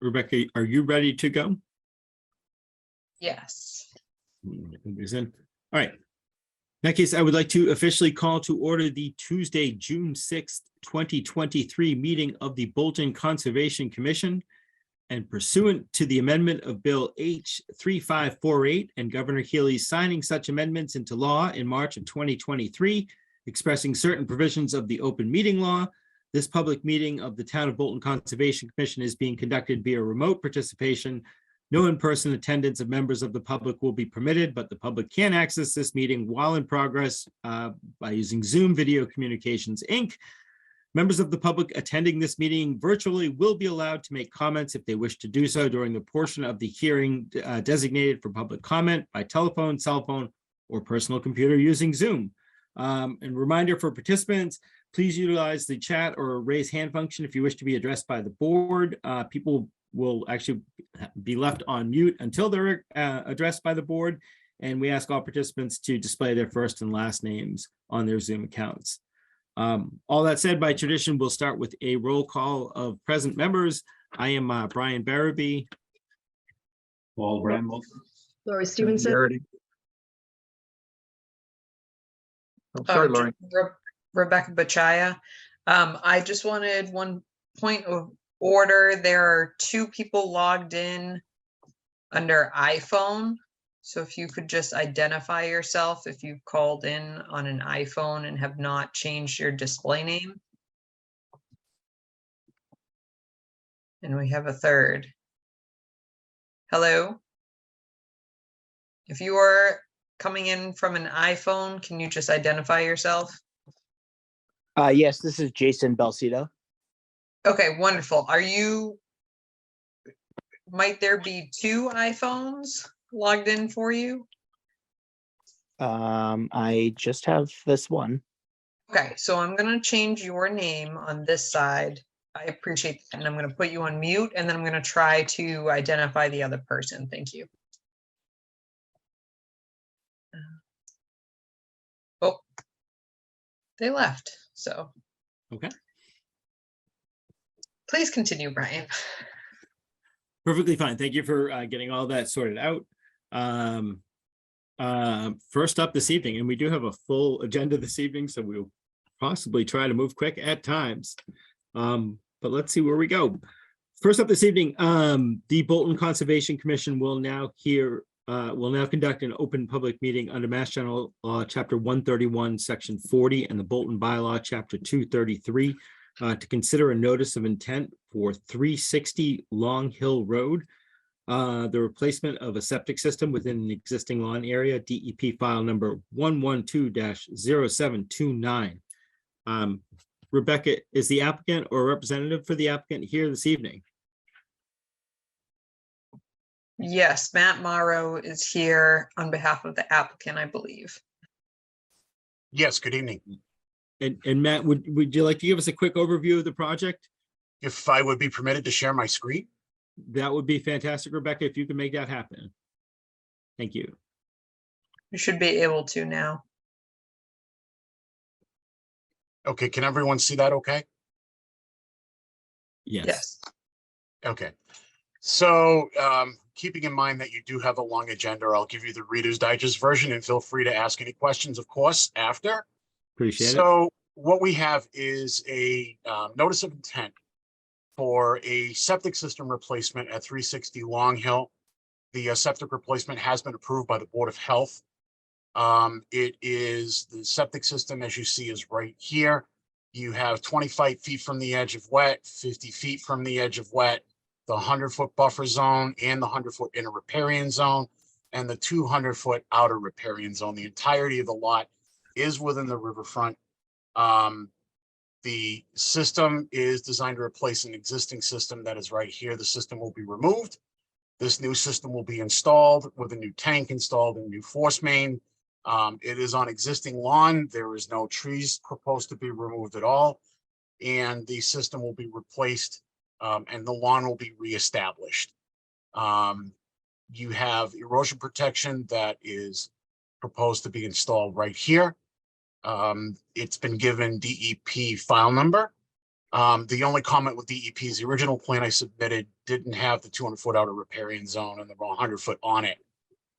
Rebecca, are you ready to go? Yes. All right. In that case, I would like to officially call to order the Tuesday, June 6th, 2023 meeting of the Bolton Conservation Commission. And pursuant to the amendment of Bill H 3548 and Governor Healy's signing such amendments into law in March of 2023, expressing certain provisions of the open meeting law, this public meeting of the Town of Bolton Conservation Commission is being conducted via remote participation. No in-person attendance of members of the public will be permitted, but the public can access this meeting while in progress by using Zoom Video Communications, Inc. Members of the public attending this meeting virtually will be allowed to make comments if they wish to do so during the portion of the hearing designated for public comment by telephone, cell phone, or personal computer using Zoom. And reminder for participants, please utilize the chat or raise hand function if you wish to be addressed by the board. People will actually be left on mute until they're addressed by the board. And we ask all participants to display their first and last names on their Zoom accounts. All that said, by tradition, we'll start with a roll call of present members. I am Brian Barabee. Paul Bramble. Lori Stevenson. Oh, sorry, Lori. Rebecca Bachaya. I just wanted one point of order. There are two people logged in under iPhone. So if you could just identify yourself if you've called in on an iPhone and have not changed your display name. And we have a third. Hello. If you are coming in from an iPhone, can you just identify yourself? Yes, this is Jason Belcito. Okay, wonderful. Might there be two iPhones logged in for you? I just have this one. Okay, so I'm going to change your name on this side. I appreciate that. And I'm going to put you on mute, and then I'm going to try to identify the other person. Thank you. Oh, they left. So, okay. Please continue, Brian. Perfectly fine. Thank you for getting all that sorted out. First up this evening, and we do have a full agenda this evening, so we'll possibly try to move quick at times. But let's see where we go. First up this evening, the Bolton Conservation Commission will now conduct an open public meeting under Mass General Law, Chapter 131, Section 40, and the Bolton Bylaw, Chapter 233, to consider a notice of intent for 360 Long Hill Road, the replacement of a septic system within an existing lawn area, DEP file number 112-0729. Rebecca, is the applicant or representative for the applicant here this evening? Yes, Matt Morrow is here on behalf of the applicant, I believe. Yes, good evening. And Matt, would you like to give us a quick overview of the project? If I would be permitted to share my screen? That would be fantastic, Rebecca, if you can make that happen. Thank you. You should be able to now. Okay, can everyone see that okay? Yes. Okay. So keeping in mind that you do have a long agenda, I'll give you the Reader's Digest version and feel free to ask any questions, of course, after. Appreciate it. So what we have is a notice of intent for a septic system replacement at 360 Long Hill. The septic replacement has been approved by the Board of Health. It is the septic system, as you see, is right here. You have 25 feet from the edge of wet, 50 feet from the edge of wet, the 100-foot buffer zone and the 100-foot inner riparian zone, and the 200-foot outer riparian zone. The entirety of the lot is within the riverfront. The system is designed to replace an existing system that is right here. The system will be removed. This new system will be installed with a new tank installed and new force main. It is on existing lawn. There is no trees proposed to be removed at all. And the system will be replaced and the lawn will be reestablished. You have erosion protection that is proposed to be installed right here. It's been given DEP file number The only comment with DEP is the original plan I submitted didn't have the 200-foot outer riparian zone and the 100-foot on it,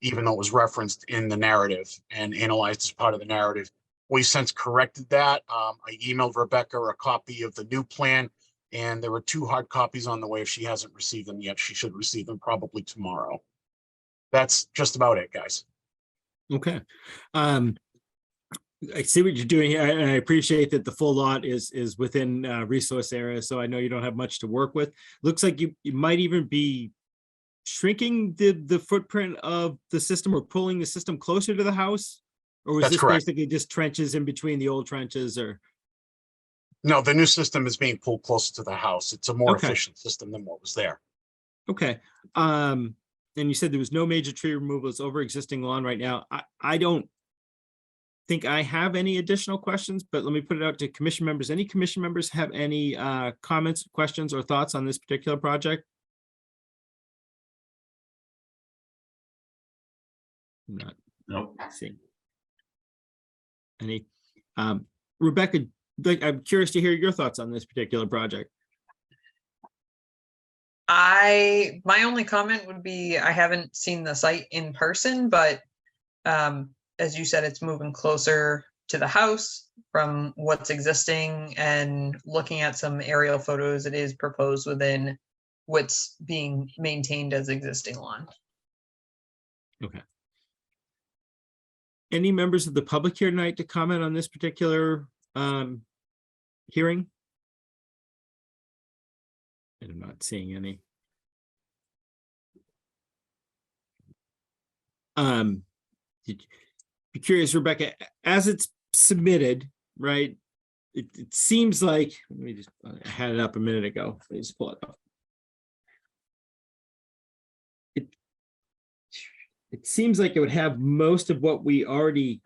even though it was referenced in the narrative and analyzed as part of the narrative. We since corrected that. I emailed Rebecca a copy of the new plan, and there were 2 hard copies on the way. If she hasn't received them yet, she should receive them probably tomorrow. That's just about it, guys. Okay. I see what you're doing here, and I appreciate that the full lot is within resource area, so I know you don't have much to work with. Looks like you might even be shrinking the footprint of the system or pulling the system closer to the house? Or was That's this correct. basically just trenches in between the old trenches or? No, the new system is being pulled closer to the house. It's a more Okay. efficient system than what was there. Okay, and you said there was no major tree removals over existing lawn right now. I don't think I have any additional questions, but let me put it out to commission members. Any commission members have any comments, questions, or thoughts on this particular project? Not Nope. seeing any. Rebecca, I'm curious to hear your thoughts on this particular project. My only comment would be, I haven't seen the site in person, but as you said, it's moving closer to the house from what's existing, and looking at some aerial photos, it is proposed within what's being maintained as existing lawn. Any members of the public here tonight to comment on this particular hearing? I'm not seeing any. Be curious, Rebecca, as it's submitted, right? It seems like, let me just, I had it up a minute ago. Let me just pull it up. It seems like it would have most of what we already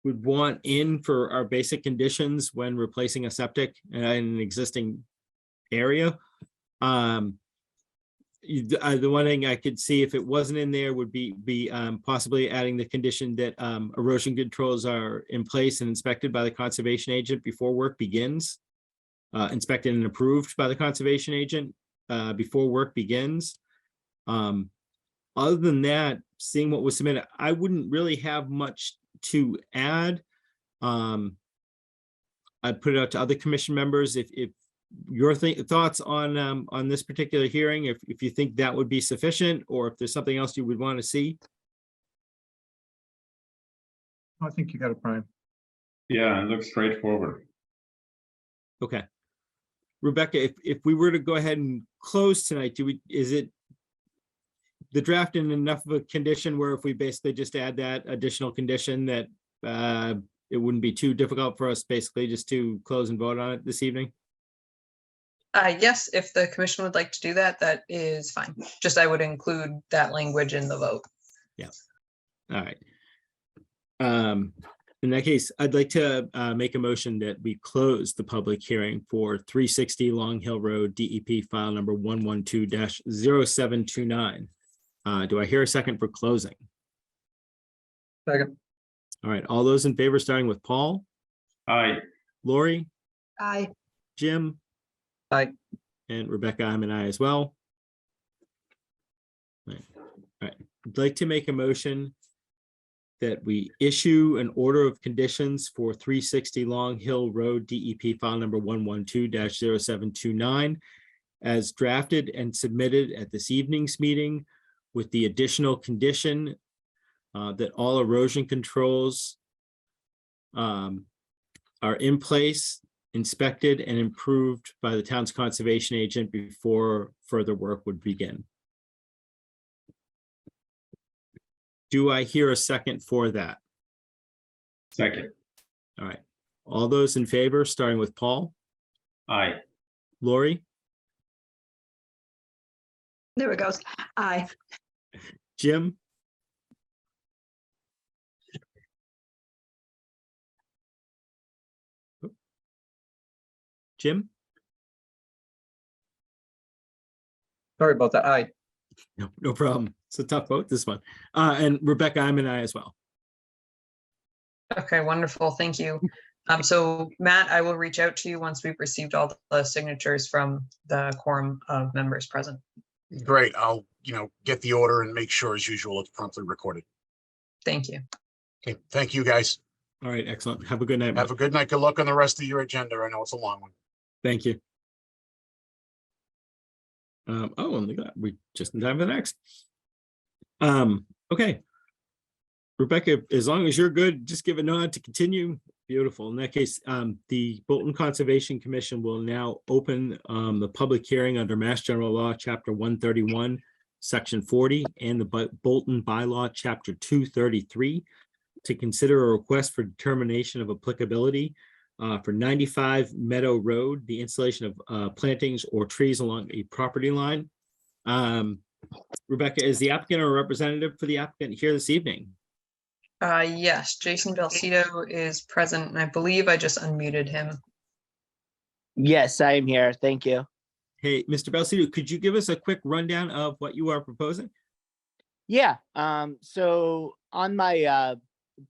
would want in for our basic conditions when replacing a septic in an existing area. The one thing I could see if it wasn't in there would be possibly adding the condition that erosion controls are in place and inspected by the conservation agent before work begins. Inspected and approved by the conservation agent before work begins. Other than that, seeing what was submitted, I wouldn't really have much to add. I put it out to other commission members. If your thoughts on this particular hearing, if you think that would be sufficient, or if there's something else you would want to see. I think you got it, Brian. Yeah, it looks straightforward. Okay. Rebecca, if we were to go ahead and close tonight, is it the draft in enough of a condition where if we basically just add that additional condition that it wouldn't be too difficult for us basically just to close and vote on it this evening? Yes, if the commission would like to do that, that is fine. Just I would include that language in the vote. All right. In that case, I'd like to make a motion that we close the public hearing for 360 Long Hill Road, DEP file number 112-0729. Do I hear a second for closing? Second. All right, all those in favor, starting with Paul, Aye. Lori, Aye. Jim, Aye. and Rebecca, I'm an aye as well. All right, I'd like to make a motion that we issue an order of conditions for 360 Long Hill Road, DEP file number 112-0729 as drafted and submitted at this evening's meeting, with the additional condition that all erosion controls are in place, inspected, and improved by the town's conservation agent before further work would begin. Do I hear a second for that? Second. All right. All those in favor, starting with Paul, Aye. Lori, There it goes. Aye. Jim, Jim? Sorry about that. Aye. No problem. It's a tough vote, this one. And Rebecca, I'm an aye as well. Okay, wonderful. Thank you. So Matt, I will reach out to you once we've received all the signatures from the quorum of members present. Great. I'll, get the order and make sure as usual it's promptly recorded. Thank you. Okay, thank you, guys. All right, excellent. Have a good night. Have Mike. a good night. Good luck on the rest of your agenda. I know it's a long one. Thank you. Oh, and look at that. We just in time for the next. Okay. Rebecca, as long as you're good, just give a nod to continue. Beautiful. In that case, the Bolton Conservation Commission will now open the public hearing under Mass General Law, Chapter 131, Section 40, and the Bolton Bylaw, Chapter 233, to consider a request for determination of applicability for 95 Meadow Road, the installation of plantings or trees along a property line. Rebecca, is the applicant or representative for the applicant here this evening? Yes, Jason Belcito is present, and I believe I just unmuted him. Yes, I am here. Thank you. Hey, Mr. Belcito, could you give us a quick rundown of what you are proposing? Yeah. So on my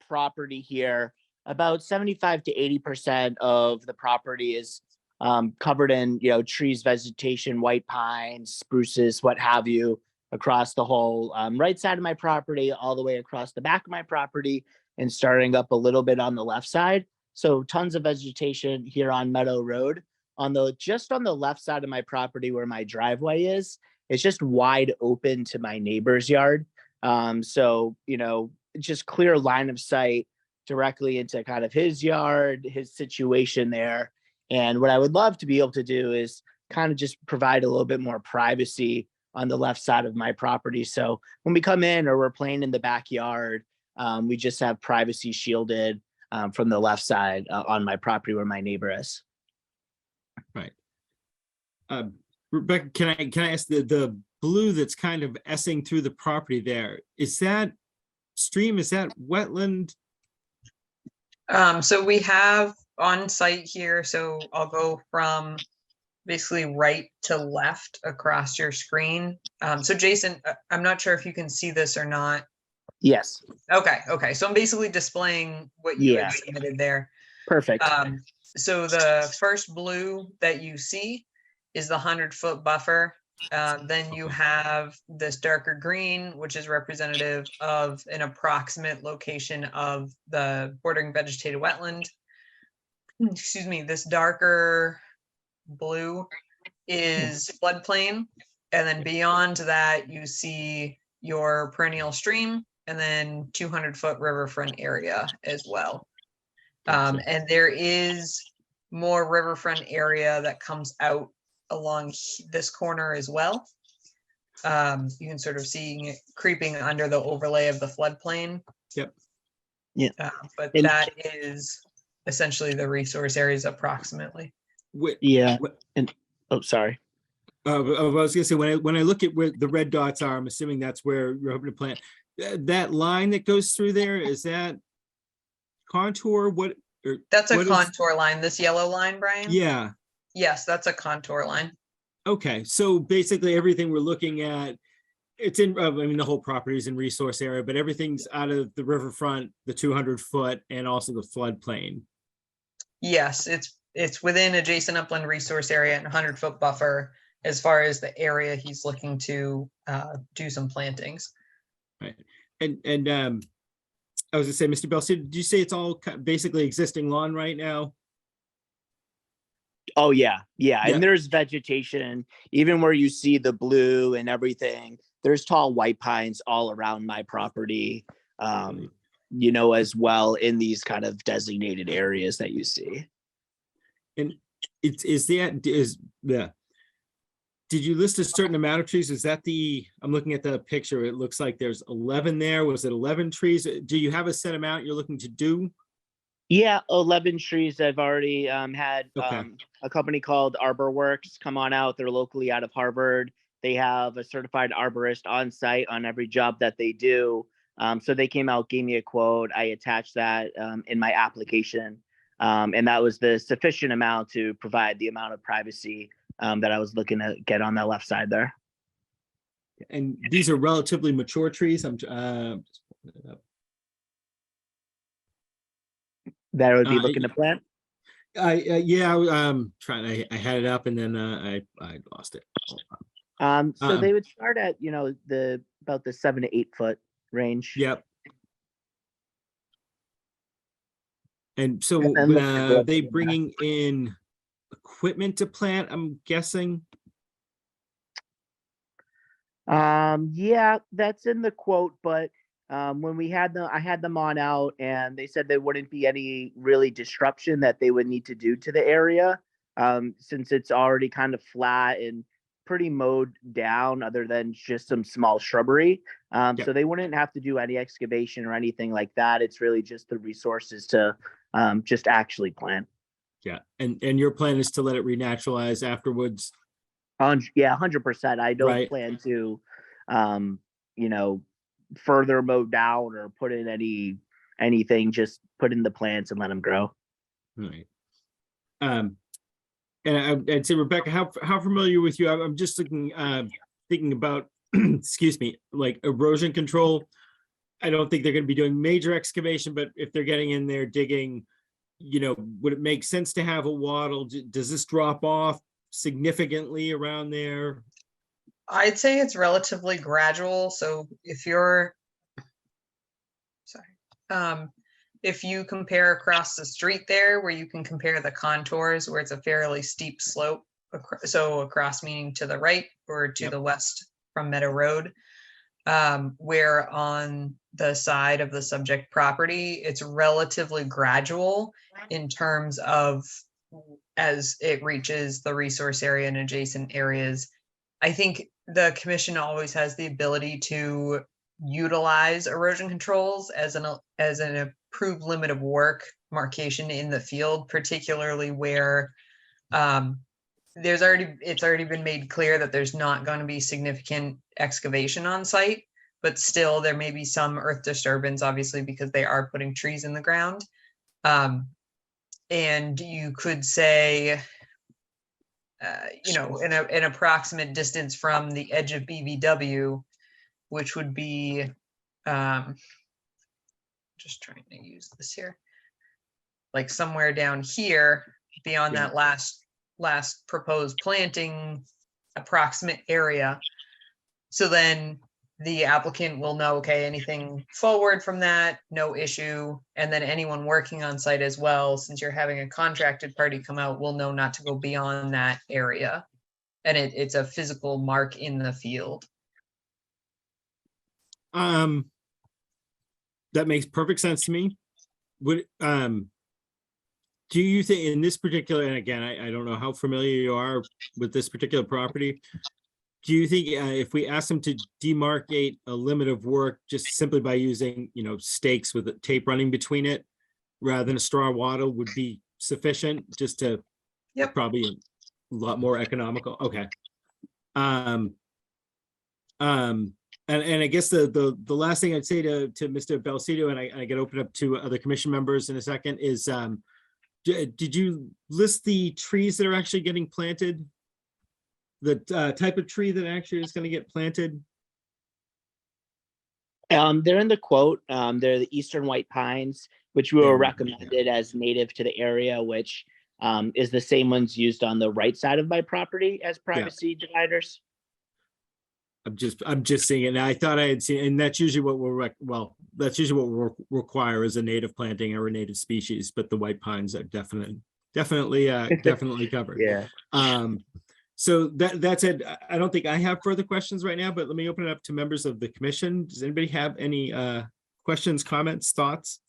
property here, about 75 to 80% of the property is covered in, trees, vegetation, white pines, spruces, what have you, across the whole right side of my property, all the way across the back of my property, and starting up a little bit on the left side. So tons of vegetation here on Meadow Road. Just on the left side of my property where my driveway is, it's just wide open to my neighbor's yard. So, just clear line of sight directly into kind of his yard, his situation there. And what I would love to be able to do is kind of just provide a little bit more privacy on the left side of my property. So when we come in or we're playing in the backyard, we just have privacy shielded from the left side on my property where my neighbor is. Right. Rebecca, can I ask the blue that's kind of essing through the property there, is that stream, is that wetland? So we have on site here, so I'll go from basically right to left across your screen. So Jason, I'm not sure if you can see this or not. Yes. Okay. So I'm basically displaying what you Yeah. had submitted there. Perfect. So the first blue that you see is the 100-foot buffer. Then you have this darker green, which is representative of an approximate location of the bordering vegetated wetland. Excuse me, this darker blue is floodplain. And then beyond that, you see your perennial stream and then 200-foot riverfront area as well. And there is more riverfront area that comes out along this corner as well. You can sort of see it creeping under the overlay of the floodplain. Yep. Yeah. But And- that is essentially the resource areas approximately. Yeah. What- And oh, sorry. I was gonna say, when I look at where the red dots are, I'm assuming that's where you're hoping to plant. That line that goes through there, is that contour? What? Or That's a what is- contour line, this yellow line, Brian? Yeah, Yes, that's a contour line. okay, so basically everything we're looking at, it's in, I mean, the whole property is in resource area, but everything's out of the riverfront, the 200-foot, and also the floodplain. Yes, it's within adjacent upland resource area and 100-foot buffer as far as the area he's looking to do some plantings. And I was gonna say, Mr. Belcito, did you say it's all basically existing lawn right now? Oh yeah. Yeah. And there's vegetation, even where you see the blue and everything, there's tall white pines all around my property, as well in these kind of designated areas that you see. And did you list a certain amount of trees? Is that I'm looking at the picture, it looks like there's 11 there. Was it 11 trees? Do you have a set amount you're looking to do? Yeah, 11 trees. I've already had Okay. a company called ArborWorks come on out. They're locally out of Harvard. They have a certified arborist on site on every job that they do. So they came out, gave me a quote. I attached that in my application. And that was the sufficient amount to provide the amount of privacy that I was looking to get on that left side there. And these are relatively mature trees. I'm just pulling it up. that would be Uh, looking to plant? Yeah, trying, I had it up and then, I lost it. So Um, they would start at, about the 7 to 8 foot range. Yep. And so, And then look at what they they have. bringing in equipment to plant, I'm guessing? Yeah, that's in the quote, but when I had them on out and they said there wouldn't be any really disruption that they would need to do to the area, since it's already kind of flat and pretty mowed down other than just some small shrubbery. Yep. So they wouldn't have to do any excavation or anything like that. It's really just the resources to just actually plant. Yeah, and your plan is to let it renaturalize afterwards? Yeah, 100%. I don't Right. plan to, you know, further mow down or put in anything. Just put in the plants and let them grow. Right. And I'd say, Rebecca, how familiar with you? I'm just looking, thinking about, excuse me, like erosion control. I don't think they're going to be doing major excavation, but if they're getting in there digging, would it make sense to have a wattle? Does this drop off significantly around there? I'd say it's relatively gradual. So if you're, if you compare across the street there, where you can compare the contours, where it's a fairly steep slope, so across meaning to the right or to Yep. the west from Meadow Road, where on the side of the subject property, it's relatively gradual in terms of as it reaches the resource area and adjacent areas. I think the commission always has the ability to utilize erosion controls as an approved limit of work marcation in the field, particularly where it's already been made clear that there's not going to be significant excavation on site, but still there may be some earth disturbance, obviously, because they are putting trees in the ground. And you could say, an approximate distance from the edge of BVW, which would be, just trying to use this here, like somewhere down here beyond Yeah. that last proposed planting approximate area. So then the applicant will know, okay, anything forward from that, no issue. And then anyone working on site as well, since you're having a contracted party come out, will know not to go beyond that area. And it's a physical mark in the field. That makes perfect sense to me. Would, do you think in this particular, and again, I don't know how familiar you are with this particular property. Do you think if we ask them to demarcate a limit of work just simply by using, stakes with a tape running between it, rather than a straw wattle would be sufficient just to Yep. probably a lot more economical? Okay. And I guess the last thing I'd say to Mr. Belcito, and I get open up to other commission members in a second, is did you list the trees that are actually getting planted? The type of tree that actually is going to get planted? They're in the quote. They're the eastern white pines, which were Yeah. recommended as native to the area, which is the same ones used on the right side of my property as privacy dividers. I'm just seeing it. And I thought I had seen, and that's usually what that's usually what we'll require is a native planting or a native species, but the white pines are definitely covered. Yeah. So that's it. I don't think I have further questions right now, but let me open it up to members of the commission. Does anybody have any questions, comments, thoughts?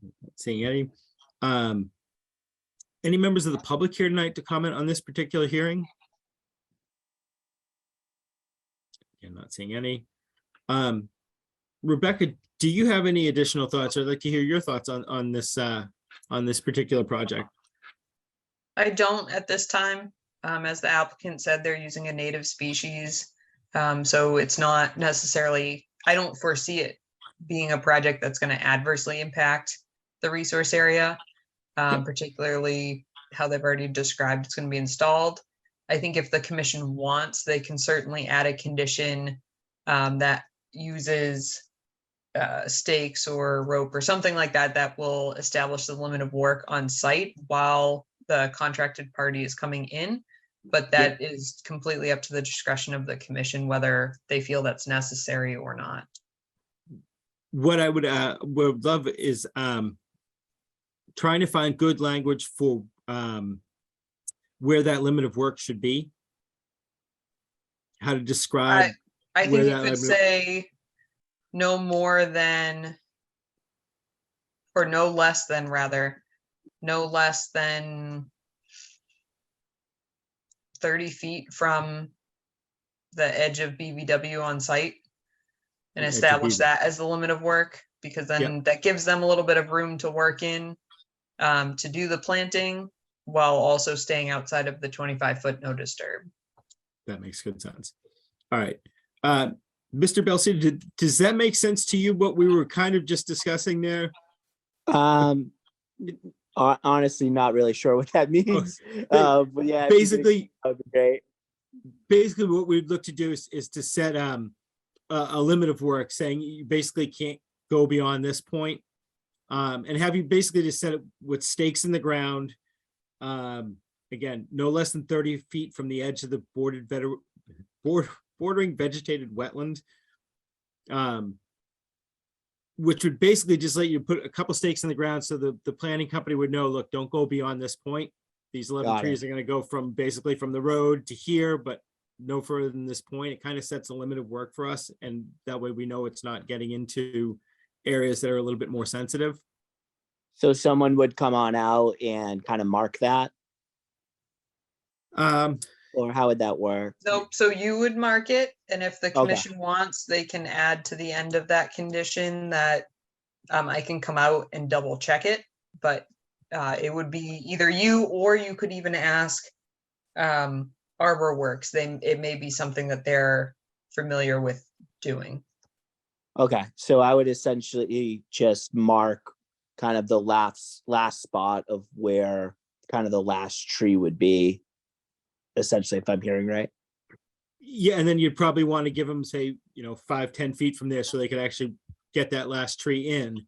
Not seeing any. Any members of the public here tonight to comment on this particular hearing? I'm not seeing any. Rebecca, do you have any additional thoughts? I'd like to hear your thoughts on this particular project. I don't at this time. As the applicant said, they're using a native species. So it's not necessarily, I don't foresee it being a project that's going to adversely impact the resource area, particularly how they've already described it's going to be installed. I think if the commission wants, they can certainly add a condition that uses stakes or rope or something like that, that will establish the limit of work on site while the contracted party is coming in. But that is completely up to the discretion of the commission, whether they feel that's necessary or not. What I would love is trying to find good language for where that limit of work should be. How to describe. I where think you that could limit- say no more than, or no less than rather, no less than 30 feet from the edge of BVW on site and The edge of establish BV. that as the limit of work, because then that gives them a little bit of room to work in to do the planting while also staying outside of the 25-foot no disturb. That makes good sense. All right. Mr. Belsi, does that make sense to you, what we were kind of just discussing there? Honestly, not really sure what that means. But yeah, if you could Basically, explain, that would be great. what we'd look to do is to set a limit of work, saying you basically can't go beyond this point. And have you basically just set it with stakes in the ground. Again, no less than 30 feet from the edge of the bordering vegetated wetland. Which would basically just let you put a couple stakes in the ground so the planning company would know, look, don't go beyond this point. These 11 Got it. trees are gonna go from basically from the road to here, but no further than this point. It kind of sets a limit of work for us, and that way we know it's not getting into areas that are a little bit more sensitive. So someone would come on out and kind of mark that, or how would that work? So you would mark it, and if the Okay. commission wants, they can add to the end of that condition that I can come out and double check it, but it would be either you, or you could even ask Arbor Works. It may be something that they're familiar with doing. Okay, so I would essentially just mark kind of the last spot of where kind of the last tree would be, essentially, if I'm hearing right. Yeah, and then you'd probably want to give them, say, 5-10 feet from there so they could actually get that last tree in.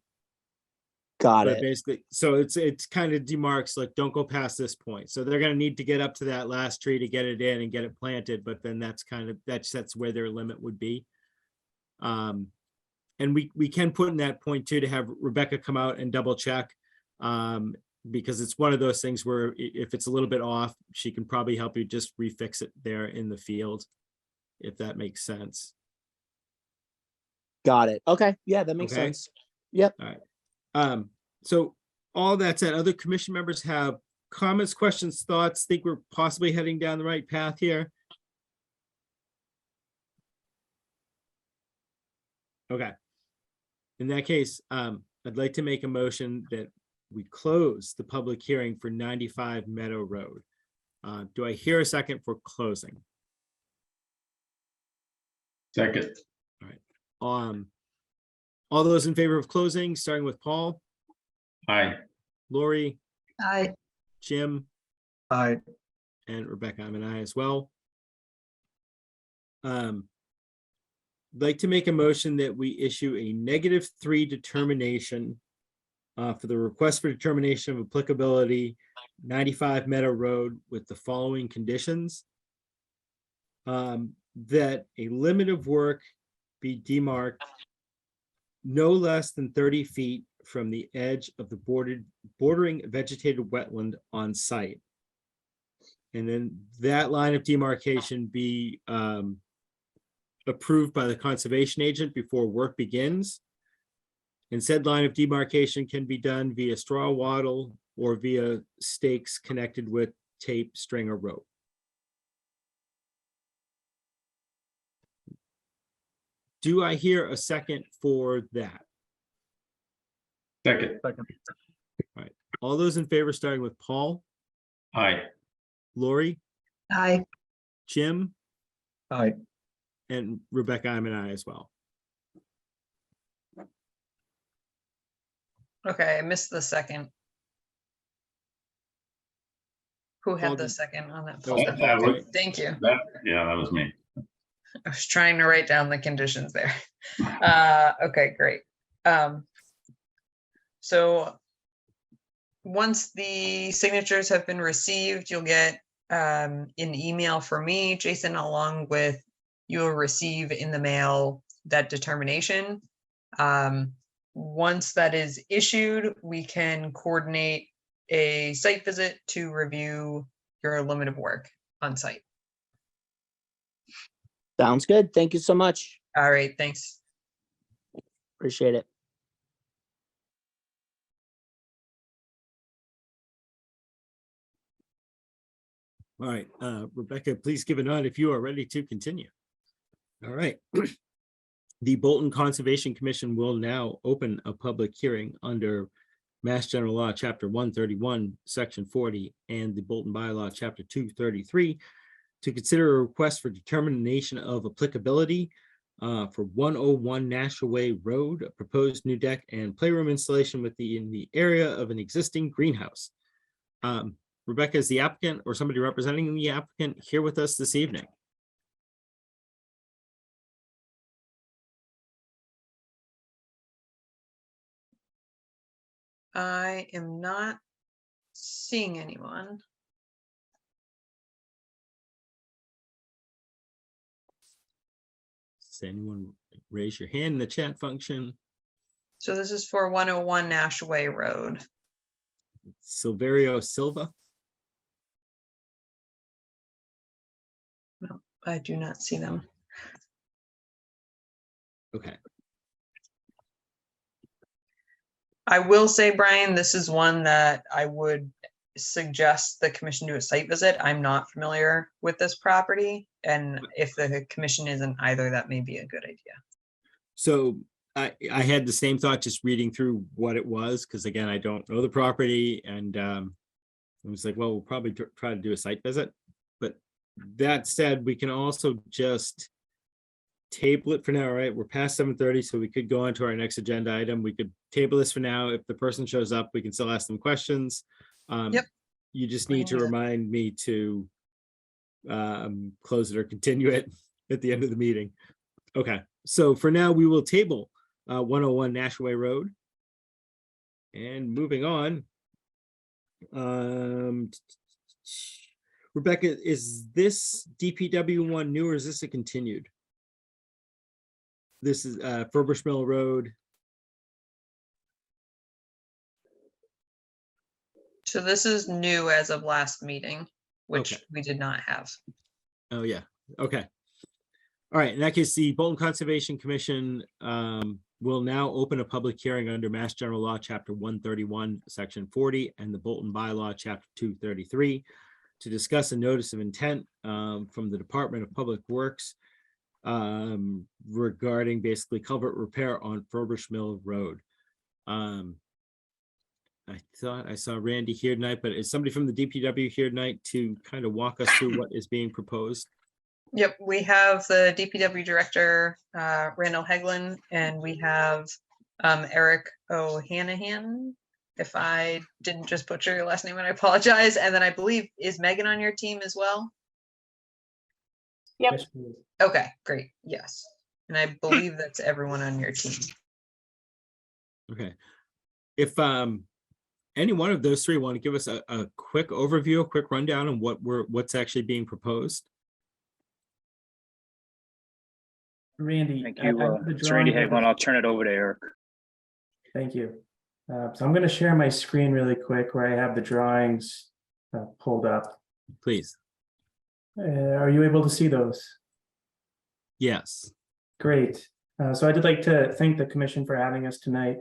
Got But it. basically, so it's kind of demarks, like, don't go past this point. So they're gonna need to get up to that last tree to get it in and get it planted, but then that's where their limit would be. And we can put in that point too, to have Rebecca come out and double check. Because it's one of those things where if it's a little bit off, she can probably help you just refix it there in the field, if that makes sense. Got it. Okay, yeah, that makes Okay. sense. Yep. So all that said, other commission members have comments, questions, thoughts, think we're possibly heading down the right path here? Okay. In that case, I'd like to make a motion that we close the public hearing for 95 Meadow Road. Do I hear a second for closing? Second. All those in favor of closing, starting with Paul, Aye. Lori, Aye. Jim, Aye. and Rebecca, I'm an aye as well. Like to make a motion that we issue a -3 determination for the request for determination of applicability 95 Meadow Road with the following conditions. That a limit of work be demarked no less than 30 feet from the edge of the bordering vegetated wetland on site. And then that line of demarcation be approved by the conservation agent before work begins. And said line of demarcation can be done via straw wattle or via stakes connected with tape, string, or rope. Do I hear a second for that? Second. Second. All those in favor, starting with Paul, Aye. Lori, Aye. Jim, Aye. and Rebecca, I'm an aye as well. Okay, I missed the second. Who Paul had the did- second on that? That was phone? That was- Thank you. Yeah, that was me. I was trying to write down the conditions there. Okay, great. So once the signatures have been received, you'll get an email from me, Jason, along with you'll receive in the mail that determination. Once that is issued, we can coordinate a site visit to review your limit of work on site. Sounds good. Thank you so much. All right, thanks. Appreciate it. All right, Rebecca, please give a nod if you are ready to continue. All right. The Bolton Conservation Commission will now open a public hearing under Mass General Law, Chapter 131, Section 40, and the Bolton Bylaw, Chapter 233, to consider a request for determination of applicability for 101 Nashua Way Road, a proposed new deck and playroom installation in the area of an existing greenhouse. Rebecca, is the applicant or somebody representing the applicant here with us this evening? I am not seeing anyone. Does anyone raise your hand in the chat function? So this is for 101 Nashua Way Road. Silverio Silva. No, I do not see them. Okay. I will say, Brian, this is one that I would suggest the commission do a site visit. I'm not familiar with this property, and if the commission isn't either, that may be a good idea. So I had the same thought just reading through what it was, because again, I don't know the property, and I was like, well, we'll probably try to do a site visit. But that said, we can also just table it for now, right? We're past 7:30, so we could go on to our next agenda item. We could table this for now. If the person shows up, we can still ask them questions. Yep. You just We need can to do that. remind me to close it or continue it at the end of the meeting. Okay, so for now, we will table 101 Nashua Way Road. And moving on. Rebecca, is this DPW one new or is this a continued? This is Furbush Mill Road. So this is new as of last meeting, which Okay. we did not have. Oh, yeah. Okay. All right. In that case, the Bolton Conservation Commission will now open a public hearing under Mass General Law, Chapter 131, Section 40, and the Bolton Bylaw, Chapter 233, to discuss a notice of intent from the Department of Public Works regarding basically culvert repair on Furbush Mill Road. I thought I saw Randy here tonight, but is somebody from the DPW here tonight to kind of walk us through what is being proposed? Yep, we have the DPW director, Randall Heglin, and we have Eric O'Hanahan. If I didn't just butcher your last name, and I apologize. And then I believe, is Megan on your team as well? Yep. Okay, great. Yes. And I believe that's everyone on your team. Okay. If any one of those three want to give us a quick overview, a quick rundown on what's actually being proposed. Randy. Thank I you. have the It's Randy drawing Hagman. up. I'll turn it over to Eric. Thank you. So I'm going to share my screen really quick where I have the drawings pulled up. Please. Are you able to see those? Yes. Great. So I'd like to thank the commission for having us tonight.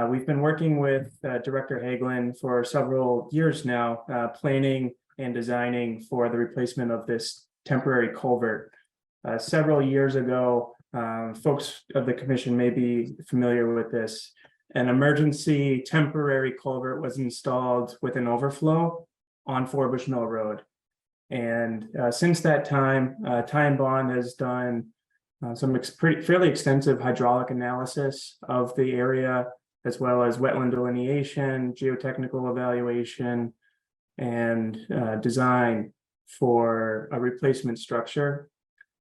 We've been working with Director Hagelin for several years now, planning and designing for the replacement of this temporary culvert. Several years ago, folks of the commission may be familiar with this. An emergency temporary culvert was installed with an overflow on Furbush Mill Road. And since that time, Time Bond has done some fairly extensive hydraulic analysis of the area, as well as wetland delineation, geotechnical evaluation, and design for a replacement structure.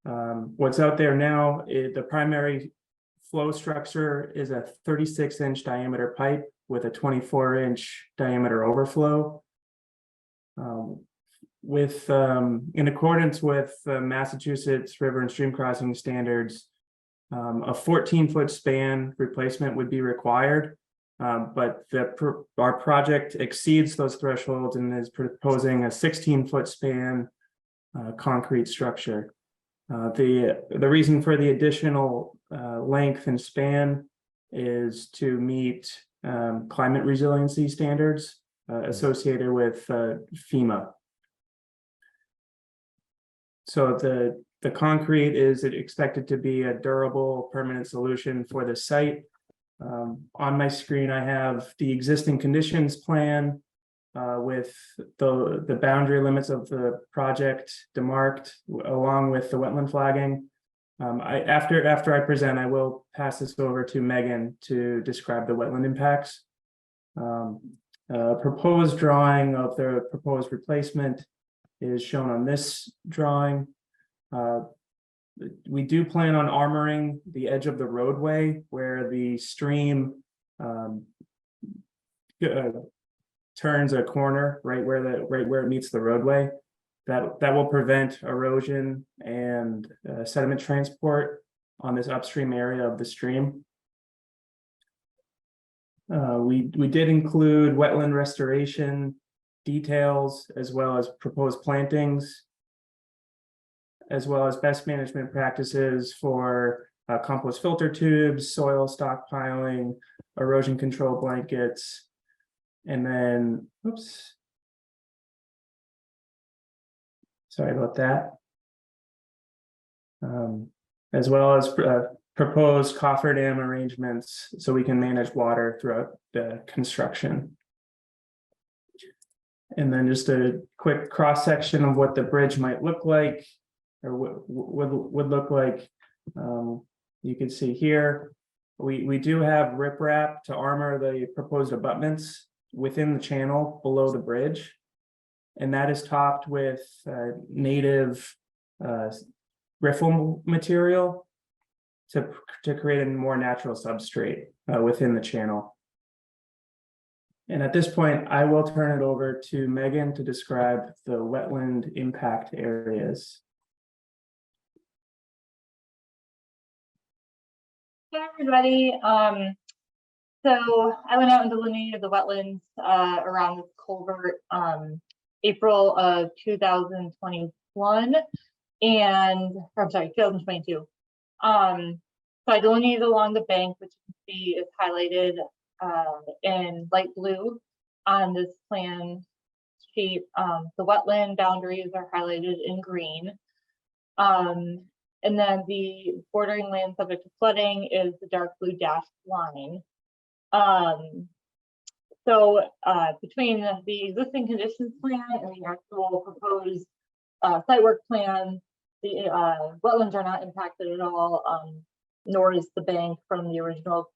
What's out there now, the primary flow structure is a 36-inch diameter pipe with a 24-inch diameter overflow. In accordance with Massachusetts River and Stream Crossing Standards, a 14-foot span replacement would be required. But our project exceeds those thresholds and is proposing a 16-foot span concrete structure. The reason for the additional length and span is to meet climate resiliency standards associated with FEMA. So the concrete is expected to be a durable, permanent solution for the site. On my screen, I have the existing conditions plan with the boundary limits of the project demarked along with the wetland flagging. After I present, I will pass this over to Megan to describe the wetland impacts. Proposed drawing of the proposed replacement is shown on this drawing. We do plan on armoring the edge of the roadway where the stream turns a corner right where it meets the roadway. That will prevent erosion and sediment transport on this upstream area of the stream. We did include wetland restoration details as well as proposed plantings, as well as best management practices for compost filter tubes, soil stockpiling, erosion control blankets, and then, oops. Sorry about that. As well as proposed cofferdam arrangements so we can manage water throughout the construction. And then just a quick cross section of what the bridge might look like, or would look like. You can see here, we do have riprap to armor the proposed abutments within the channel below the bridge. And that is topped with native riffle material to create a more natural substrate within the channel. And at this point, I will turn it over to Megan to describe the wetland impact areas. Hey, everybody. So I went out and delineated the wetlands around this culvert April of 2021 and, or I'm sorry, 2022. So I delineated along the bank, which you can see is highlighted in light blue on this plan sheet. The wetland boundaries are highlighted in green. And then the bordering land subject to flooding is the dark blue dashed line. So between the existing conditions plan and the actual proposed site work plan, the wetlands are not impacted at all, nor is the bank from the original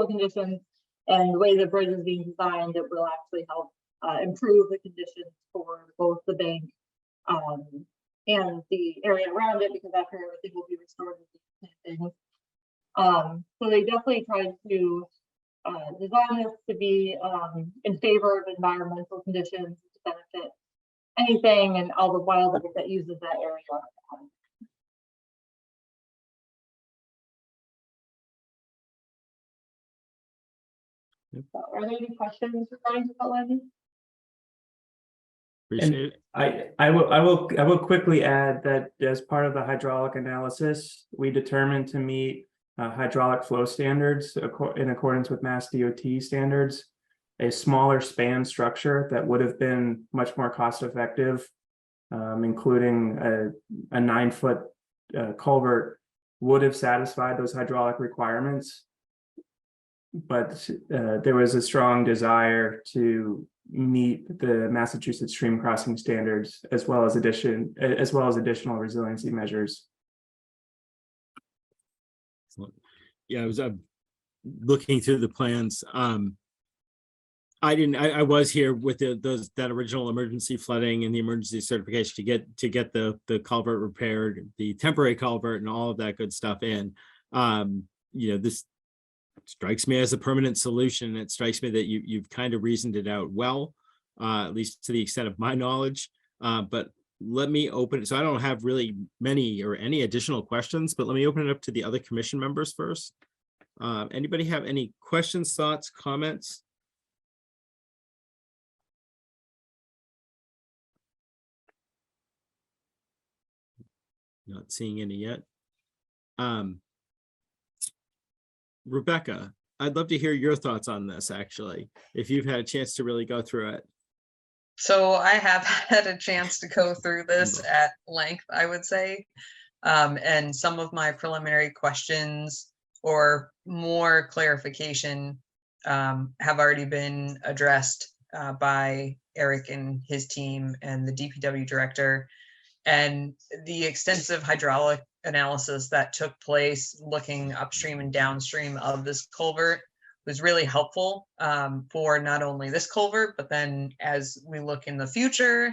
conditions. And the way the bridge is being designed, it will actually help improve the conditions for both the bank and the area around it, because after everything will be restored with these plantings. So they definitely tried to design this to be in favor of environmental conditions to benefit anything and all the wildlife that uses that area. So are there any questions regarding the wetlands? Appreciate it. I will quickly add that as part of the hydraulic analysis, we determined to meet hydraulic flow standards in accordance with Mass DOT standards. A smaller span structure that would have been much more cost effective, including a 9-foot culvert, would have satisfied those hydraulic requirements. But there was a strong desire to meet the Massachusetts stream crossing standards as well as additional resiliency measures. Yeah, I was looking through the plans. I was here with that original emergency flooding and the emergency certification to get the culvert repaired, the temporary culvert and all of that good stuff in. This strikes me as a permanent solution. It strikes me that you've kind of reasoned it out well, at least to the extent of my knowledge. But let me open it. So I don't have really many or any additional questions, but let me open it up to the other commission members first. Anybody have any questions, thoughts, comments? Not seeing any yet. Rebecca, I'd love to hear your thoughts on this, actually, if you've had a chance to really go through it. So I have had a chance to go through this at length, I would say. And some of my preliminary questions or more clarification have already been addressed by Eric and his team and the DPW director. And the extensive hydraulic analysis that took place looking upstream and downstream of this culvert was really helpful for not only this culvert, but then as we look in the future,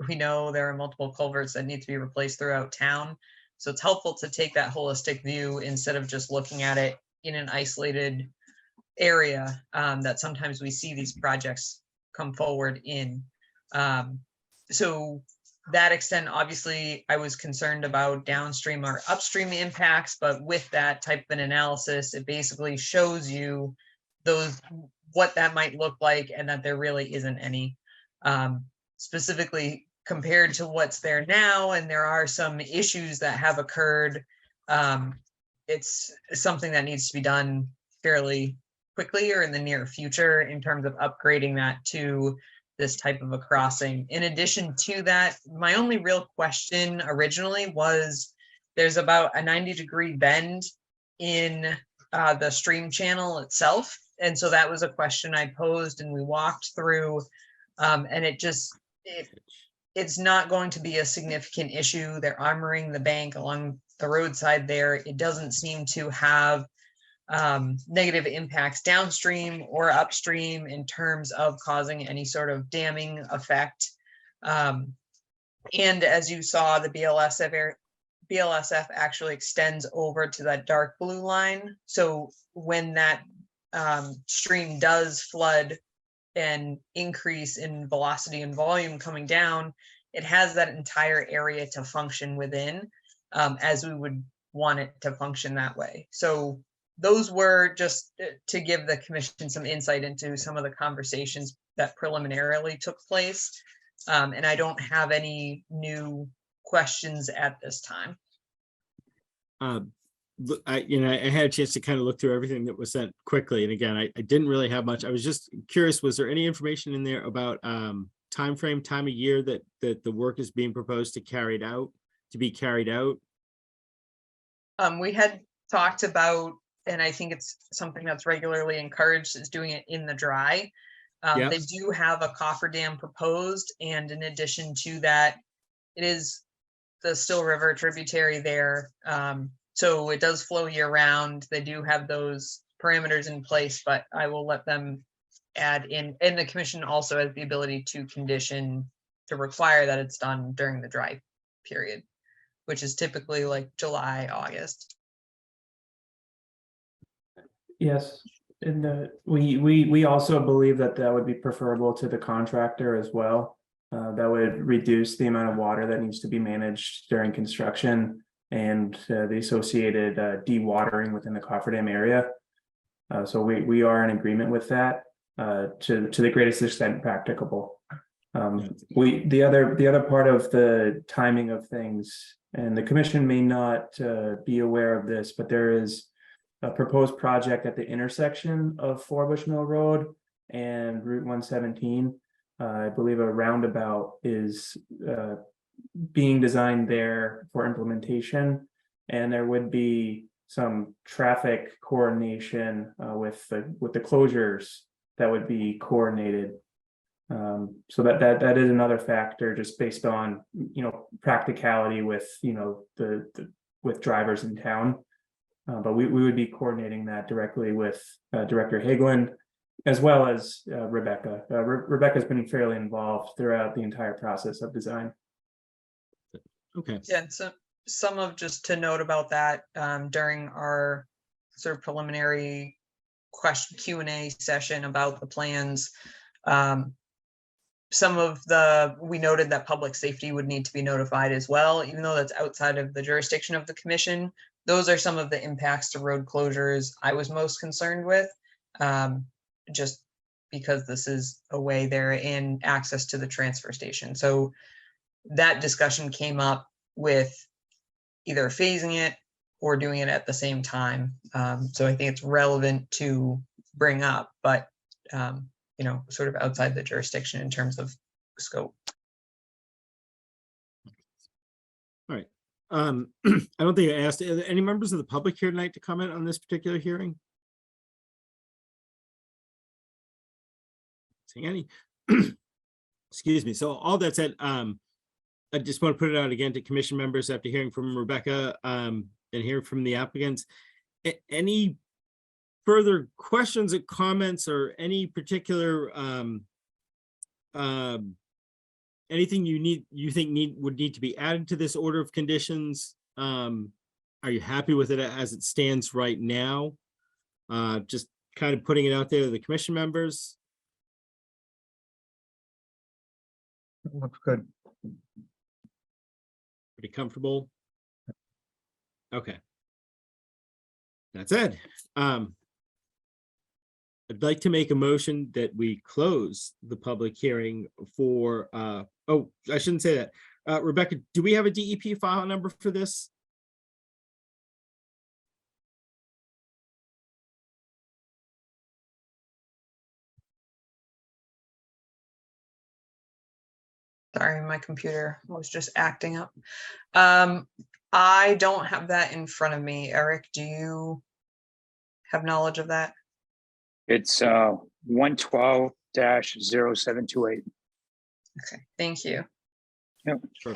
we know there are multiple culverts that need to be replaced throughout town. So it's helpful to take that holistic view instead of just looking at it in an isolated area that sometimes we see these projects come forward in. So that extent, obviously, I was concerned about downstream or upstream impacts, but with that type of an analysis, it basically shows you what that might look like and that there really isn't any, specifically compared to what's there now. And there are some issues that have occurred. It's something that needs to be done fairly quickly or in the near future in terms of upgrading that to this type of a crossing. In addition to that, my only real question originally was there's about a 90-degree bend in the stream channel itself. And so that was a question I posed and we walked through, and it's not going to be a significant issue. They're armoring the bank along the roadside there. It doesn't seem to have negative impacts downstream or upstream in terms of causing any sort of damming effect. And as you saw, the BLSF actually extends over to that dark blue line. So when that stream does flood and increase in velocity and volume coming down, it has that entire area to function within, as we would want it to function that way. So those were just to give the commission some insight into some of the conversations that preliminarily took place. And I don't have any new questions at this time. I had a chance to kind of look through everything that was sent quickly. And again, I didn't really have much. I was just curious, was there any information in there about timeframe, time of year that the work is being proposed to be carried out? We had talked about, and I think it's something that's regularly encouraged, is doing it in the dry. Yep. They do have a cofferdam proposed, and in addition to that, it is the Still River tributary there. So it does flow year round. They do have those parameters in place, but I will let them add in. And the commission also has the ability to condition to require that it's done during the dry period, which is typically like July, August. Yes, and we also believe that would be preferable to the contractor as well. That would reduce the amount of water that needs to be managed during construction and the associated dewatering within the cofferdam area. So we are in agreement with that to the greatest extent practicable. The other part of the timing of things, and the commission may not be aware of this, but there is a proposed project at the intersection of Forbush Mill Road and Route 117. I believe a roundabout is being designed there for implementation, and there would be some traffic coordination with the closures that would be coordinated. So that is another factor, just based on practicality with with drivers in town. But we would be coordinating that directly with Director Hagelin as well as Rebecca. Rebecca's been fairly involved throughout the entire process of design. Okay, Yeah, and so some of, just to note about that, during our sort of preliminary question Q&A session about the plans, some of we noted that public safety would need to be notified as well, even though that's outside of the jurisdiction of the commission. Those are some of the impacts to road closures I was most concerned with, just because this is a way there and access to the transfer station. So that discussion came up with either phasing it or doing it at the same time. So I think it's relevant to bring up, but sort of outside the jurisdiction in terms of scope. all right. I don't think I asked, are there any members of the public here tonight to comment on this particular hearing? Seeing any? Excuse me. So all that said, I just want to put it out again to commission members after hearing from Rebecca and hearing from the applicants. Any further questions or comments or any particular anything you think would need to be added to this order of conditions? Are you happy with it as it stands right now? Just kind of putting it out there to the commission members. Looks good. Pretty comfortable? Okay. That's it. I'd like to make a motion that we close the public hearing for, oh, I shouldn't say that. Rebecca, do we have a DEP file number for this? Sorry, my computer was just acting up. I don't have that in front of me. Eric, do you have knowledge of that? It's 112-0728. Okay, thank you. Sure.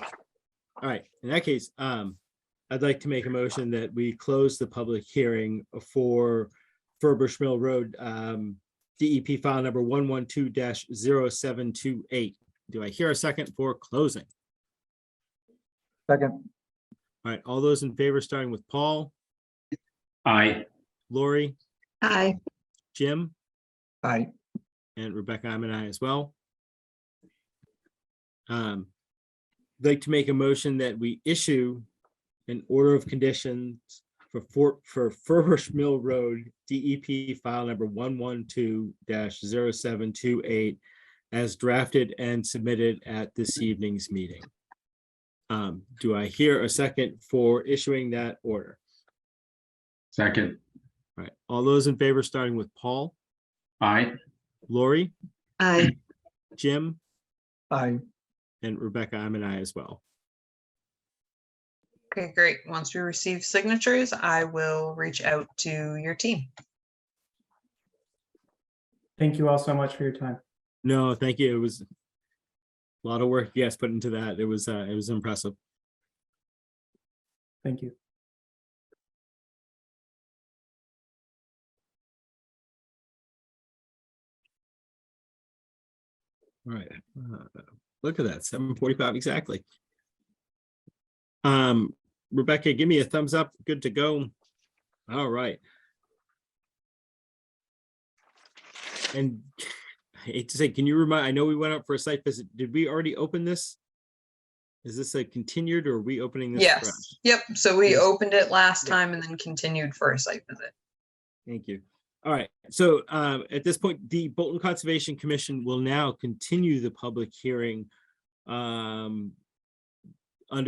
All right, in that case, I'd like to make a motion that we close the public hearing for Furbush Mill Road, DEP file number 112-0728. Do I hear a second for closing? Second. All right, all those in favor, starting with Paul, Aye. Lori, Aye. Jim, Aye. and Rebecca, I'm an aye as well. I'd like to make a motion that we issue an order of conditions for Furbush Mill Road, DEP file number 112-0728 as drafted and submitted at this evening's meeting. Do I hear a second for issuing that order? Second. All right, all those in favor, starting with Paul, Aye. Lori, Aye. Jim, Aye. and Rebecca, I'm an aye as well. Okay, great. Once we receive signatures, I will reach out to your team. Thank you all so much for your time. No, thank you. It was a lot of work, yes, put into that. It was impressive. Thank you. All right, look at that, 7:45 exactly. Rebecca, give me a thumbs up. Good to go. All right. And I hate to say, can you remind, I know we went up for a site visit. Did we already open this? Is this a continued or are we opening this? Yes, fresh? yep. So we Yes. opened it last Yeah. time and then continued for a site visit. Thank you. All right, so at this point, the Bolton Conservation Commission will now continue the public hearing under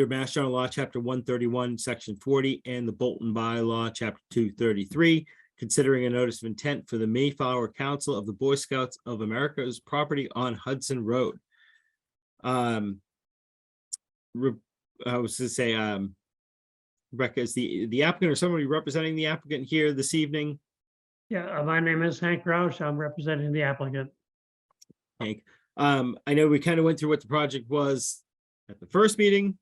Mass General Law, Chapter 131, Section 40, and the Bolton Bylaw, Chapter 233, considering a notice of intent for the Mayflower Council of the Boy Scouts of America's property on Hudson Road. I was to say, Rebecca, is the applicant or somebody representing the applicant here this evening? Yeah, my name is Hank Roush. I'm representing the applicant. Hank, I know we kind of went through what the project was at the first meeting.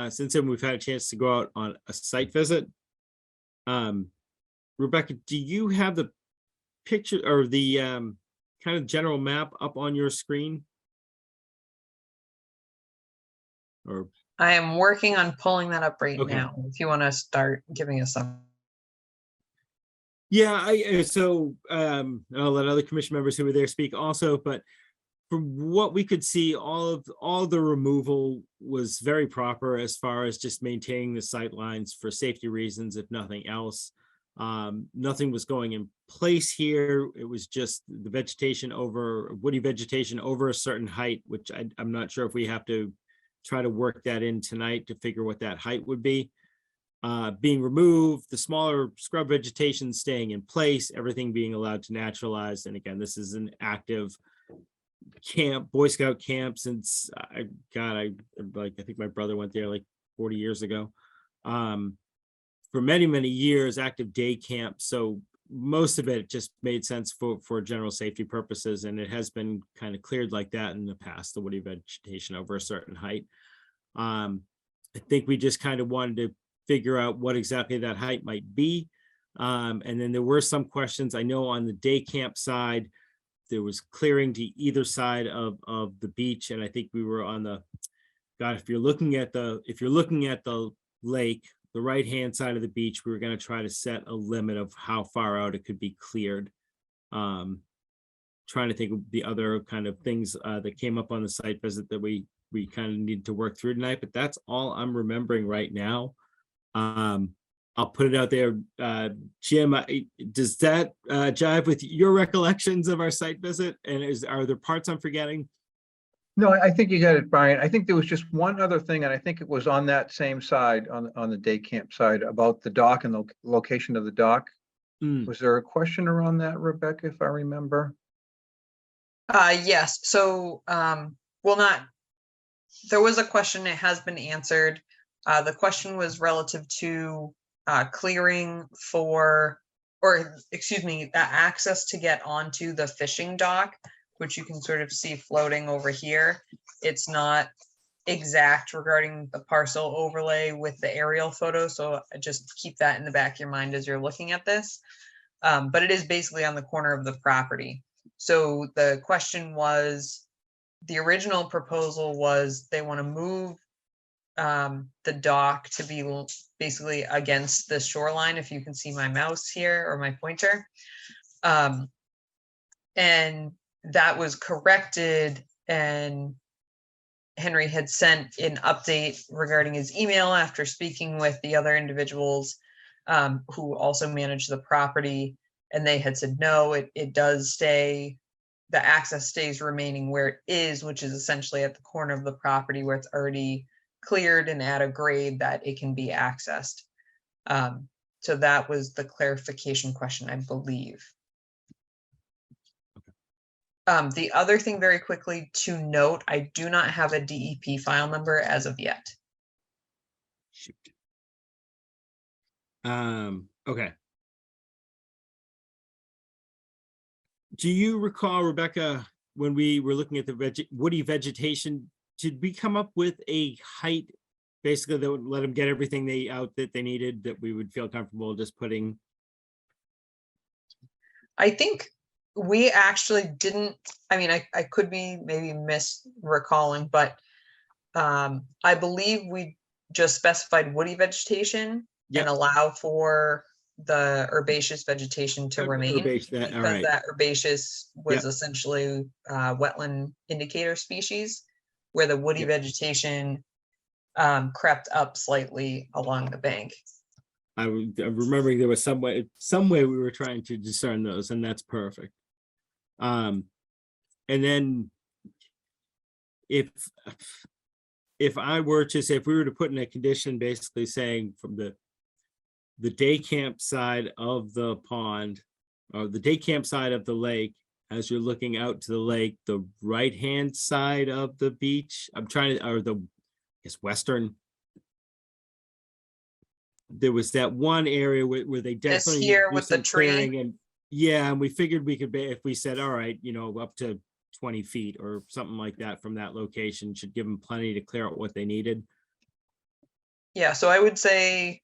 Since then, we've had a chance to go out on a site visit. Rebecca, do you have the picture or the kind of general map up on your screen? Or, I am working on pulling that up right Okay. now. If you want to start giving us some. yeah, I'll let other commission members who were there speak also, but from what we could see, all the removal was very proper as far as just maintaining the sight lines for safety reasons, if nothing else. Nothing was going in place here. It was just the vegetation woody vegetation over a certain height, which I'm not sure if we have to try to work that in tonight to figure what that height would be. Being removed, the smaller scrub vegetation staying in place, everything being allowed to naturalize. And again, this is an active camp, Boy Scout camp since I think my brother went there like 40 years ago. For many, many years, active day camp. So most of it just made sense for general safety purposes. And it has been kind of cleared like that in the past, the woody vegetation over a certain height. I think we just kind of wanted to figure out what exactly that height might be. And then there were some questions. I know on the day camp side, there was clearing to either side of the beach. And I think we were on if you're looking at the lake, the right-hand side of the beach, we were going to try to set a limit of how far out it could be cleared. Trying to think of the other kind of things that came up on the site visit that we kind of need to work through tonight, but that's all I'm remembering right now. I'll put it out there. Jim, does that jive with your recollections of our site visit? And are there parts I'm forgetting? No, I think you got it, Brian. I think there was just one other thing, and I think it was on that same side, on the day camp side, about the dock and the location of the dock. Was there a question around that, Rebecca, if I remember? Yes, so, there was a question, it has been answered. The question was relative to clearing access to get onto the fishing dock, which you can sort of see floating over here. It's not exact regarding the parcel overlay with the aerial photo, so just keep that in the back of your mind as you're looking at this. But it is basically on the corner of the property. So the question was, the original proposal was they want to move the dock to be basically against the shoreline, if you can see my mouse here or my pointer. And that was corrected, and Henry had sent an update regarding his email after speaking with the other individuals who also manage the property. And they had said, no, it does stay, the access stays remaining where it is, which is essentially at the corner of the property where it's already cleared and at a grade that it can be accessed. So that was the clarification question, I believe. The other thing very quickly to note, I do not have a DEP file number as of yet. Shoot. Okay. Do you recall, Rebecca, when we were looking at the woody vegetation, did we come up with a height basically that would let them get everything that they needed, that we would feel comfortable just putting? I think we actually didn't, I mean, I could be maybe recalling, but I believe we just specified woody vegetation and allow for the herbaceous vegetation to remain, because that herbaceous was essentially wetland indicator species, where the woody vegetation crept up slightly along the bank. I'm remembering there was some way we were trying to discern those, and that's perfect. And then if I were to say, if we were to put in a condition basically saying from the day camp side of the pond, or the day camp side of the lake, as you're looking out to the lake, the right-hand side of the beach, western, there was that one area where they definitely this here with the tree, and and we figured we could be, if we said, all right, up to 20 feet or something like that from that location, should give them plenty to clear out what they needed. Yeah, so I would say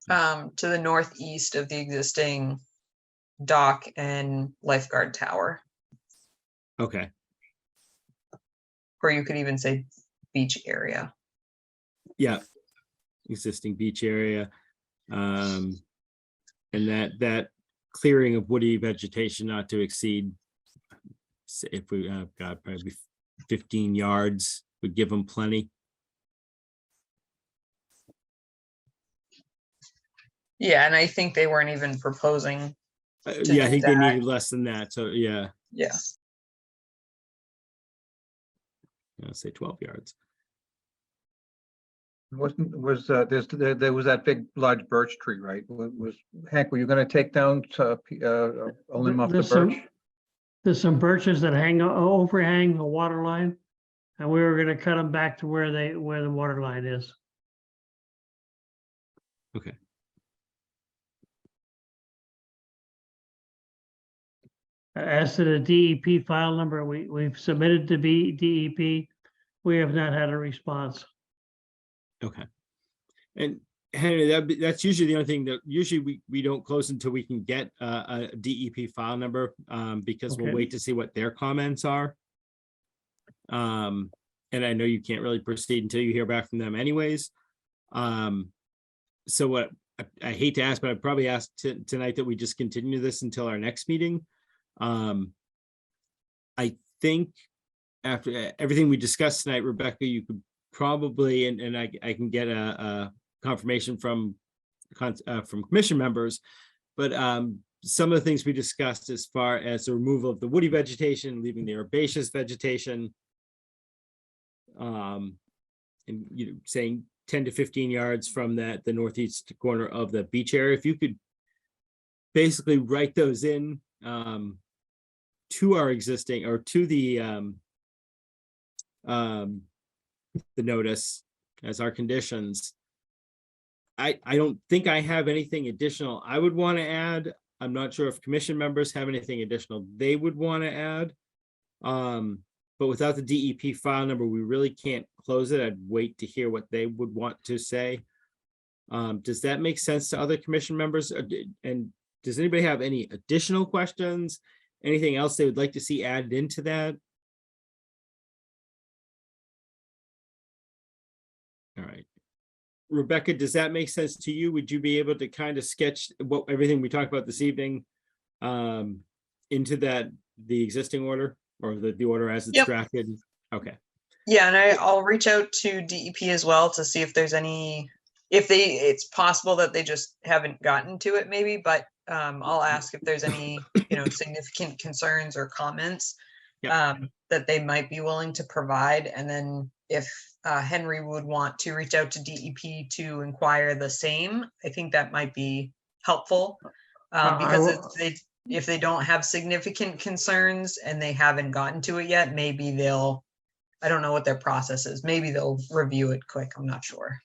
to the northeast of the existing dock and lifeguard tower. Okay, Or you could even say beach area. yeah. Existing beach area. And that clearing of woody vegetation not to exceed, if we, got probably 15 yards would give them plenty. Yeah, and I think they weren't even proposing. Yeah, I do think they that. needed less than that. So yeah, Yeah. I'll say 12 yards. There was that big large birch tree, right? Was Hank, were you gonna take down a limb off the There's some- birch? There's some birches that overhang the water line, and we were gonna cut them back to where the water line is. Okay. As to the DEP file number, we've submitted to DEP. We have not had a response. Okay. And Henry, that's usually the only thing that usually we don't close until we can get a DEP file number, because we'll Okay. wait to see what their comments are. And I know you can't really proceed until you hear back from them anyways. So what I hate to ask, but I'd probably ask tonight that we just continue this until our next meeting. I think after everything we discussed tonight, Rebecca, you could probably, and I can get a confirmation from commission members, but some of the things we discussed as far as the removal of the woody vegetation, leaving the herbaceous vegetation, and saying 10 to 15 yards from the northeast corner of the beach area. If you could basically write those in to our existing, or to the notice as our conditions. I don't think I have anything additional I would want to add. I'm not sure if commission members have anything additional they would want to add. But without the DEP file number, we really can't close it. I'd wait to hear what they would want to say. Does that make sense to other commission members? And does anybody have any additional questions? Anything else they would like to see added into that? All right. Rebecca, does that make sense to you? Would you be able to kind of sketch what everything we talked about this evening into the existing order, or the order as it's Yep. drafted? Okay. Yeah, and I'll reach out to DEP as well to see if there's it's possible that they just haven't gotten to it maybe, but I'll ask if there's any, significant concerns or comments that they might be willing to provide. And then if Henry would want to reach out to DEP to inquire the same, I think that might be helpful. Because if they don't have significant concerns and they haven't gotten to it yet, maybe I don't know what their process is. Maybe they'll review it quick. I'm not sure.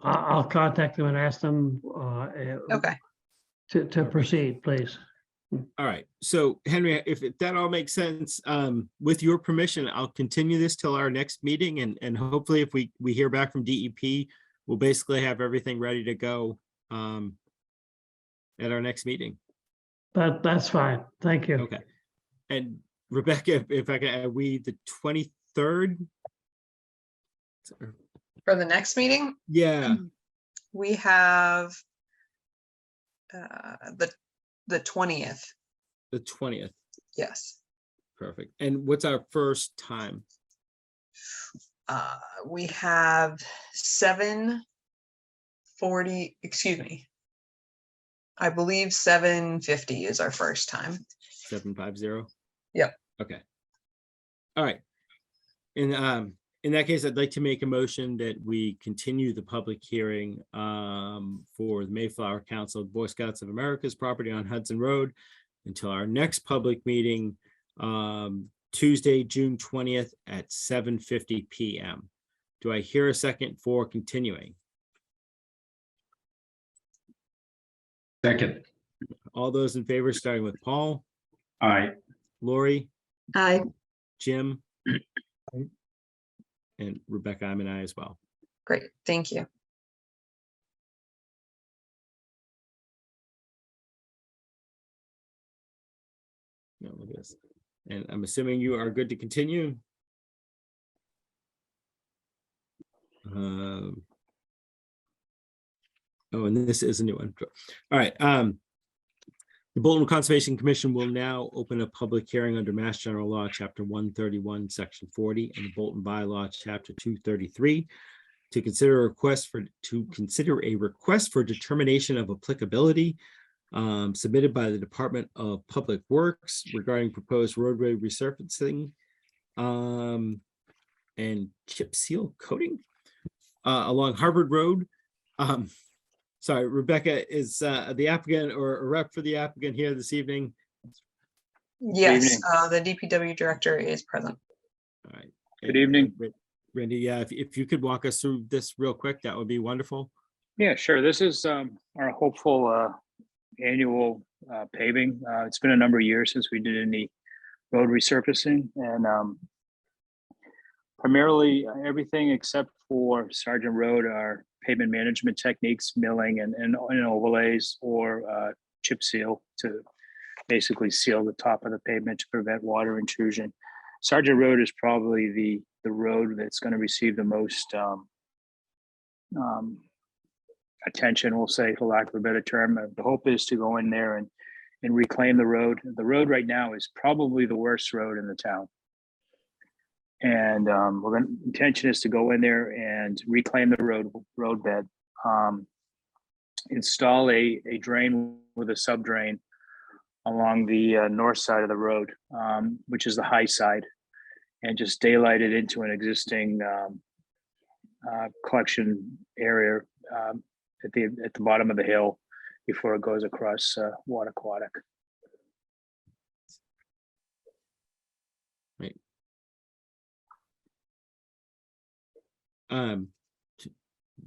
I'll contact them and ask them Okay. to proceed, please. All right. So Henry, if that all makes sense, with your permission, I'll continue this till our next meeting, and hopefully if we hear back from DEP, we'll basically have everything ready to go at our next meeting. That's fine. Thank you. Okay. And Rebecca, if I can, we the 23rd? For the next meeting, Yeah. we have the 20th. The 20th. Yes. Perfect. And what's our first time? We have 7:40, excuse me. I believe 7:50 is our first time. 750? Yep. Okay. All right. In that case, I'd like to make a motion that we continue the public hearing for the Mayflower Council of Boy Scouts of America's property on Hudson Road until our next public meeting, Tuesday, June 20th at 7:50 p.m. Do I hear a second for continuing? Second. All those in favor, starting with Paul, Aye. Lori, Aye. Jim, and Rebecca, I'm an aye as well. Great, thank you. No, look at this. And I'm assuming you are good to continue. Oh, and this is a new one. All right. The Bolton Conservation Commission will now open a public hearing under Mass General Law, Chapter 131, Section 40, and the Bolton Bylaw, Chapter 233, to consider a request for determination of applicability submitted by the Department of Public Works regarding proposed roadway resurfacing and chip seal coating along Harvard Road. Sorry, Rebecca is the applicant or a rep for the applicant here this evening. Yes, evening. the DPW director is present. All right. Good evening. Randy, yeah, if you could walk us through this real quick, that would be wonderful. Yeah, sure. This is our hopeful annual paving. It's been a number of years since we did any road resurfacing, and primarily everything except for Sergeant Road are pavement management techniques, milling and overlays, or chip seal to basically seal the top of the pavement to prevent water intrusion. Sergeant Road is probably the road that's going to receive the most attention, we'll say, for lack of a better term. The hope is to go in there and reclaim the road. The road right now is probably the worst road in the town. And the intention is to go in there and reclaim the road bed, install a drain with a sub drain along the north side of the road, which is the high side, and just daylight it into an existing collection area at the bottom of the hill before it goes across Wattaquatic. Right.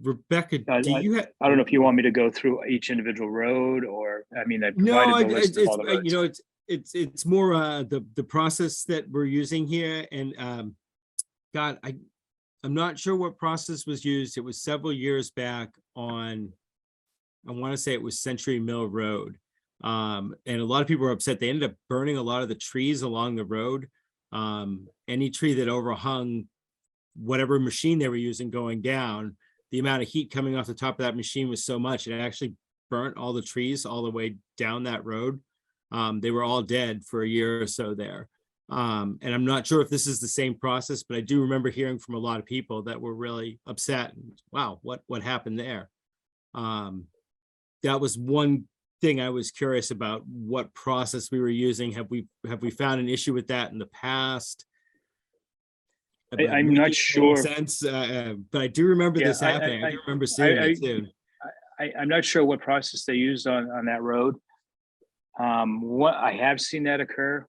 Rebecca, do you have? I don't know if you want me to go through each individual road, or I mean, I No, provided the list of all the roads. you know, it's more the process that we're using here, and God, I'm not sure what process was used. It was several years back on, I want to say it was Century Mill Road, and a lot of people were upset. They ended up burning a lot of the trees along the road. Any tree that overhung whatever machine they were using going down, the amount of heat coming off the top of that machine was so much, it actually burnt all the trees all the way down that road. They were all dead for a year or so there. And I'm not sure if this is the same process, but I do remember hearing from a lot of people that were really upset. Wow, what happened there? That was one thing I was curious about, what process we were using. Have we found an issue with that in the past? I'm not sure. Sense, but I do remember this happening. I do remember seeing it too. I'm not sure what process they used on that road. What I have seen that occur.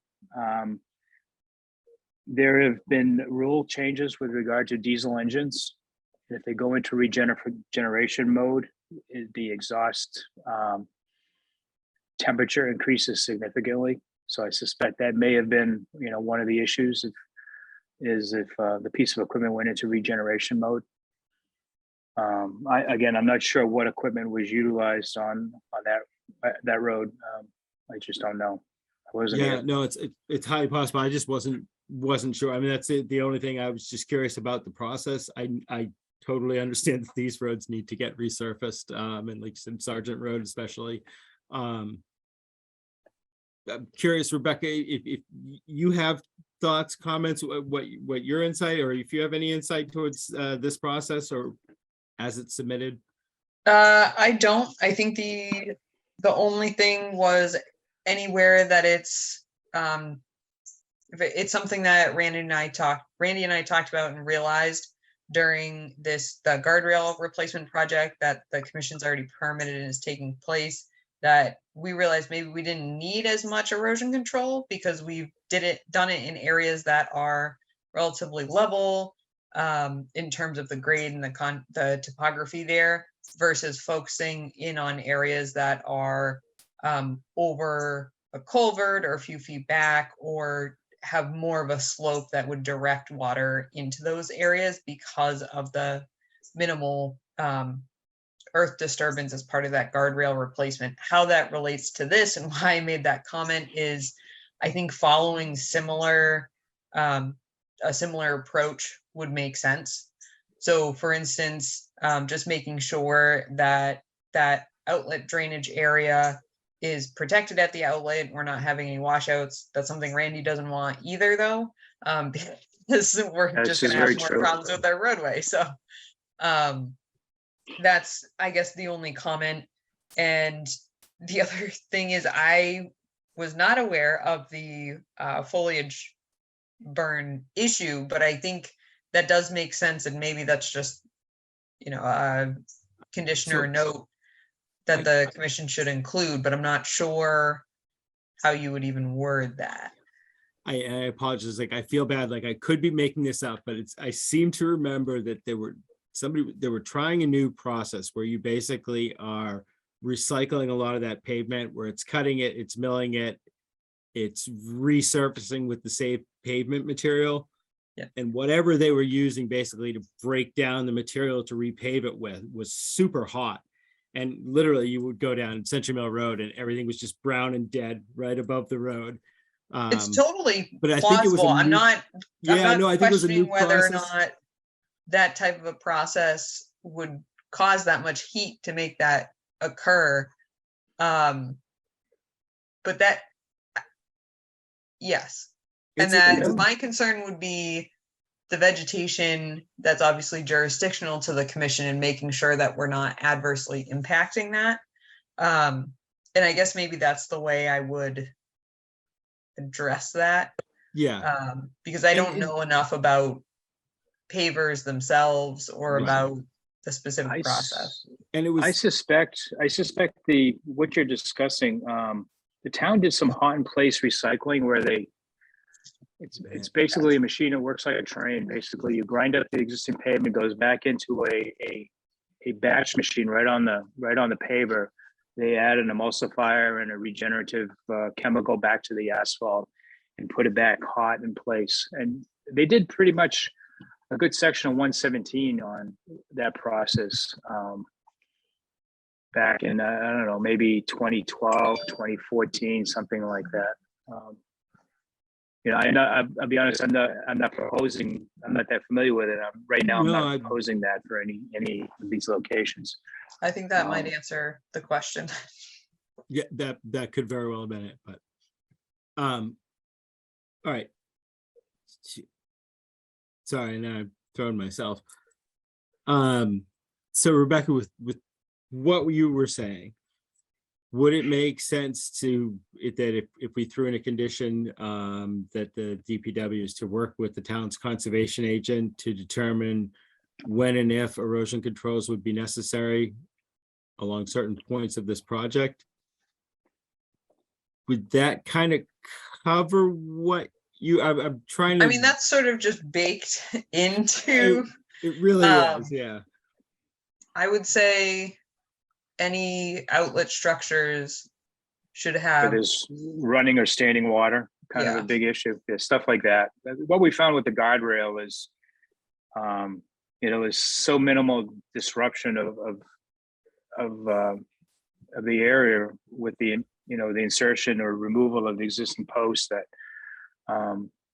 There have been rule changes with regard to diesel engines. If they go into regeneration mode, the exhaust temperature increases significantly. So I suspect that may have been, one of the issues. If the piece of equipment went into regeneration mode. I'm not sure what equipment was utilized on that road. I just don't know. I wasn't here. No, it's highly possible. I just wasn't sure. I mean, that's the only thing. I was just curious about the process. I totally understand that these roads need to get resurfaced, and like some Sergeant Road especially. I'm curious, Rebecca, if you have thoughts, comments, what your insight, or if you have any insight towards this process or as it's submitted. I don't. I think the only thing was anywhere that it's if it's something that Randy and I talked about and realized during the guardrail replacement project that the commission's already permitted and is taking place, that we realized maybe we didn't need as much erosion control because we've done it in areas that are relatively level in terms of the grade and the topography there, versus focusing in on areas that are over a culvert or a few feet back, or have more of a slope that would direct water into those areas because of the minimal earth disturbance as part of that guardrail replacement. How that relates to this and why I made that comment is I think following similar, a similar approach would make sense. So for instance, just making sure that that outlet drainage area is protected at the outlet. We're not having any washouts. That's something Randy doesn't want either, though. Because we're This just is gonna have very more true. problems with our roadway, so. That's, I guess, the only comment. And the other thing is I was not aware of the foliage burn issue, but I think that does make sense, and maybe that's just, you know, a condition or a note that the commission should include, but I'm not sure how you would even word that. I apologize, like, I feel bad, like I could be making this up, but I seem to remember that they were trying a new process where you basically are recycling a lot of that pavement, where it's cutting it, it's milling it, it's resurfacing with the safe pavement material. Yeah. And whatever they were using basically to break down the material to repave it with was super hot. And literally you would go down Century Mill Road and everything was just brown and dead right above the road. It's totally but I think it was a plausible. I'm new- not Yeah, no, I think it was a new questioning whether or process. not that type of a process would cause that much heat to make that occur. But that, yes. And that my concern would be the vegetation that's obviously jurisdictional to the commission, and making sure that we're not adversely impacting that. And I guess maybe that's the way I would address that. Yeah, Because I don't And- know enough about pavers themselves or Right. about the specific I process. and it I was, suspect what you're discussing, the town did some hot in place recycling where it's basically a machine that works like a train. Basically, you grind up the existing pavement, goes back into a batch machine right on the paver. They add an emulsifier and a regenerative chemical back to the asphalt and put it back hot in place. And they did pretty much a good section of 117 on that process back in, I don't know, maybe 2012, 2014, something like that. You know, I'll be honest, I'm not proposing, I'm not that familiar with it. Right now, I'm No, not proposing that for any of these locations. I think that might Um, answer the question. yeah, that could very well have been it, but. All right. Sorry, now I've thrown myself. So Rebecca, with what you were saying, would it make sense that if we threw in a condition that the DPW is to work with the town's conservation agent to determine when and if erosion controls would be necessary along certain points of this project? Would that kind of cover what I'm trying to? I mean, that's sort of just baked into, It really um, is, yeah. I would say any outlet structures should But have, there's running or standing water, kind of Yeah. a big issue. Yeah, stuff like that. What we found with the guardrail is, you know, is so minimal disruption of the area with the, you know, the insertion or removal of the existing posts that,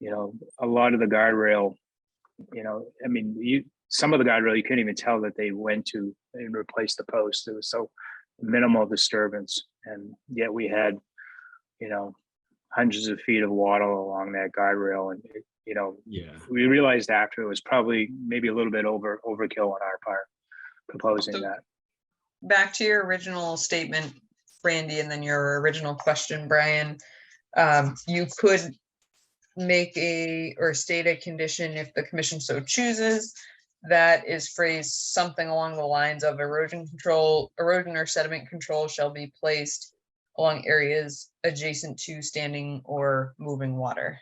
you know, a lot of the guardrail, you know, I mean, some of the guardrail, you couldn't even tell that they went to and replaced the post. It was so minimal disturbance. And yet we had, you know, hundreds of feet of water along that guardrail. And, you know, Yeah. we realized after it was probably maybe a little bit overkill on our part proposing So- that. back to your original statement, Randy, and then your original question, Brian. You could make or state a condition if the commission so chooses that is phrased something along the lines of erosion or sediment control shall be placed along areas adjacent to standing or moving water.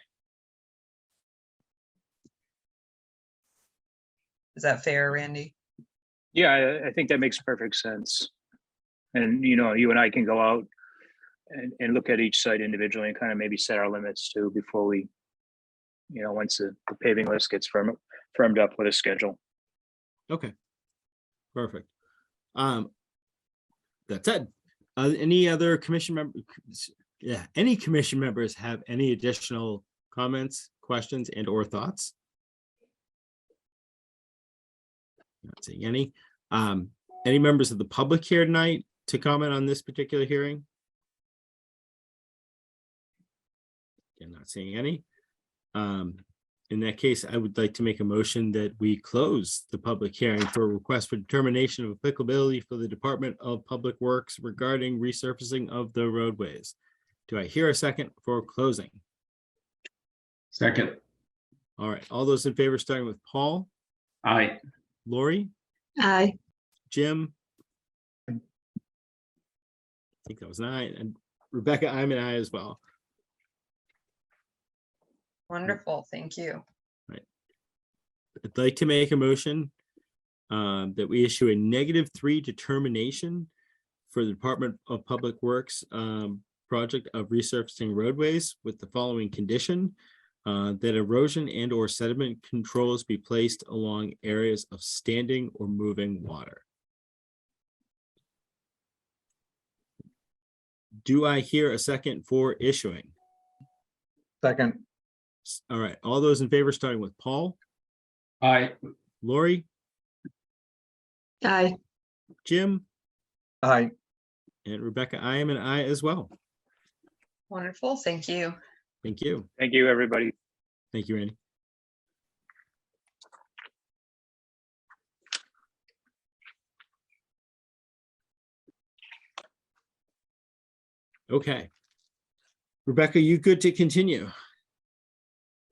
Is that fair, Randy? Yeah, I think that makes perfect sense. And, you know, you and I can go out and look at each site individually and kind of maybe set our limits too before we, you know, once the paving list gets firmed up with a schedule. Okay. Perfect. That's it. Any other commission members? Yeah, any commission members have any additional comments, questions, and or thoughts? Not seeing any. Any members of the public here tonight to comment on this particular hearing? Again, not seeing any. In that case, I would like to make a motion that we close the public hearing for a request for determination of applicability for the Department of Public Works regarding resurfacing of the roadways. Do I hear a second for closing? Second. All right, all those in favor, starting with Paul, Aye. Lori, Aye. Jim. I think that was an aye, and Rebecca, I'm an aye as well. Wonderful, thank you. I'd like to make a motion that we issue a -3 determination for the Department of Public Works project of resurfacing roadways with the following condition: that erosion and or sediment controls be placed along areas of standing or moving water. Do I hear a second for issuing? Second. All right, all those in favor, starting with Paul, Aye. Lori, Aye. Jim, Aye. and Rebecca, I am an aye as well. Wonderful, thank you. Thank you. Thank you, everybody. Thank you, Randy. Okay. Rebecca, you good to continue?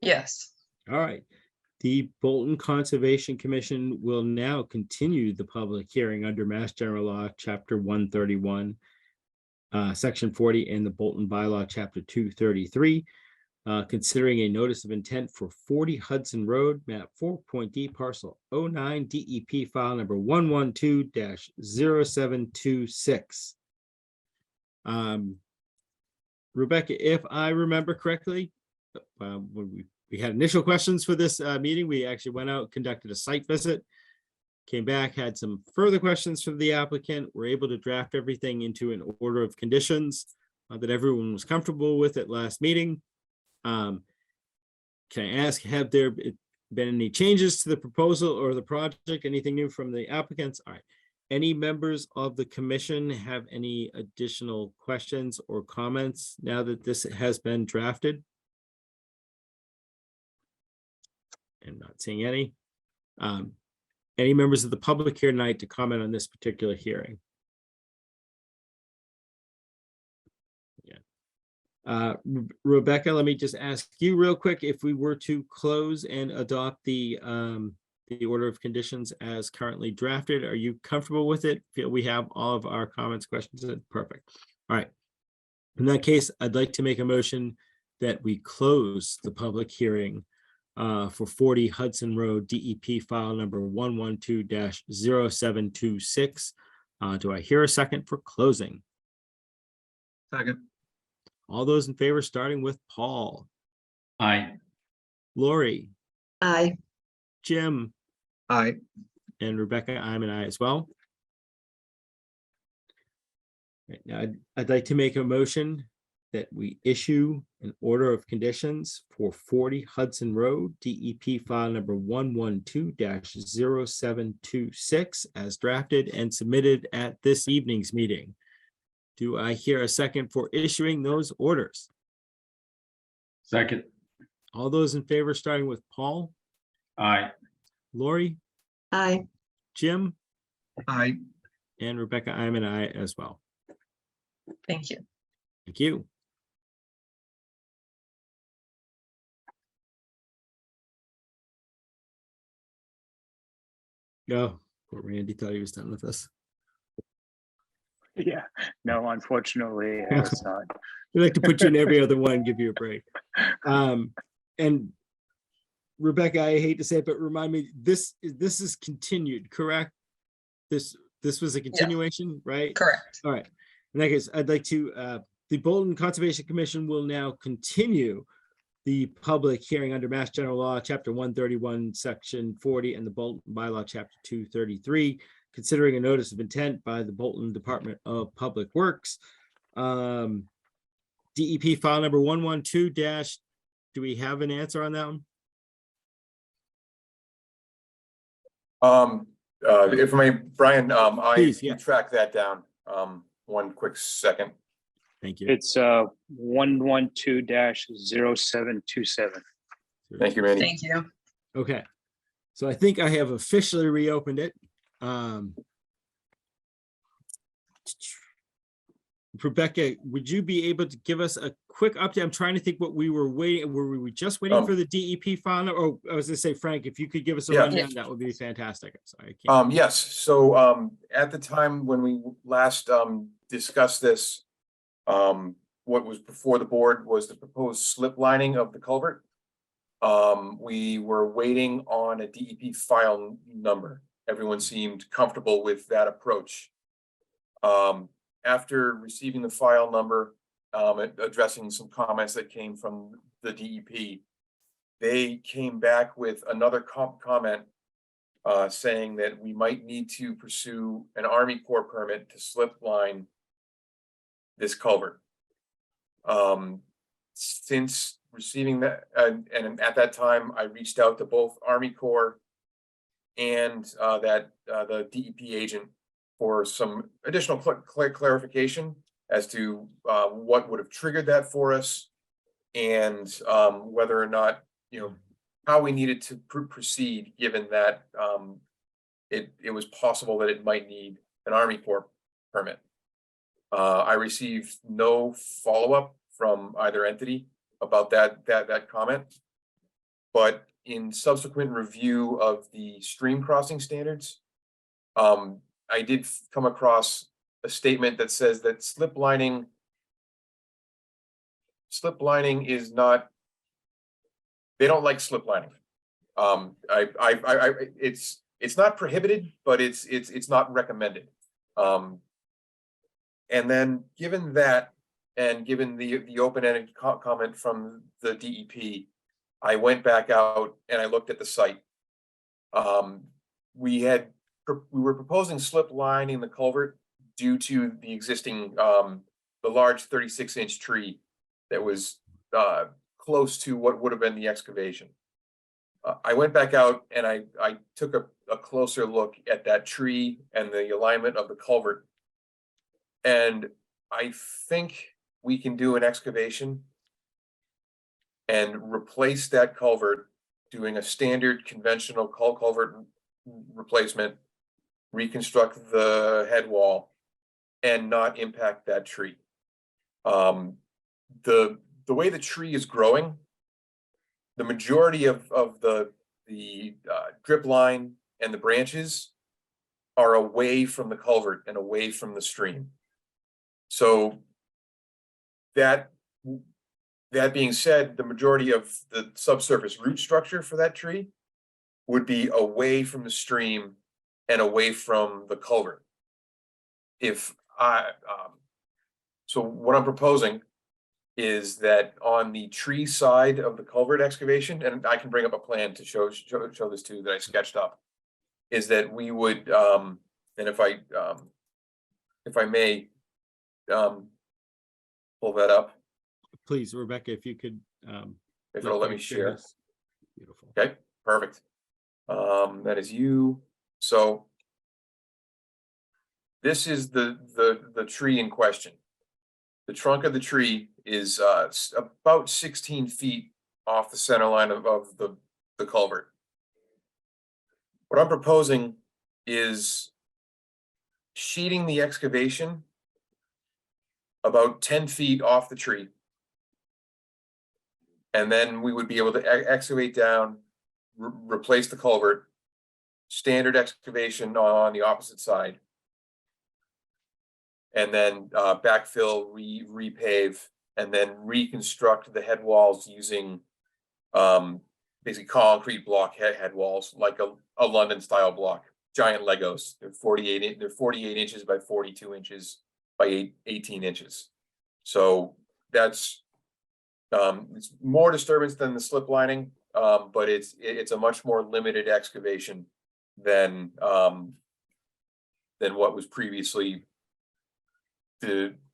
Yes, All right. The Bolton Conservation Commission will now continue the public hearing under Mass General Law, Chapter 131, Section 40, and the Bolton Bylaw, Chapter 233, considering a notice of intent for 40 Hudson Road, map 4.D, parcel 09, DEP file number 112-0726. Rebecca, if I remember correctly, when we had initial questions for this meeting, we actually went out, conducted a site visit, came back, had some further questions from the applicant, were able to draft everything into an order of conditions that everyone was comfortable with at last meeting. Can I ask, have there been any changes to the proposal or the project? Anything new from the applicants? All right. Any members of the commission have any additional questions or comments now that this has been drafted? I'm not seeing any. Any members of the public here tonight to comment on this particular hearing? Yeah. Rebecca, let me just ask you real quick, if we were to close and adopt the order of conditions as currently drafted, are you comfortable with it? Feel we have all of our comments, questions? Perfect. All right. In that case, I'd like to make a motion that we close the public hearing for 40 Hudson Road, DEP file number 112-0726. Do I hear a second for closing? Second. All those in favor, starting with Paul, Aye. Lori, Aye. Jim, Aye. and Rebecca, I'm an aye as well. Right, now, I'd like to make a motion that we issue an order of conditions for 40 Hudson Road, DEP file number 112-0726 as drafted and submitted at this evening's meeting. Do I hear a second for issuing those orders? Second. All those in favor, starting with Paul, Aye. Lori, Aye. Jim, Aye. and Rebecca, I'm an aye as well. thank you. Thank you. Oh, poor Randy thought he was done with us. Yeah, no, unfortunately, it's not. We like to put you in every other one, give you a break. And Rebecca, I hate to say it, but remind me, this is continued, correct? This was a continuation, right? Correct. All right. In that case, I'd like to, the Bolton Conservation Commission will now continue the public hearing under Mass General Law, Chapter 131, Section 40, and the Bolton Bylaw, Chapter 233, considering a notice of intent by the Bolton Department of Public Works DEP file number 112 dash, do we have an answer on that one? If I may, Brian, I Please, yeah. track that down. One quick second. Thank you. It's 112-0727. Thank you, Mandy. Thank you. Okay, so I think I have officially reopened it. Rebecca, would you be able to give us a quick update? I'm trying to think what we were waiting, were we just waiting for the DEP file? Or I was gonna say, Frank, if you could give us a Yeah. rundown, that would be fantastic. I'm sorry. I can't. Yes, so at the time when we last discussed this, what was before the board was the proposed slip lining of the culvert. We were waiting on a DEP file number. Everyone seemed comfortable with that approach. After receiving the file number, addressing some comments that came from the DEP, they came back with another comment saying that we might need to pursue an Army Corps permit to slip line this culvert. Since receiving that, and at that time, I reached out to both Army Corps and the DEP agent for some additional clarification as to what would have triggered that for us, and whether or not, how we needed to proceed, given that it was possible that it might need an Army Corps permit. I received no follow-up from either entity about that comment, but in subsequent review of the stream crossing standards, I did come across a statement that says that slip lining is not, they don't like slip lining. It's not prohibited, but it's not recommended. And then given that, and given the open-ended comment from the DEP, I went back out and I looked at the site. We were proposing slip lining the culvert due to the existing, the large 36-inch tree that was close to what would have been the excavation. I went back out and I took a closer look at that tree and the alignment of the culvert. And I think we can do an excavation and replace that culvert, doing a standard conventional culvert replacement, reconstruct the head wall, and not impact that tree. The way the tree is growing, the majority of the drip line and the branches are away from the culvert and away from the stream. So that being said, the majority of the subsurface root structure for that tree would be away from the stream and away from the culvert. So what I'm proposing is that on the tree side of the culvert excavation, and I can bring up a plan to show this too that I sketched up, is that we would, and if I may, pull that up. Please, Rebecca, if you could. If it'll let me share. this. Beautiful. Okay, perfect. That is you. So this is the tree in question. The trunk of the tree is about 16 feet off the center line of the culvert. What I'm proposing is sheeting the excavation about 10 feet off the tree. And then we would be able to excavate down, replace the culvert, standard excavation on the opposite side. And then backfill, repave, and then reconstruct the head walls using basically concrete block head walls, like a London style block, giant Legos. They're 48 inches by 42 inches by 18 inches. So that's it's more disturbance than the slip lining, but it's a much more limited excavation than what was previously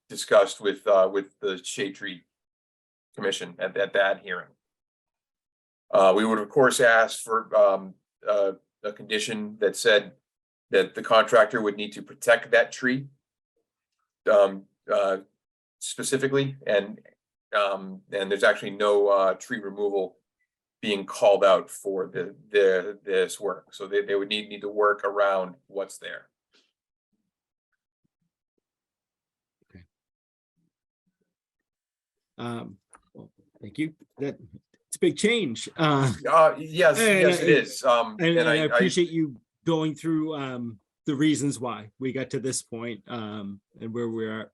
discussed with the Shade Tree Commission at that hearing. We would of course ask for a condition that said that the contractor would need to protect that tree specifically, and there's actually no tree removal being called out for this work. So they would need to work around what's there. Well, thank you. It's a big change. Yes, it is. And I appreciate you going through the reasons why we got to this point, and where we are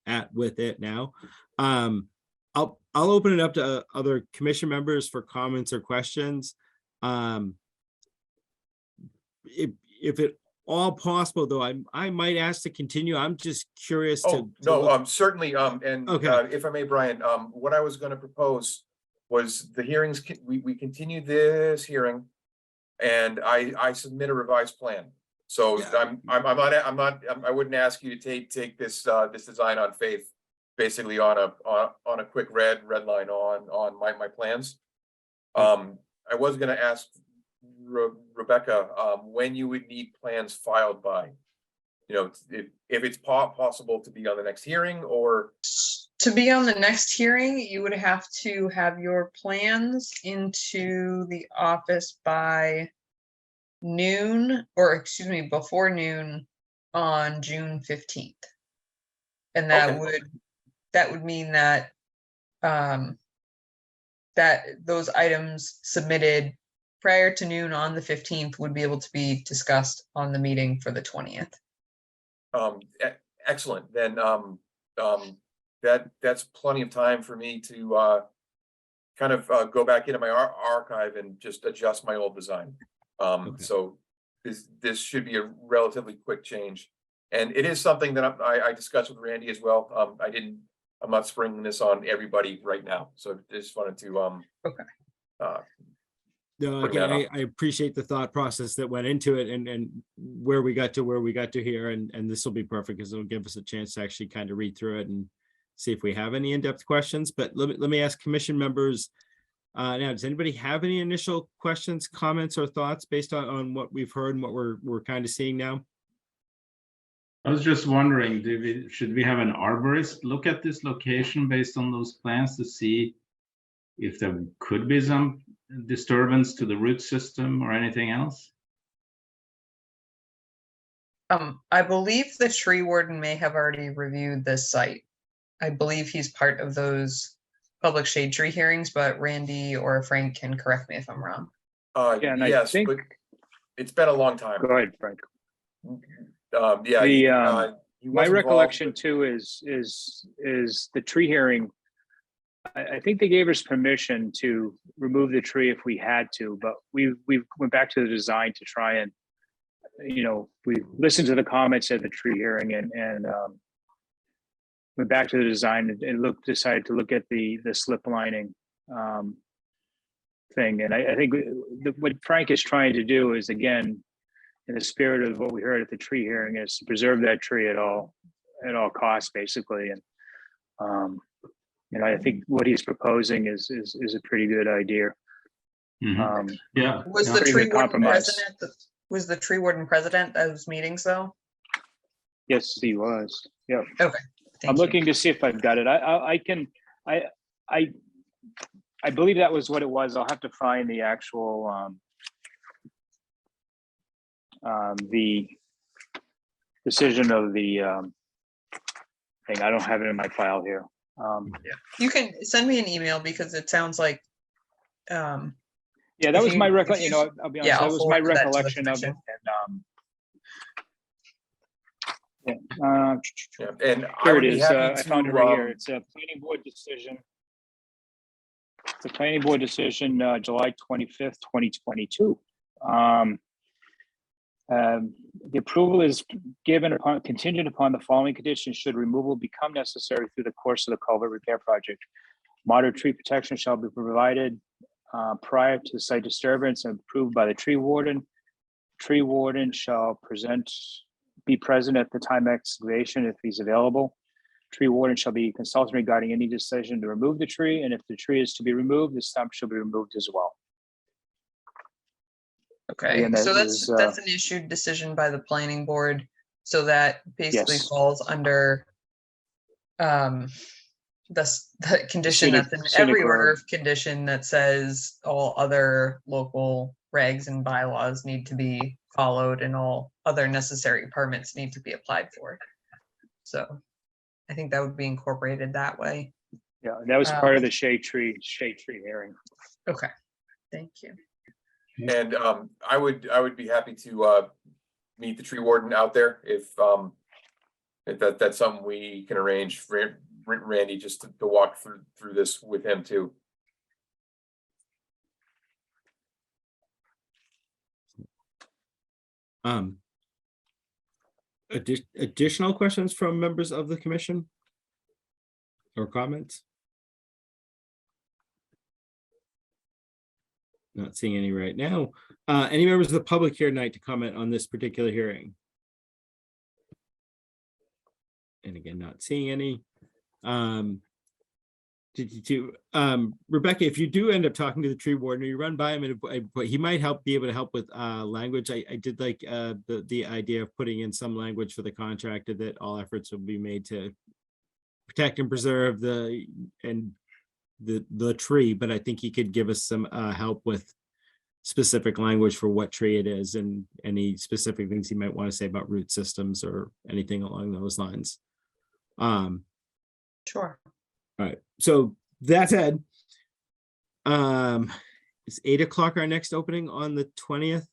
at with it now. I'll open it up to other commission members for comments or questions. If it all possible, though, I might ask to continue. I'm just curious to. Certainly. Okay. If I may, Brian, what I was going to propose was the hearings. We continue this hearing, and I submit a revised plan. So Yeah. I wouldn't ask you to take this design on faith, basically on a quick red line on my plans. I was going to ask Rebecca when you would need plans filed by, if it's possible to be on the next hearing, or To be on the next hearing, you would have to have your plans into the office by noon, or excuse me, before noon on June 15th. And that would mean that that those items submitted prior to noon on the 15th would be able to be discussed on the meeting for the 20th. Excellent. Then that's plenty of time for me to kind of go back into my archive and just adjust my old design. So this should be a relatively quick change, and it is something that I discussed with Randy as well. I'm not springing this on everybody right now, so I just wanted to No, again, I appreciate the thought process that went into it, and where we got to here, and this will be perfect because it'll give us a chance to actually kind of read through it and see if we have any in-depth questions. But let me ask commission members now, does anybody have any initial questions, comments, or thoughts based on what we've heard and what we're kind of seeing now? I was just wondering, should we have an arborist look at this location based on those plans to see if there could be some disturbance to the root system or anything else? I believe the tree warden may have already reviewed this site. I believe he's part of those public shade tree hearings, but Randy or Frank can correct me if I'm wrong. Yeah, and I yes, think- but it's been a long time. Go ahead, Frank. Yeah. My recollection too is the tree hearing. I think they gave us permission to remove the tree if we had to, but we went back to the design to try and, we listened to the comments at the tree hearing and went back to the design and decided to look at the slip lining thing. And I think what Frank is trying to do is, again, in the spirit of what we heard at the tree hearing, is to preserve that tree at all costs, basically. And I think what he's proposing is a pretty good idea. Yeah. Was Yeah. the Pretty tree good warden compromise. president? Was the tree warden president at those meetings though? Yes, he was. Yeah. Okay. Thank I'm you. looking to see if I've got it. I believe that was what it was. I'll have to find the actual the decision of the thing. I don't have it in my file here. You can send me an email because it sounds like Yeah, that If was you- my if recollection. you- I'll be honest. yeah, That I'll was my forward that to the recollection of it. commission. And I Here would it be is. happy I found it to, right here. It's a planning board decision. It's a planning board decision, July 25th, 2022. The approval is given upon contingent upon the following conditions. Should removal become necessary through the course of the culvert repair project, moderate tree protection shall be provided prior to site disturbance and approved by the tree warden. Tree warden shall present be present at the time excavation if he's available. Tree warden shall be consulted regarding any decision to remove the tree, and if the tree is to be removed, the stump shall be removed as well. Okay, Again, so that that's, is, that's an issued decision by the planning board, so that basically Yes. falls under the condition scenic- that's in scenic every order road. of condition that says all other local regs and bylaws need to be followed and all other necessary permits need to be applied for. So I think that would be incorporated that way. Yeah, that was part of the shade tree hearing. Okay, thank you. And I would be happy to meet the tree warden out there if that's something we can arrange for Randy just to walk through this with him too. Additional questions from members of the commission? Or comments? Not seeing any right now. Any members of the public here tonight to comment on this particular hearing? And again, not seeing any. Rebecca, if you do end up talking to the tree warden, or you run by him, but he might be able to help with language. I did like the idea of putting in some language for the contractor that all efforts will be made to protect and preserve the tree, but I think he could give us some help with specific language for what tree it is and any specific things he might want to say about root systems or anything along those lines. Sure. All right, so that said, is 8 o'clock our next opening on the 20th?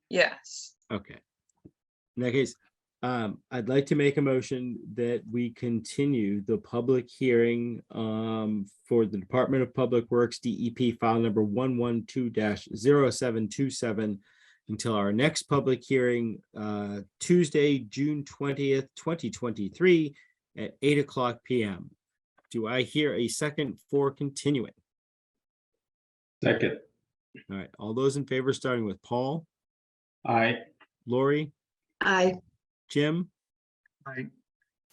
Yes. Okay. In that case, I'd like to make a motion that we continue the public hearing for the Department of Public Works DEP file number 112-0727 until our next public hearing, Tuesday, June 20th, 2023 at 8 o'clock p.m. Do I hear a second for continuing? Second. All right, all those in favor, starting with Paul, Aye. Lori, Aye. Jim, Aye.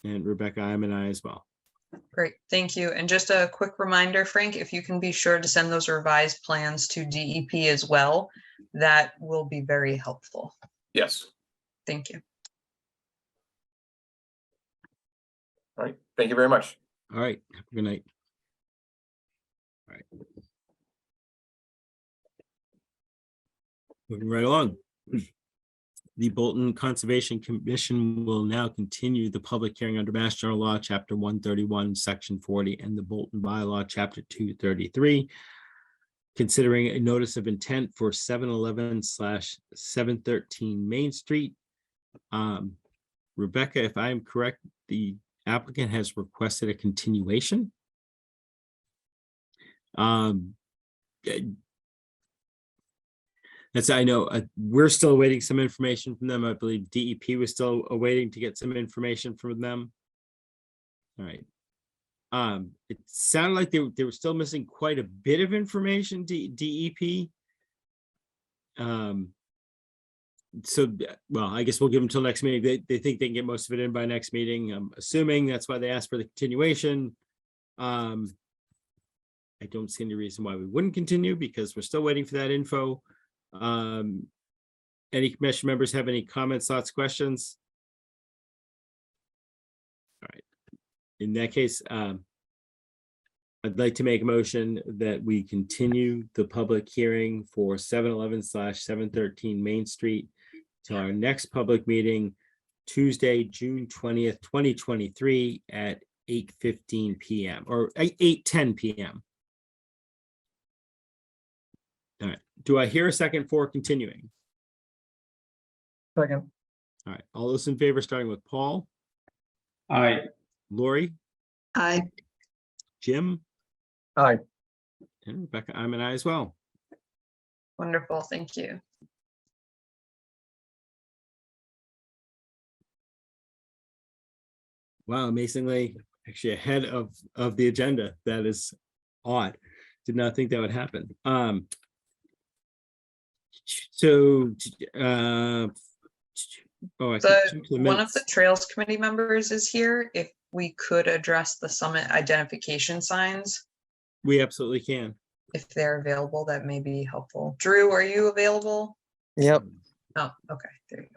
and Rebecca, I'm an aye as well. Great, thank you. And just a quick reminder, Frank, if you can be sure to send those revised plans to DEP as well, that will be very helpful. Yes. Thank you. All right. Thank you very much. All right, have a good night. All right. Moving right along. The Bolton Conservation Commission will now continue the public hearing under Mass General Law, Chapter 131, Section 40, and the Bolton Bylaw, Chapter 233. Considering a notice of intent for 711/713 Main Street. Rebecca, if I am correct, the applicant has requested a continuation. That's, I know, we're still awaiting some information from them. I believe DEP was still awaiting to get some information from them. All right. It sounded like they were still missing quite a bit of information, DEP. So, well, I guess we'll give them till next meeting. They think they can get most of it in by next meeting. I'm assuming that's why they asked for the continuation. I don't see any reason why we wouldn't continue because we're still waiting for that info. Any commission members have any comments, thoughts, questions? All right. In that case, I'd like to make a motion that we continue the public hearing for 711/713 Main Street to our next public meeting, Tuesday, June 20th, 2023 at 8:15 p.m. or 8:10 p.m. All right. Do I hear a second for continuing? Second. All right. All those in favor, starting with Paul, Aye. Lori, Aye. Jim, Aye. and Rebecca, I'm an aye as well. Wonderful, thank you. Wow, amazingly, actually ahead of the agenda. That is odd. Did not think that would happen. So Oh, I think to the One of the minutes. Trails Committee members is here. If we could address the summit identification signs, We absolutely can. if they're available, that may be helpful. Drew, are you available? Yep. Oh, okay, there you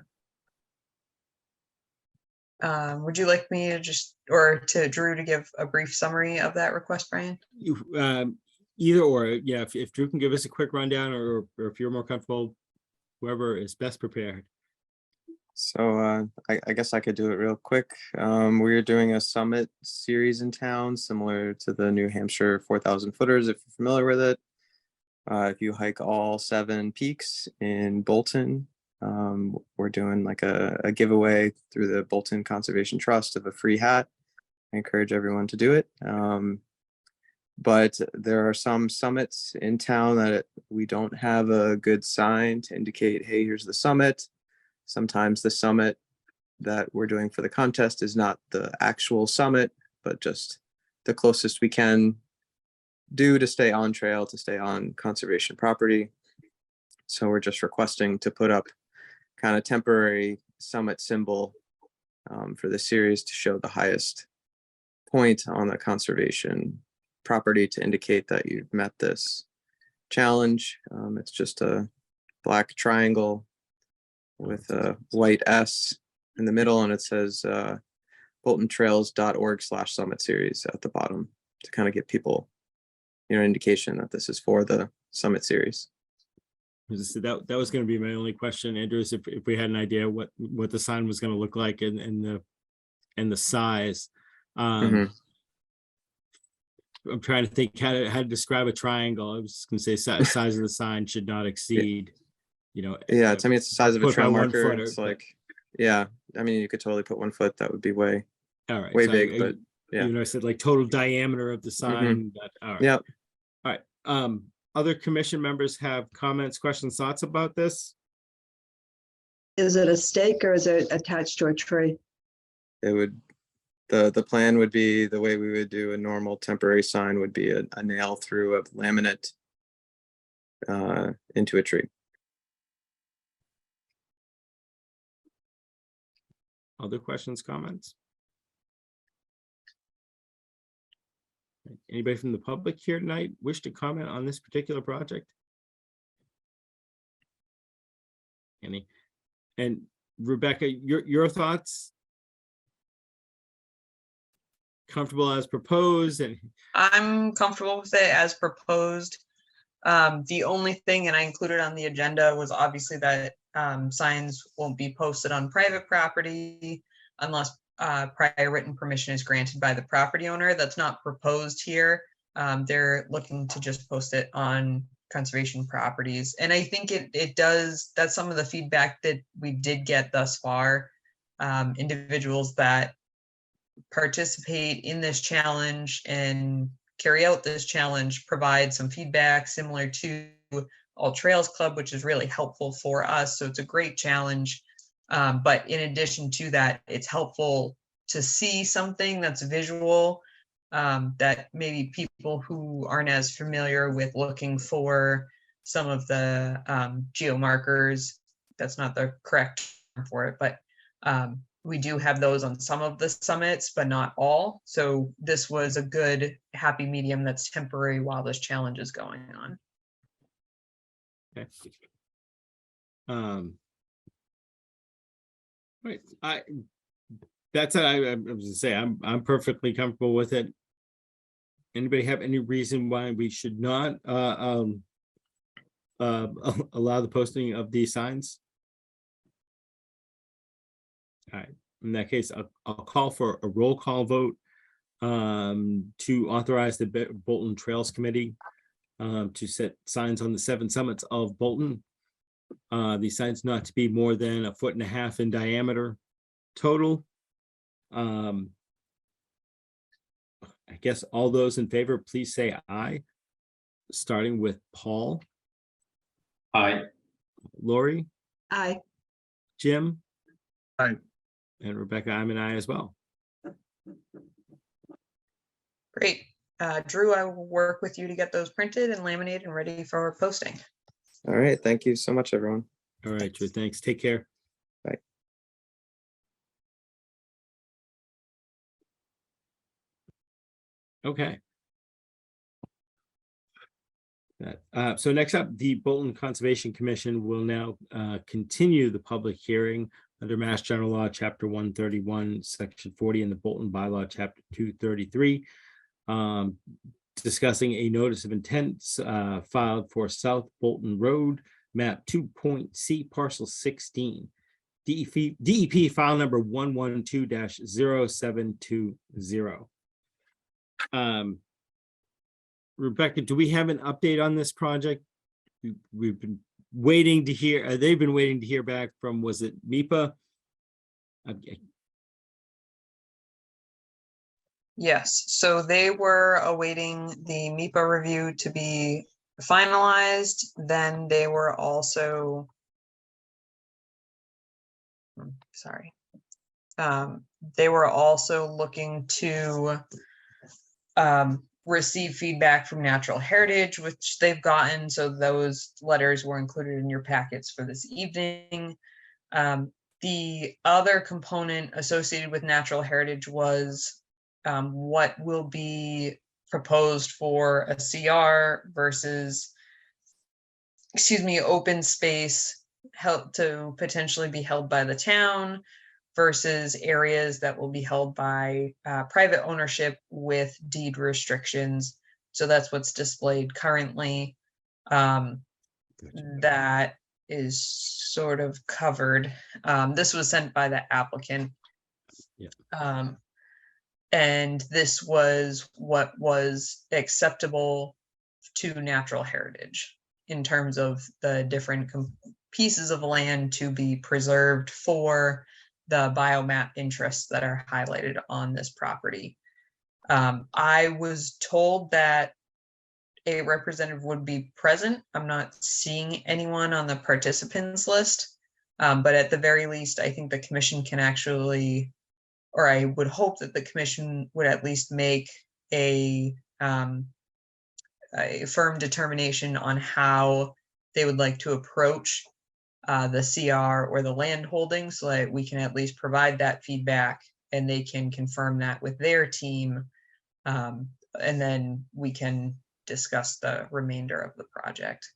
go. Would you like me to just, or to Drew to give a brief summary of that request, Brian? You, either or, yeah, if Drew can give us a quick rundown, or if you're more comfortable, whoever is best prepared. So I guess I could do it real quick. We're doing a summit series in town, similar to the New Hampshire 4,000 footers, if you're familiar with it. If you hike all 7 peaks in Bolton, we're doing like a giveaway through the Bolton Conservation Trust of a free hat. I encourage everyone to do it. But there are some summits in town that we don't have a good sign to indicate, hey, here's the summit. Sometimes the summit that we're doing for the contest is not the actual summit, but just the closest we can do to stay on trail, to stay on conservation property. So we're just requesting to put up kind of temporary summit symbol for the series to show the highest point on the conservation property to indicate that you've met this challenge. It's just a black triangle with a white S in the middle, and it says boltontrails.org/summit series at the bottom to kind of give people, you know, indication that this is for the summit series. So that was going to be my only question, Andrew, is if we had an idea what the sign was going to look like and the size. I'm trying to think how to describe a triangle. I was just going to say size of the sign should not exceed, you know. Yeah, I mean, it's the size of a foot by trail 1 marker. footer, It's but- like, yeah, I mean, you could totally put 1 foot. That would be way, All right. way so big, but yeah. You know, I said like total diameter of the sign. All right. Yep. All right. Other commission members have comments, questions, thoughts about this? Is it a stake or is it attached to a tree? It would, the plan would be the way we would do a normal temporary sign would be a nail through of laminate into a tree. Other questions, comments? Anybody from the public here tonight wish to comment on this particular project? Any? And Rebecca, your thoughts? Comfortable as proposed? And I'm comfortable with it as proposed. The only thing, and I included on the agenda, was obviously that signs won't be posted on private property unless prior written permission is granted by the property owner. That's not proposed here. They're looking to just post it on conservation properties. And I think it does, that's some of the feedback that we did get thus far. Individuals that participate in this challenge and carry out this challenge provide some feedback similar to All Trails Club, which is really helpful for us. So it's a great challenge. But in addition to that, it's helpful to see something that's visual, that maybe people who aren't as familiar with looking for some of the geomarkers, that's not the correct term for it, but we do have those on some of the summits, but not all. So this was a good happy medium that's temporary while this challenge is going on. okay. Right, that's it. I was gonna say, I'm perfectly comfortable with it. Anybody have any reason why we should not allow the posting of these signs? All right, in that case, I'll call for a roll call vote to authorize the Bolton Trails Committee to set signs on the 7 summits of Bolton. These signs not to be more than 1.5 feet in diameter total. I guess all those in favor, please say aye. Starting with Paul, Aye. Lori, Aye. Jim. Aye. And Rebecca, I'm an aye as well. Great. Drew, I will work with you to get those printed and laminated and ready for posting. All right. Thank you so much, everyone. All right, Drew, thanks. Take care. Bye. Okay. So next up, the Bolton Conservation Commission will now continue the public hearing under Mass General Law, Chapter 131, Section 40, and the Bolton Bylaw, Chapter 233, discussing a notice of intent filed for South Bolton Road, map 2.C, parcel 16. DEP file number 112-0720. Rebecca, do we have an update on this project? We've been waiting to hear, they've been waiting to hear back from, was it MIPA? Okay. Yes, so they were awaiting the MIPA review to be finalized. Then they were also, sorry. They were also looking to receive feedback from Natural Heritage, which they've gotten. So those letters were included in your packets for this evening. The other component associated with Natural Heritage was what will be proposed for a CR versus, open space held to potentially be held by the town versus areas that will be held by private ownership with deed restrictions. So that's what's displayed currently. That is sort of covered. This was sent by the applicant. Yeah. And this was what was acceptable to Natural Heritage in terms of the different pieces of land to be preserved for the biomap interests that are highlighted on this property. I was told that a representative would be present. I'm not seeing anyone on the participants list, but at the very least, I think the commission can actually, or I would hope that the commission would at least make a firm determination on how they would like to approach the CR or the land holding, so that we can at least provide that feedback and they can confirm that with their team. And then we can discuss the remainder of the project.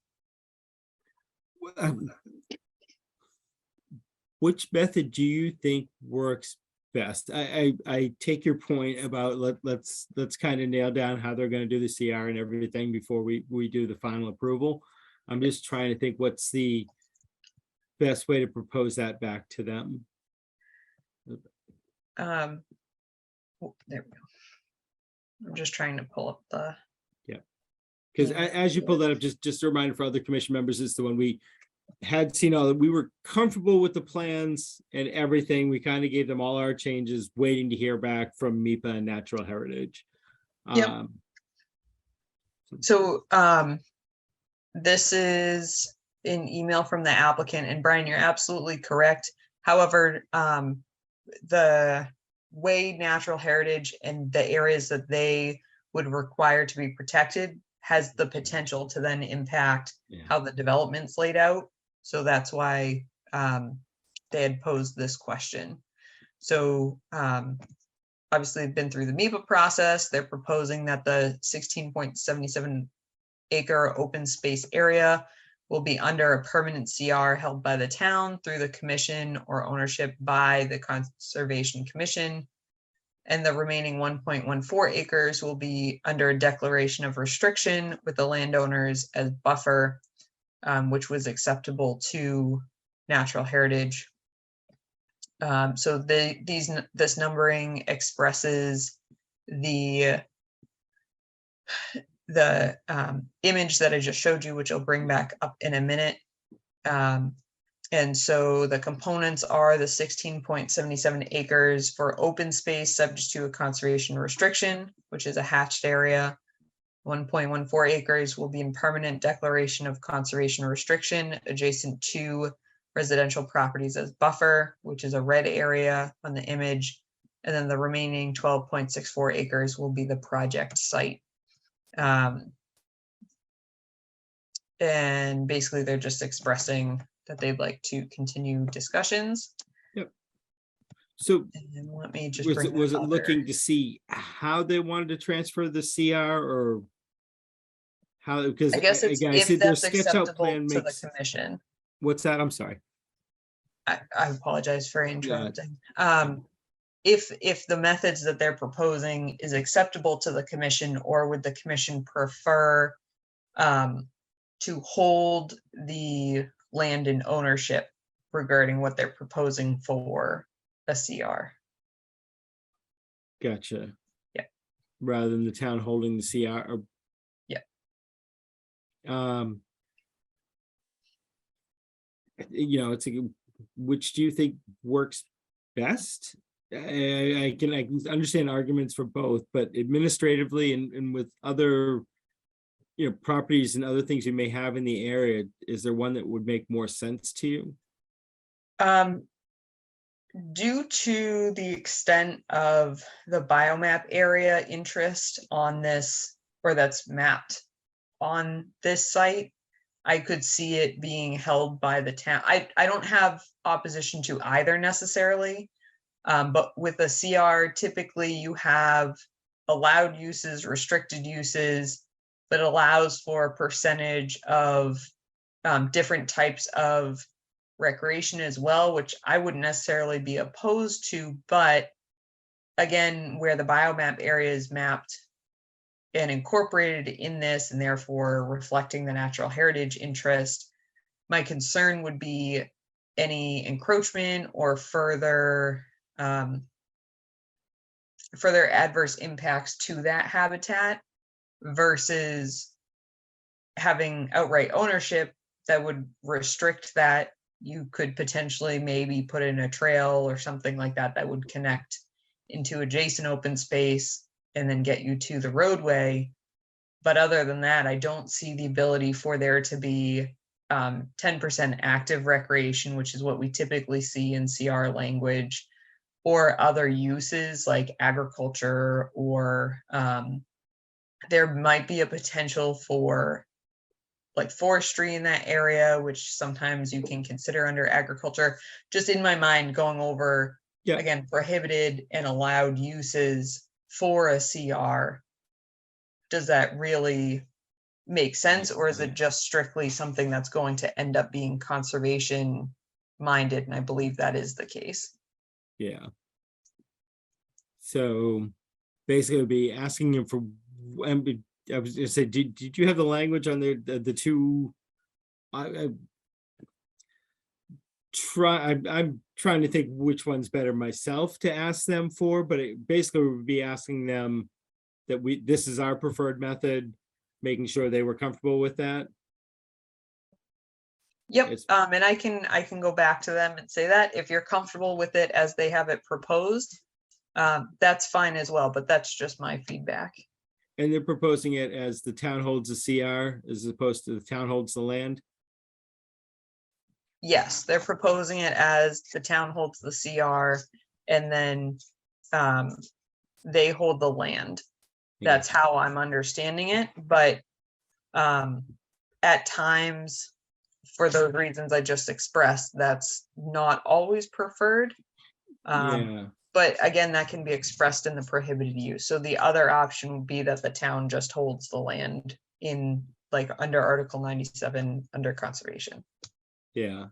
Which method do you think works best? I take your point about let's kind of nail down how they're going to do the CR and everything before we do the final approval. I'm just trying to think what's the best way to propose that back to them. There we go. I'm just trying to pull up the. Because as you pull that up, just a reminder for other commission members, is the one we had seen all that we were comfortable with the plans and everything. We kind of gave them all our changes, waiting to hear back from MIPA and Natural Heritage. Yep. So this is an email from the applicant, and Brian, you're absolutely correct. However, the way Natural Heritage and the areas that they would require to be protected has the potential to then impact how the development's laid out. So that's why they had posed this question. So obviously they've been through the MIPA process. They're proposing that the 16.77 acre open space area will be under a permanent CR held by the town through the commission or ownership by the Conservation Commission. And the remaining 1.14 acres will be under a declaration of restriction with the landowners as buffer, which was acceptable to Natural Heritage. So this numbering expresses the image that I just showed you, which I'll bring back up in a minute. And so the components are the 16.77 acres for open space subject to a conservation restriction, which is a hatched area. 1.14 acres will be in permanent declaration of conservation restriction adjacent to residential properties as buffer, which is a red area on the image. And then the remaining 12.64 acres will be the project site. And basically they're just expressing that they'd like to continue discussions. Yep. So And let me just was bring it, was that it other- looking to see how they wanted to transfer the CR or how, because I guess it's again, I see if their that's sketch out acceptable plan to the makes, commission. what's that? I'm sorry. I apologize for interrupting. If the methods that they're proposing is acceptable to the commission, or would the commission prefer to hold the land in ownership regarding what they're proposing for a CR? Gotcha. Yeah. Rather than the town holding the CR or. Yeah. You know, it's a, which do you think works best? I can understand arguments for both, but administratively and with other, you know, properties and other things you may have in the area, is there one that would make more sense to you? Due to the extent of the biomap area interest on this, or that's mapped on this site, I could see it being held by the town. I don't have opposition to either necessarily. But with a CR, typically you have allowed uses, restricted uses, that allows for a percentage of different types of recreation as well, which I wouldn't necessarily be opposed to. But again, where the biomap area is mapped and incorporated in this, and therefore reflecting the natural heritage interest, my concern would be any encroachment or further adverse impacts to that habitat versus having outright ownership that would restrict that. You could potentially maybe put in a trail or something like that that would connect into adjacent open space and then get you to the roadway. But other than that, I don't see the ability for there to be 10% active recreation, which is what we typically see in CR language, or other uses like agriculture, or there might be a potential for like forestry in that area, which sometimes you can consider under agriculture. Just in my mind, going over, again, prohibited and allowed uses for a CR, does that really make sense? Or is it just strictly something that's going to end up being conservation minded? And I believe that is the case. Yeah. So basically it would be asking him for, I was gonna say, did you have the language on the two? I'm trying to think which one's better myself to ask them for, but it basically would be asking them that this is our preferred method, making sure they were comfortable with that. Yep, and I can go back to them and say that if you're comfortable with it as they have it proposed, that's fine as well, but that's just my feedback. And they're proposing it as the town holds the CR as opposed to the town holds the land? Yes, they're proposing it as the town holds the CR and then they hold the land. That's how I'm understanding it, but at times, for those reasons I just expressed, that's not always preferred. But again, that can be expressed in the prohibited use. So the other option would be that the town just holds the land in, like, under Article 97 under conservation. Yeah,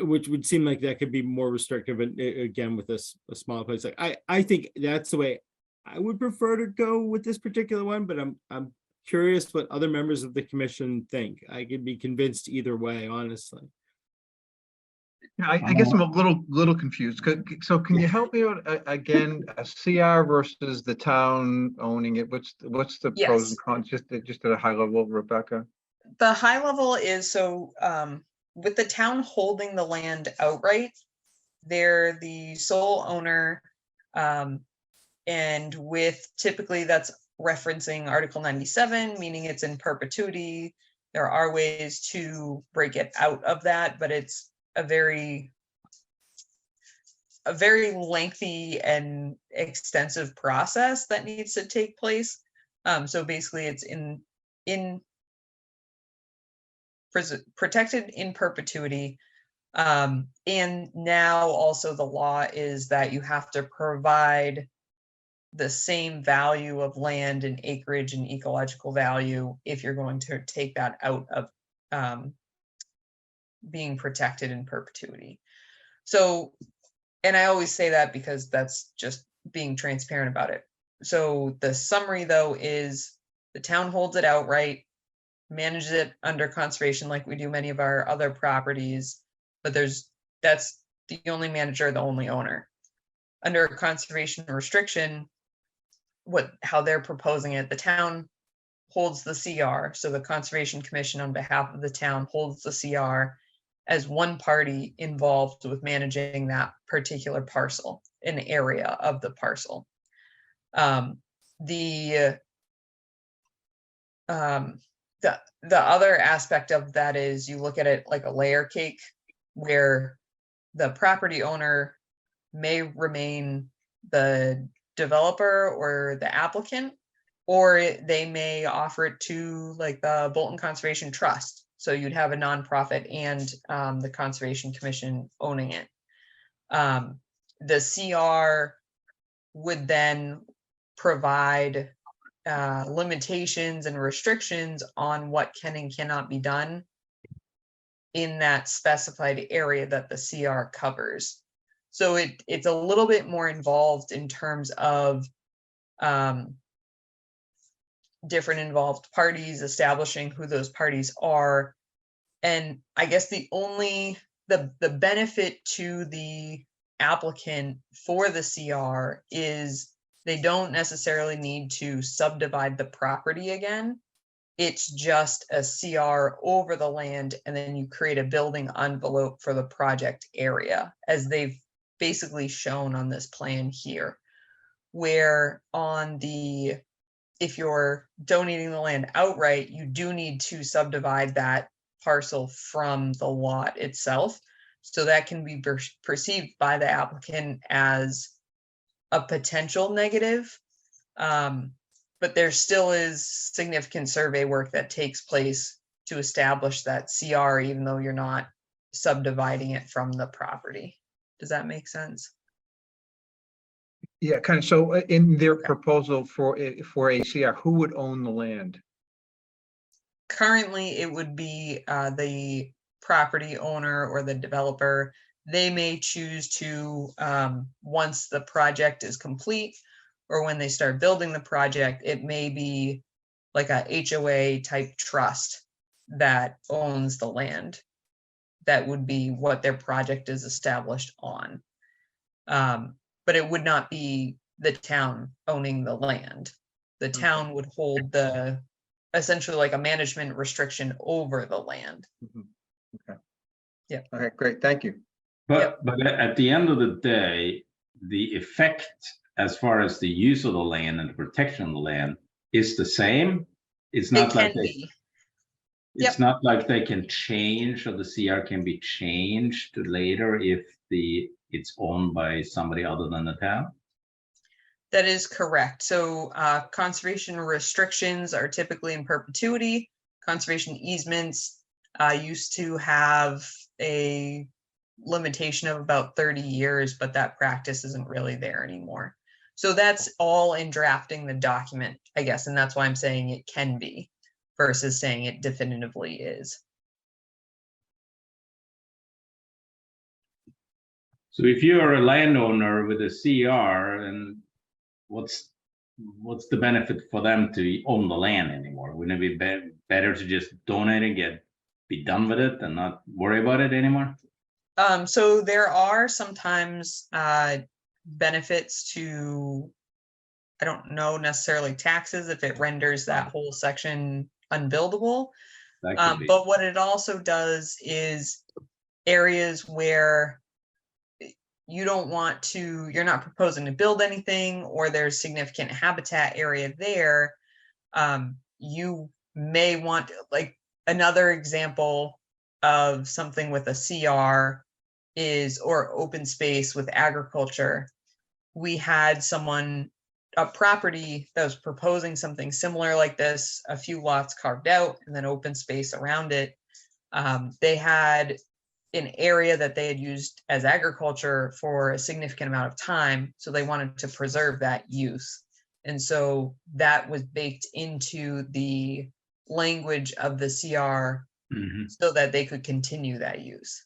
which would seem like that could be more restrictive, and again, with a small place. Like I think that's the way I would prefer to go with this particular one, but I'm curious what other members of the commission think. I could be convinced either way, honestly. Yeah, I guess I'm a little confused. So can you help me out again, a CR versus the town owning it? What's the pros and cons, just at a high level, Rebecca? The high level is, so with the town holding the land outright, they're the sole owner. And with, typically that's referencing Article 97, meaning it's in perpetuity. There are ways to break it out of that, but it's a very lengthy and extensive process that needs to take place. So basically it's protected in perpetuity. And now also the law is that you have to provide the same value of land and acreage and ecological value if you're going to take that out of being protected in perpetuity. So, and I always say that because that's just being transparent about it. So the summary though is the town holds it outright, manages it under conservation like we do many of our other properties, but that's the only manager, the only owner. Under a conservation restriction, how they're proposing it, the town holds the CR. So the Conservation Commission on behalf of the town holds the CR as one party involved with managing that particular parcel, an area of the parcel. The other aspect of that is you look at it like a layer cake, where the property owner may remain the developer or the applicant, or they may offer it to like the Bolton Conservation Trust. So you'd have a nonprofit and the Conservation Commission owning it. The CR would then provide limitations and restrictions on what can and cannot be done in that specified area that the CR covers. So it's a little bit more involved in terms of different involved parties, establishing who those parties are. And I guess the benefit to the applicant for the CR is they don't necessarily need to subdivide the property again. It's just a CR over the land, and then you create a building envelope for the project area, as they've basically shown on this plan here, where if you're donating the land outright, you do need to subdivide that parcel from the lot itself. So that can be perceived by the applicant as a potential negative. But there still is significant survey work that takes place to establish that CR, even though you're not subdividing it from the property. Does that make sense? Yeah, kind of. So in their proposal for a CR, who would own the land? Currently, it would be the property owner or the developer. They may choose to, once the project is complete, or when they start building the project, it may be like a HOA type trust that owns the land. That would be what their project is established on. But it would not be the town owning the land. The town would hold essentially like a management restriction over the land. Okay. Yeah. Okay, great. Thank you. But at the end of the day, the effect as far as the use of the land and the protection of the land is the same. It's not like it's not like they can change, or the CR can be changed later if it's owned by somebody other than the town. That is correct. So conservation restrictions are typically in perpetuity. Conservation easements used to have a limitation of about 30 years, but that practice isn't really there anymore. So that's all in drafting the document, I guess, and that's why I'm saying it can be versus saying it definitively is. So if you're a landowner with a CR, and what's the benefit for them to own the land anymore? Wouldn't it be better to just donate and be done with it and not worry about it anymore? So there are sometimes benefits to, I don't know necessarily taxes, if it renders that whole section unbuildable. But what it also does is areas where you're not proposing to build anything, or there's significant habitat area there, you may want, like another example of something with a CR or open space with agriculture. We had a property that was proposing something similar like this, a few lots carved out and then open space around it. They had an area that they had used as agriculture for a significant amount of time. So they wanted to preserve that use. And so that was baked into the language of the CR Mhm. so that they could continue that use.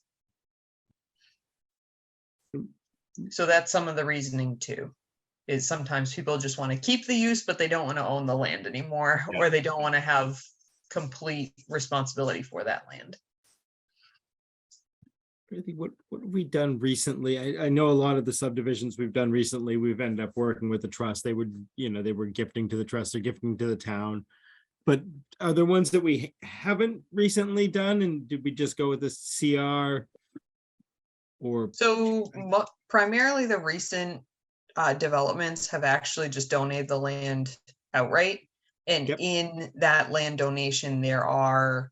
So that's some of the reasoning too, is sometimes people just want to keep the use, but they don't want to own the land anymore, Yeah. or they don't want to have complete responsibility for that land. I think what have we done recently? I know a lot of the subdivisions we've done recently, we've ended up working with the trust. They would, they were gifting to the trust or gifting to the town. But are there ones that we haven't recently done? And did we just go with the CR? Or, So primarily the recent developments have actually just donated the land outright. And Yep. in that land donation, there are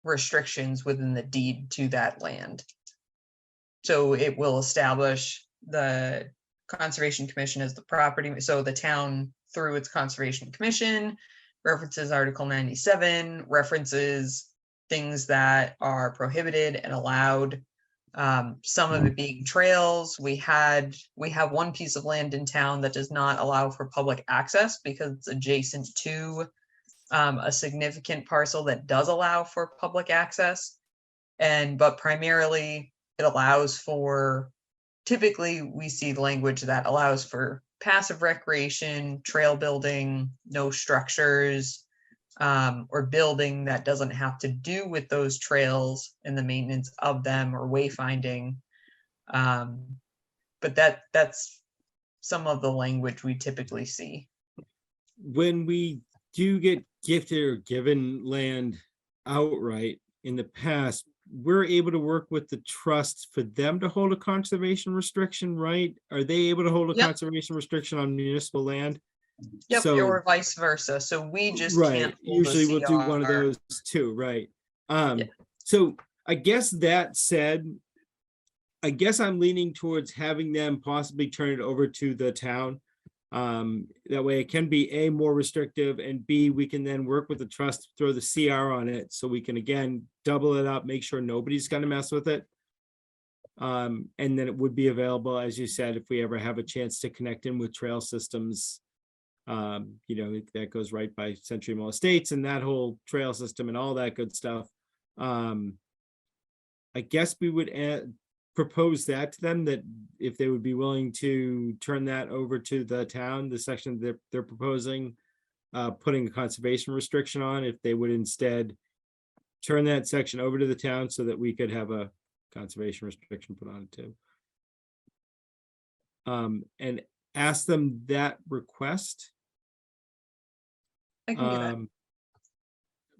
restrictions within the deed to that land. So it will establish the Conservation Commission as the property. So the town, through its Conservation Commission, references Article 97, references things that are prohibited and allowed. Some of it being trails. We have one piece of land in town that does not allow for public access because it's adjacent to a significant parcel that does allow for public access. But primarily it allows for, typically we see language that allows for passive recreation, trail building, no structures, or building that doesn't have to do with those trails and the maintenance of them or wayfinding. But that's some of the language we typically see. when we do get gifted or given land outright in the past, we're able to work with the trust for them to hold a conservation restriction, right? Are they able to hold a Yep. conservation restriction on municipal land? Yep, So- or vice versa. So we just Right, can't. hold a usually we'll do one of CR. those too, right? Yeah. So I guess that said, I guess I'm leaning towards having them possibly turn it over to the town. That way it can be A, more restrictive, and B, we can then work with the trust, throw the CR on it, so we can again double it up, make sure nobody's gonna mess with it. And then it would be available, as you said, if we ever have a chance to connect in with trail systems. That goes right by Century Mill Estates and that whole trail system and all that good stuff. I guess we would propose that to them, that if they would be willing to turn that over to the town, the section that they're proposing, putting a conservation restriction on, if they would instead turn that section over to the town so that we could have a conservation restriction put on it too. And ask them that request. I can do that.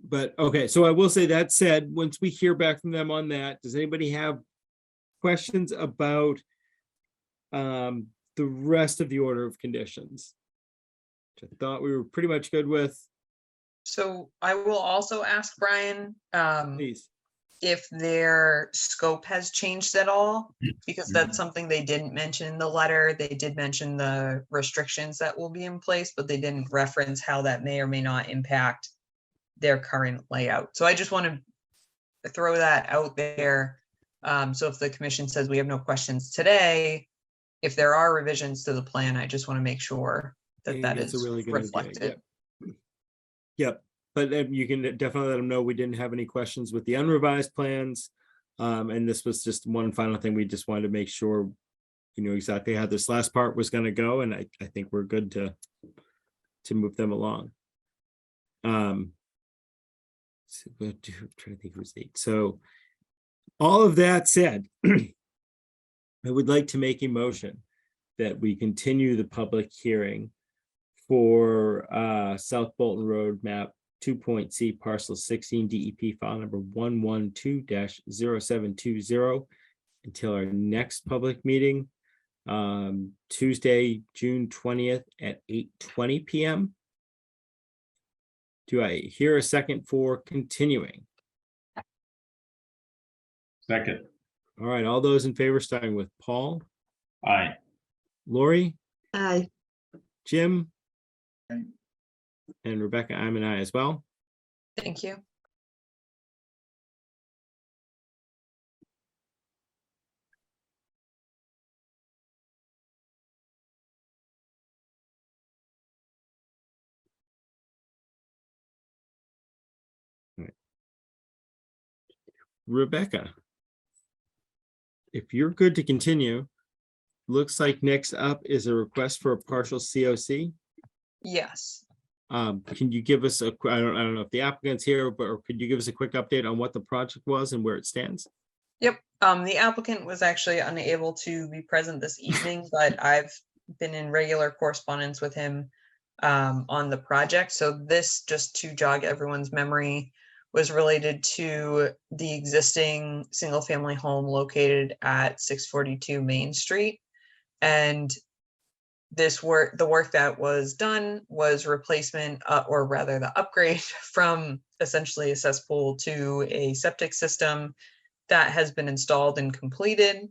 But okay, so I will say that said, once we hear back from them on that, does anybody have questions about the rest of the order of conditions? Which I thought we were pretty much good with. So I will also ask Brian, Please. if their scope has changed at all, because that's something they didn't mention in the letter. They did mention the restrictions that will be in place, but they didn't reference how that may or may not impact their current layout. So I just want to throw that out there. So if the commission says we have no questions today, if there are revisions to the plan, I just want to make sure I that think that that's a is really good idea, reflected. Yep, but you can definitely let them know we didn't have any questions with the unrevised plans. And this was just one final thing. We just wanted to make sure you knew exactly how this last part was going to go, and I think we're good to move them along. So I'm trying to think who's 8. So all of that said, I would like to make a motion that we continue the public hearing for South Bolton Road map 2.C parcel 16 DEP file number 112-0720 until our next public meeting, Tuesday, June 20th at 8:20 p.m. Do I hear a second for continuing? Second. All right, all those in favor, starting with Paul, Aye. Lori, Aye. Jim, and Rebecca, I'm an aye as well. Thank you. Rebecca. If you're good to continue, looks like next up is a request for a partial COC. Yes. Can you give us I don't know if the applicant's here, but or could you give us a quick update on what the project was and where it stands? Yep, the applicant was actually unable to be present this evening, but I've been in regular correspondence with him on the project. So this, just to jog everyone's memory, was related to the existing single-family home located at 642 Main Street. And the work that was done was replacement, or rather the upgrade from essentially a cesspool to a septic system that has been installed and completed.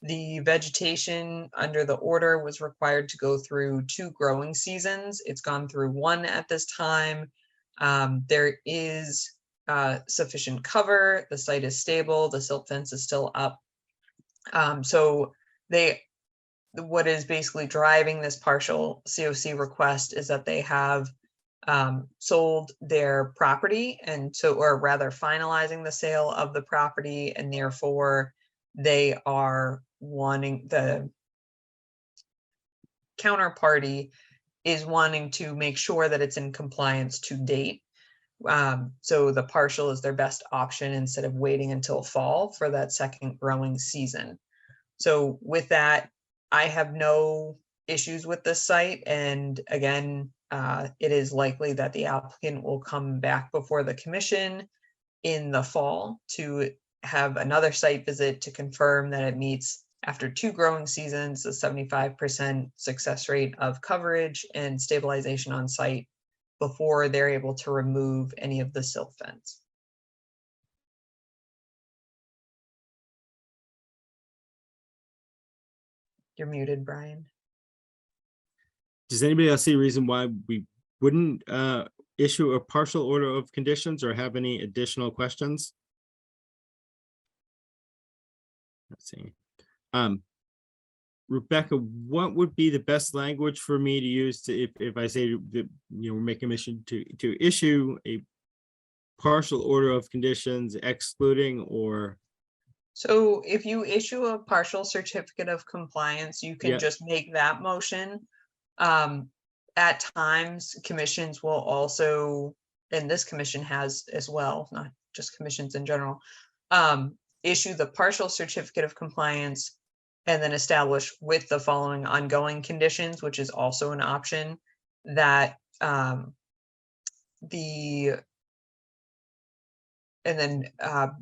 The vegetation under the order was required to go through 2 growing seasons. It's gone through 1 at this time. There is sufficient cover. The site is stable. The silt fence is still up. So what is basically driving this partial COC request is that they have sold their property, and so, or rather finalizing the sale of the property, and therefore they are wanting, the counterparty is wanting to make sure that it's in compliance to date. So the partial is their best option instead of waiting until fall for that second growing season. So with that, I have no issues with this site. And again, it is likely that the applicant will come back before the commission in the fall to have another site visit to confirm that it meets, after 2 growing seasons, the 75% success rate of coverage and stabilization on site before they're able to remove any of the silt fence. You're muted, Brian. Does anybody else see a reason why we wouldn't issue a partial order of conditions or have any additional questions? Let's see. Rebecca, what would be the best language for me to use to, if I say that, we're making a mission to issue a partial order of conditions excluding, or? So if you issue a partial certificate of compliance, you can Yeah. just make that motion. At times, commissions will also, and this commission has as well, not just commissions in general, issue the partial certificate of compliance and then establish with the following ongoing conditions, which is also an option, that and then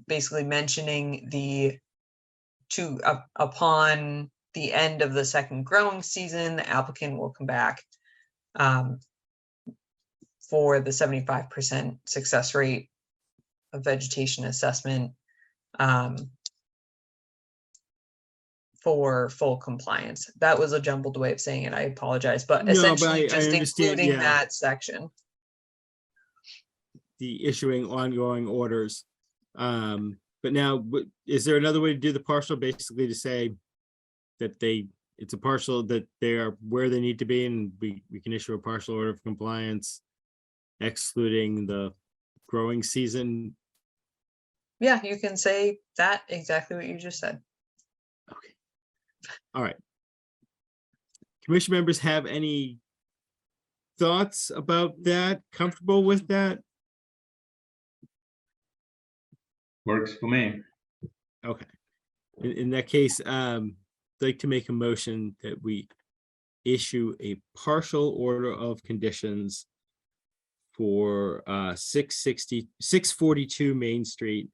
basically mentioning upon the end of the second growing season, the applicant will come back for the 75% success rate of vegetation assessment for full compliance. That was a jumbled way of saying it. I apologize, but No, but essentially I just understand, including yeah. that section. The issuing ongoing orders. But now, is there another way to do the partial, basically to say that it's a partial, that they are where they need to be, and we can issue a partial order of compliance excluding the growing season? Yeah, you can say that, exactly what you just said. Okay. All right. Commission members have any thoughts about that? Comfortable with that? Works for me. Okay. In that case, I'd like to make a motion that we issue a partial order of conditions for 642 Main Street,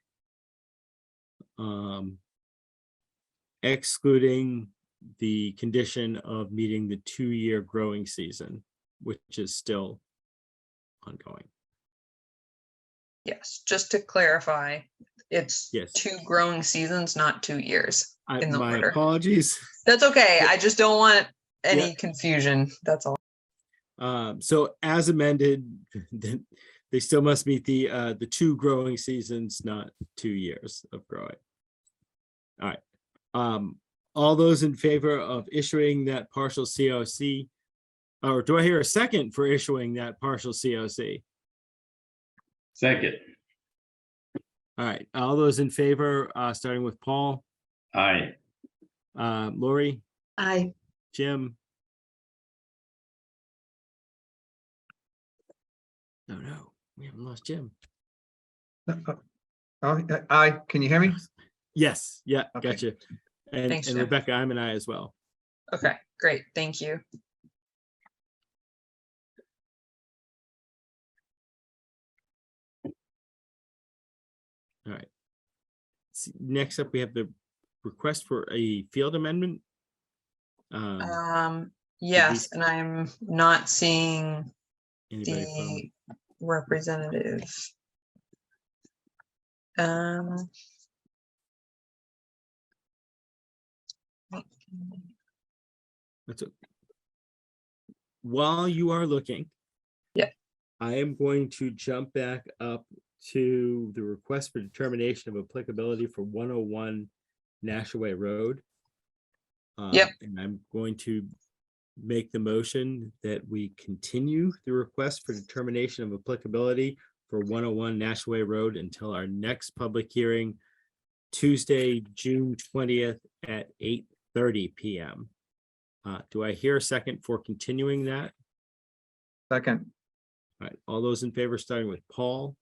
excluding the condition of meeting the 2-year growing season, which is still ongoing. Yes, just to clarify, it's Yes. 2 growing seasons, not 2 years in the My order. apologies. That's okay. I just don't want any Yeah. confusion. That's all. So as amended, then they still must meet the 2 growing seasons, not 2 years of growing. All right. All those in favor of issuing that partial COC, or do I hear a second for issuing that partial COC? Second. All right, all those in favor, starting with Paul, Aye. Lori, Aye. Jim. No, we haven't lost Jim. Aye, can you hear me? Yes, yeah, Okay. gotcha. And Thanks, and Jim. Rebecca, I'm an I as well. Okay, great, thank you. All right. Next up, we have the request for a field amendment. Yes, and I'm not seeing Anybody from, the representative. Um. that's a- while you are looking. Yeah. I am going to jump back up to the request for determination of applicability for 101 Nashaway Road. Yep. And I'm going to make the motion that we continue the request for determination of applicability for 101 Nashaway Road until our next public hearing, Tuesday, June 20th at 8:30 PM. Do I hear a second for continuing that? Second, All right, all those in favor, starting with Paul,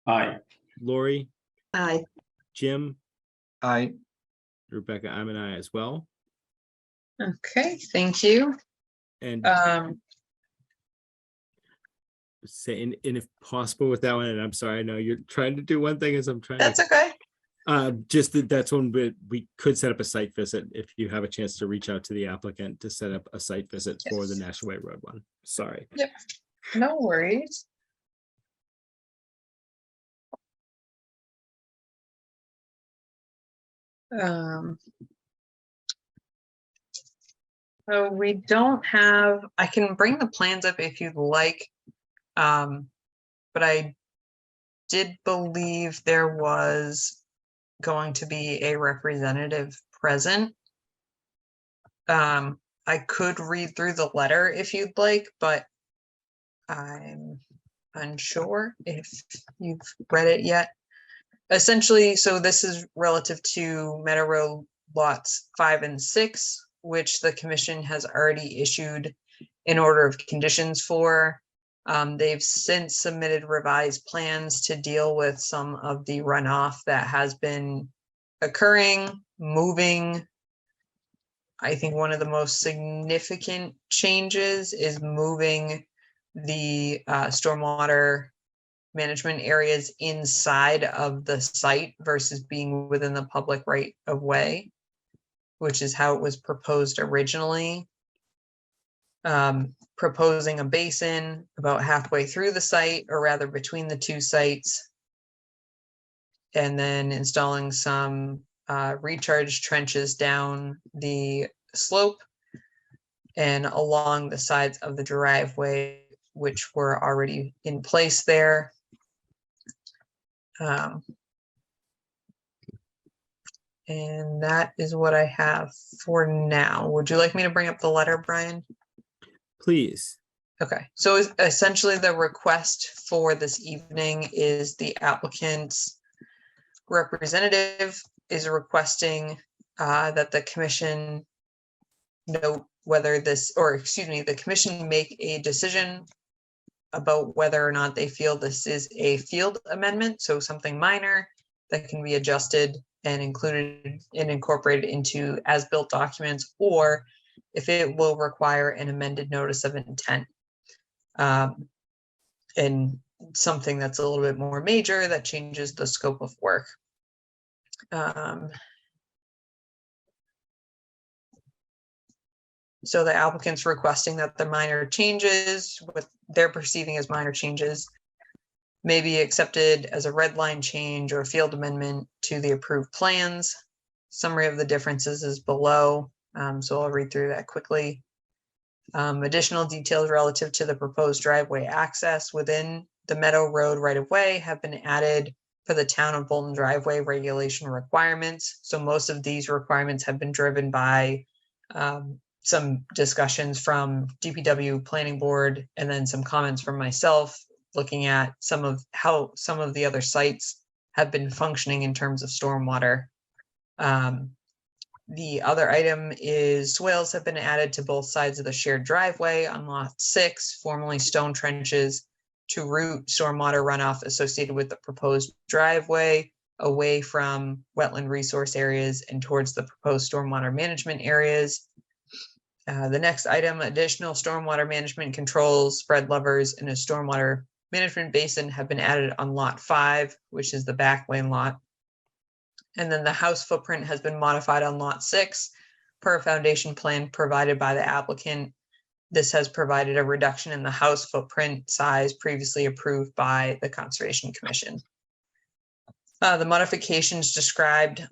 Aye. Lori, Aye. Jim, aye. Rebecca, I'm an I as well. Okay, thank you. And Um, and if possible with that one, and I'm sorry, I know you're trying to do one thing as I'm trying that's to, okay. just that's one, but we could set up a site visit if you have a chance to reach out to the applicant to set up a site visit for the Yes. Nashaway Road one. Sorry. Yep, no worries. Um. So we don't have, I can bring the plans up if you'd like. But I did believe there was going to be a representative present. I could read through the letter if you'd like, but I'm unsure if you've read it yet. Essentially, so this is relative to Meadow Road lots 5 and 6, which the commission has already issued an order of conditions for. They've since submitted revised plans to deal with some of the runoff that has been occurring, moving. I think one of the most significant changes is moving the stormwater management areas inside of the site versus being within the public right of way, which is how it was proposed originally. Proposing a basin about halfway through the site, or rather between the two sites. And then installing some recharge trenches down the slope and along the sides of the driveway, which were already in place there. And that is what I have for now. Would you like me to bring up the letter, Brian? Please. Okay, so essentially the request for this evening is the applicant's representative is requesting that the commission note whether this, or excuse me, the commission make a decision about whether or not they feel this is a field amendment, so something minor that can be adjusted and included and incorporated into as-built documents, or if it will require an amended notice of intent. And something that's a little bit more major that changes the scope of work. So the applicant's requesting that the minor changes, what they're perceiving as minor changes, may be accepted as a red line change or field amendment to the approved plans. Summary of the differences is below, so I'll read through that quickly. Additional details relative to the proposed driveway access within the Meadow Road right-of-way have been added for the town of Bolton driveway regulation requirements. So most of these requirements have been driven by some discussions from DPW Planning Board, and then some comments from myself looking at some of how some of the other sites have been functioning in terms of stormwater. The other item is swales have been added to both sides of the shared driveway on lot 6, formerly stone trenches, to route stormwater runoff associated with the proposed driveway away from wetland resource areas and towards the proposed stormwater management areas. The next item, additional stormwater management controls, spread levers, and a stormwater management basin have been added on lot 5, which is the back lane lot. And then the house footprint has been modified on lot 6 per a foundation plan provided by the applicant. This has provided a reduction in the house footprint size previously approved by the Conservation Commission. The modifications described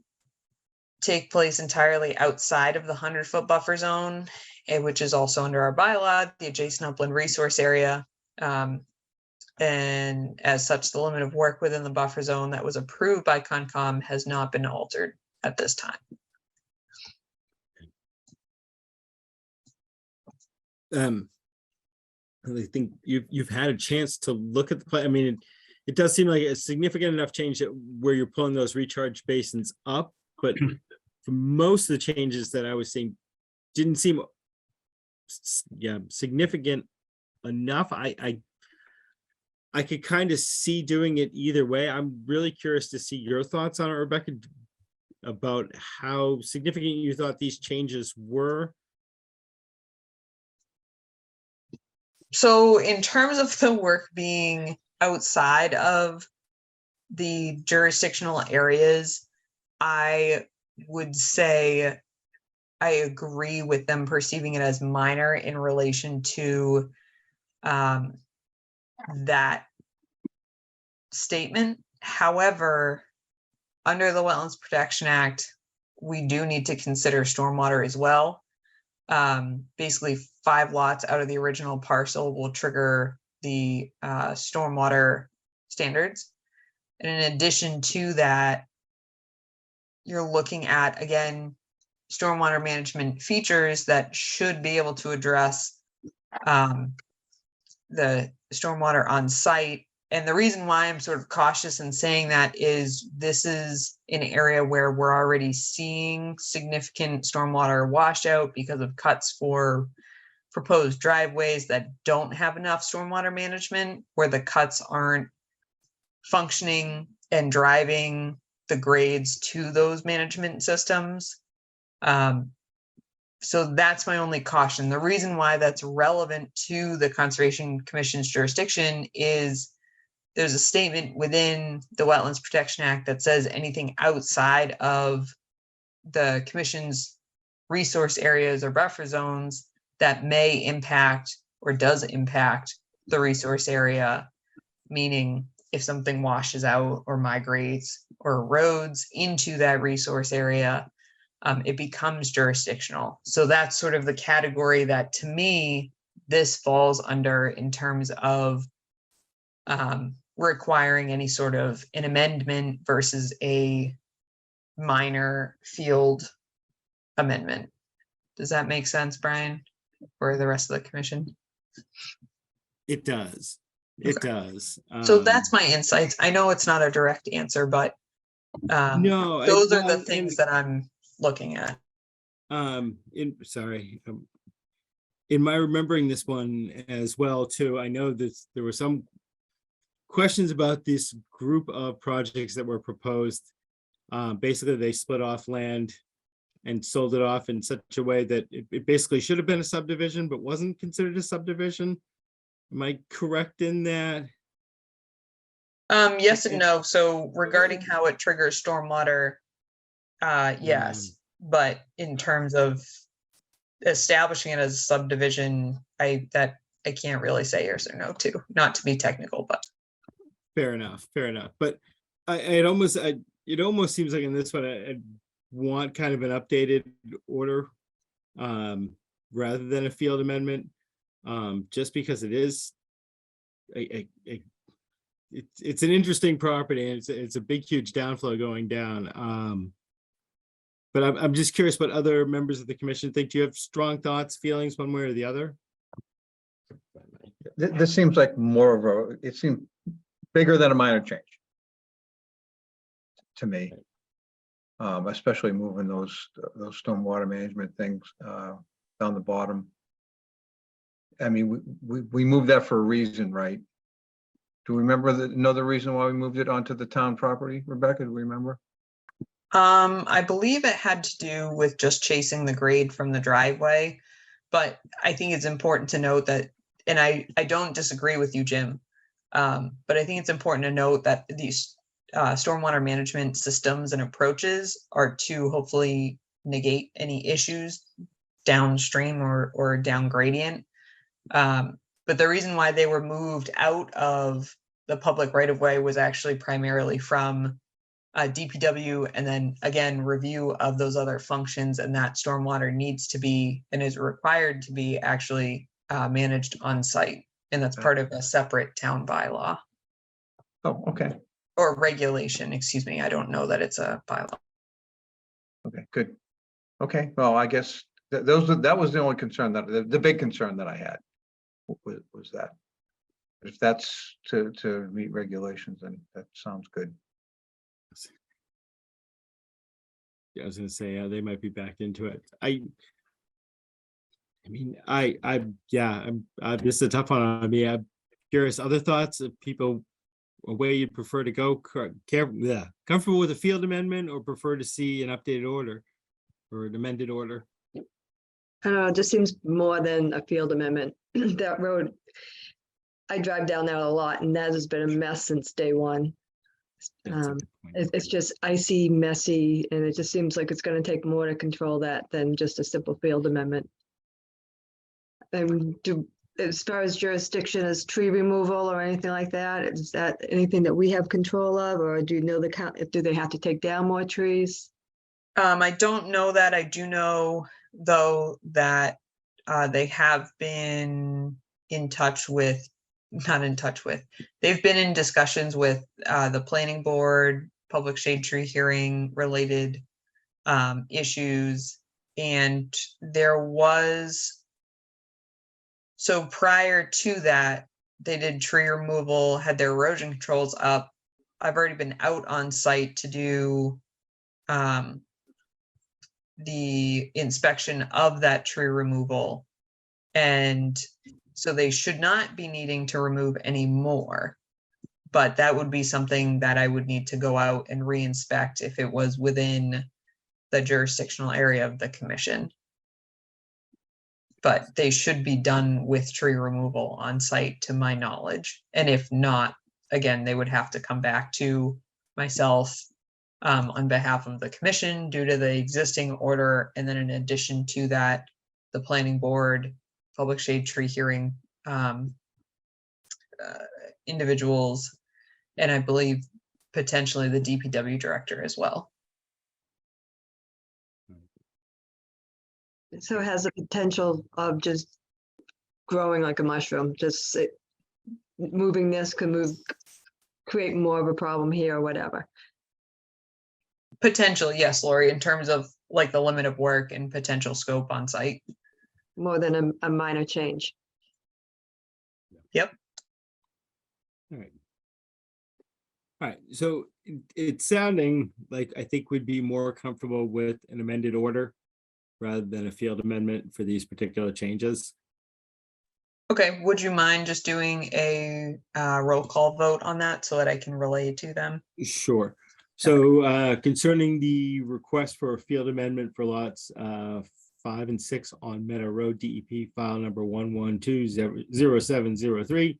take place entirely outside of the 100-foot buffer zone, which is also under our bylaw, the adjacent upland resource area. And as such, the limit of work within the buffer zone that was approved by Concom has not been altered at this time. I think you've had a chance to look at the plan. I mean, it does seem like a significant enough change that where you're pulling those recharge basins up, but for most of the changes that I was seeing didn't seem significant enough. I could kind of see doing it either way. I'm really curious to see your thoughts on it, Rebecca, about how significant you thought these changes were. So in terms of the work being outside of the jurisdictional areas, I would say I agree with them perceiving it as minor in relation to that statement. However, under the Wetlands Protection Act, we do need to consider stormwater as well. Basically 5 lots out of the original parcel will trigger the stormwater standards. And in addition to that, you're looking at, again, stormwater management features that should be able to address the stormwater on site. And the reason why I'm sort of cautious in saying that is this is an area where we're already seeing significant stormwater washout because of cuts for proposed driveways that don't have enough stormwater management, where the cuts aren't functioning and driving the grades to those management systems. So that's my only caution. The reason why that's relevant to the Conservation Commission's jurisdiction is there's a statement within the Wetlands Protection Act that says anything outside of the Commission's resource areas or buffer zones that may impact or does impact the resource area, meaning if something washes out or migrates or erodes into that resource area, it becomes jurisdictional. So that's sort of the category that, to me, this falls under in terms of requiring any sort of an amendment versus a minor field amendment. Does that make sense, Brian, for the rest of the commission? It does. It does. So that's my insights. I know it's not a direct answer, but no, those are the things that I'm looking at. In my remembering this one as well too, I know that there were some questions about this group of projects that were proposed. Basically, they split off land and sold it off in such a way that it basically should have been a subdivision, but wasn't considered a subdivision. Am I correct in that? Yes and no. So regarding how it triggers stormwater, yes, but in terms of establishing it as a subdivision, I can't really say yes or no to, not to be technical, but. Fair enough, fair enough. But it almost seems like in this one, I want kind of an updated order rather than a field amendment, just because it is it's an interesting property and it's a big, huge downflow going down. But I'm just curious what other members of the commission think. Do you have strong thoughts, feelings one way or the other? This seems like more of it seemed bigger than a minor change. to me. Especially moving those stormwater management things, down the bottom. I mean, we moved that for a reason, right? Do you remember know the reason why we moved it onto the town property, Rebecca? Do we remember? I believe it had to do with just chasing the grade from the driveway. But I think it's important to note that, and I don't disagree with you, Jim. But I think it's important to note that these stormwater management systems and approaches are to hopefully negate any issues downstream or down gradient. But the reason why they were moved out of the public right of way was actually primarily from DPW, and then again, review of those other functions, and that stormwater needs to be and is required to be actually managed on site. And that's part of a separate town bylaw Oh, okay, or regulation, excuse me. I don't know that it's a bylaw. okay, good. Okay, well, I guess that was the only concern that, the big concern that I had was that. If that's to meet regulations, then that sounds good. Yeah, I was gonna say, they might be backed into it. I mean, this is a tough one on me. I'm curious, other thoughts of people, a way you'd prefer to go, comfortable with a field amendment or prefer to see an updated order or an amended order? I don't know, it just seems more than a field amendment. That road, I drive down there a lot, and that has been a mess since day one. That's a good point. It's just icy, messy, and it just seems like it's gonna take more to control that than just a simple field amendment. And as far as jurisdiction as tree removal or anything like that, is that anything that we have control of, or do you know do they have to take down more trees? I don't know that. I do know, though, that they have been they've been in discussions with the planning board, public shade tree hearing related issues. And so prior to that, they did tree removal, had their erosion controls up. I've already been out on site to do the inspection of that tree removal. And so they should not be needing to remove any more. But that would be something that I would need to go out and re-inspect if it was within the jurisdictional area of the commission. But they should be done with tree removal on site, to my knowledge. And if not, again, they would have to come back to myself on behalf of the commission due to the existing order. And then in addition to that, the planning board, public shade tree hearing individuals, and I believe potentially the DPW director as well. So it has the potential of just growing like a mushroom, moving this could create more of a problem here or whatever. Potentially, yes, Lori, in terms of like the limit of work and potential scope on site. More than a minor change. Yep. All right. All right, so it's sounding like I think we'd be more comfortable with an amended order rather than a field amendment for these particular changes. Okay, would you mind just doing a roll call vote on that so that I can relay to them? Sure. So concerning the request for a field amendment for lots 5 and 6 on Meadow Road, DEP file number 1120703.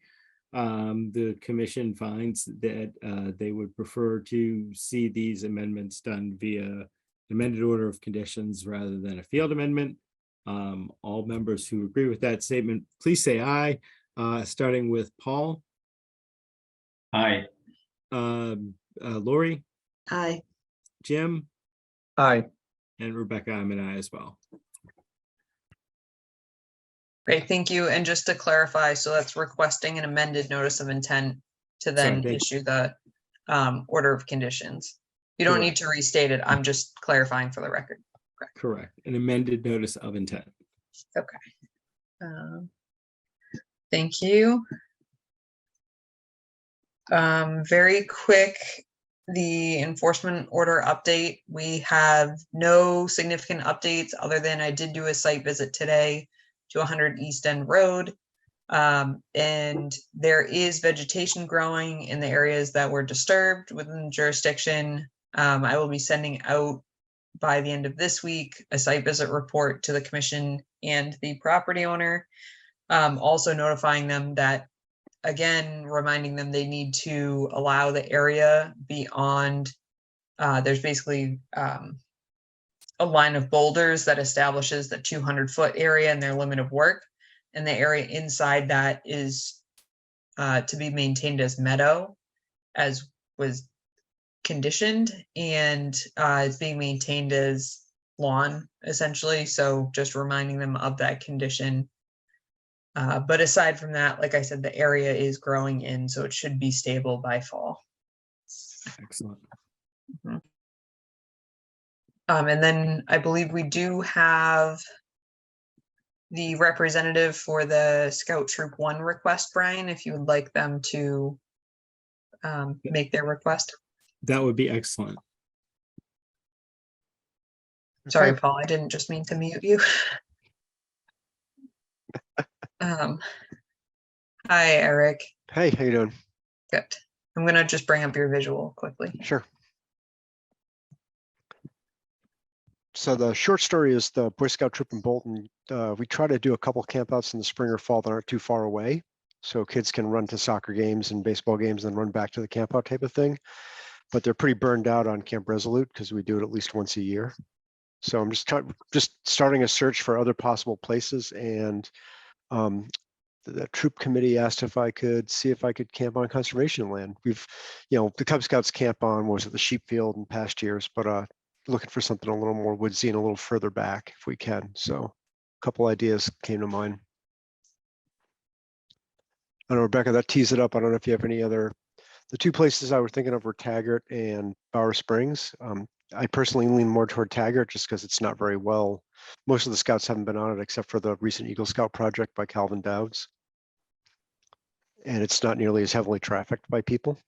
The commission finds that they would prefer to see these amendments done via amended order of conditions rather than a field amendment. All members who agree with that statement, please say aye, starting with Paul. Aye. Lori. Aye. Jim. Aye. And Rebecca, I'm an aye as well. Great, thank you. And just to clarify, so that's requesting an amended notice of intent to then Sorry, issue the order of conditions. You don't need to restate it. I'm just clarifying for the record. Correct. An amended notice of intent. Okay. Thank you. Very quick the enforcement order update. We have no significant updates other than I did do a site visit today to 100 East End Road. And there is vegetation growing in the areas that were disturbed within the jurisdiction. I will be sending out by the end of this week a site visit report to the commission and the property owner. Also notifying them that, again, reminding them they need to allow the area beyond, there's basically a line of boulders that establishes the 200-foot area and their limit of work. And the area inside that is to be maintained as meadow, as was conditioned, and it's being maintained as lawn, essentially. So just reminding them of that condition. But aside from that, like I said, the area is growing in, so it should be stable by fall. Excellent. And then I believe we do have the representative for the Scout Troop 1 request, Brian, if you would like them to make their request. That would be excellent. Sorry, Paul, I didn't just mean to mute you. Hi, Eric. Hey, how you doing? Good. I'm gonna just bring up your visual quickly. Sure. So the short story is the Boy Scout troop in Bolton. We try to do a couple campouts in the spring or fall that aren't too far away, so kids can run to soccer games and baseball games and then run back to the campout type of thing. But they're pretty burned out on Camp Resolute because we do it at least once a year. So I'm just starting a search for other possible places, and the troop committee asked if I could see if I could camp on conservation land. We've, the Cub Scouts camp on was at the sheep field in past years, but looking for something a little more woodsy and a little further back if we can. So a couple ideas came to mind. I don't know, Rebecca, that tees it up. I don't know if you have any other. The two places I was thinking of were Taggart and Bower Springs. I personally lean more toward Taggart just because it's not very well. Most of the scouts haven't been on it except for the recent Eagle Scout project by Calvin Dowds. And it's not nearly as heavily trafficked by people.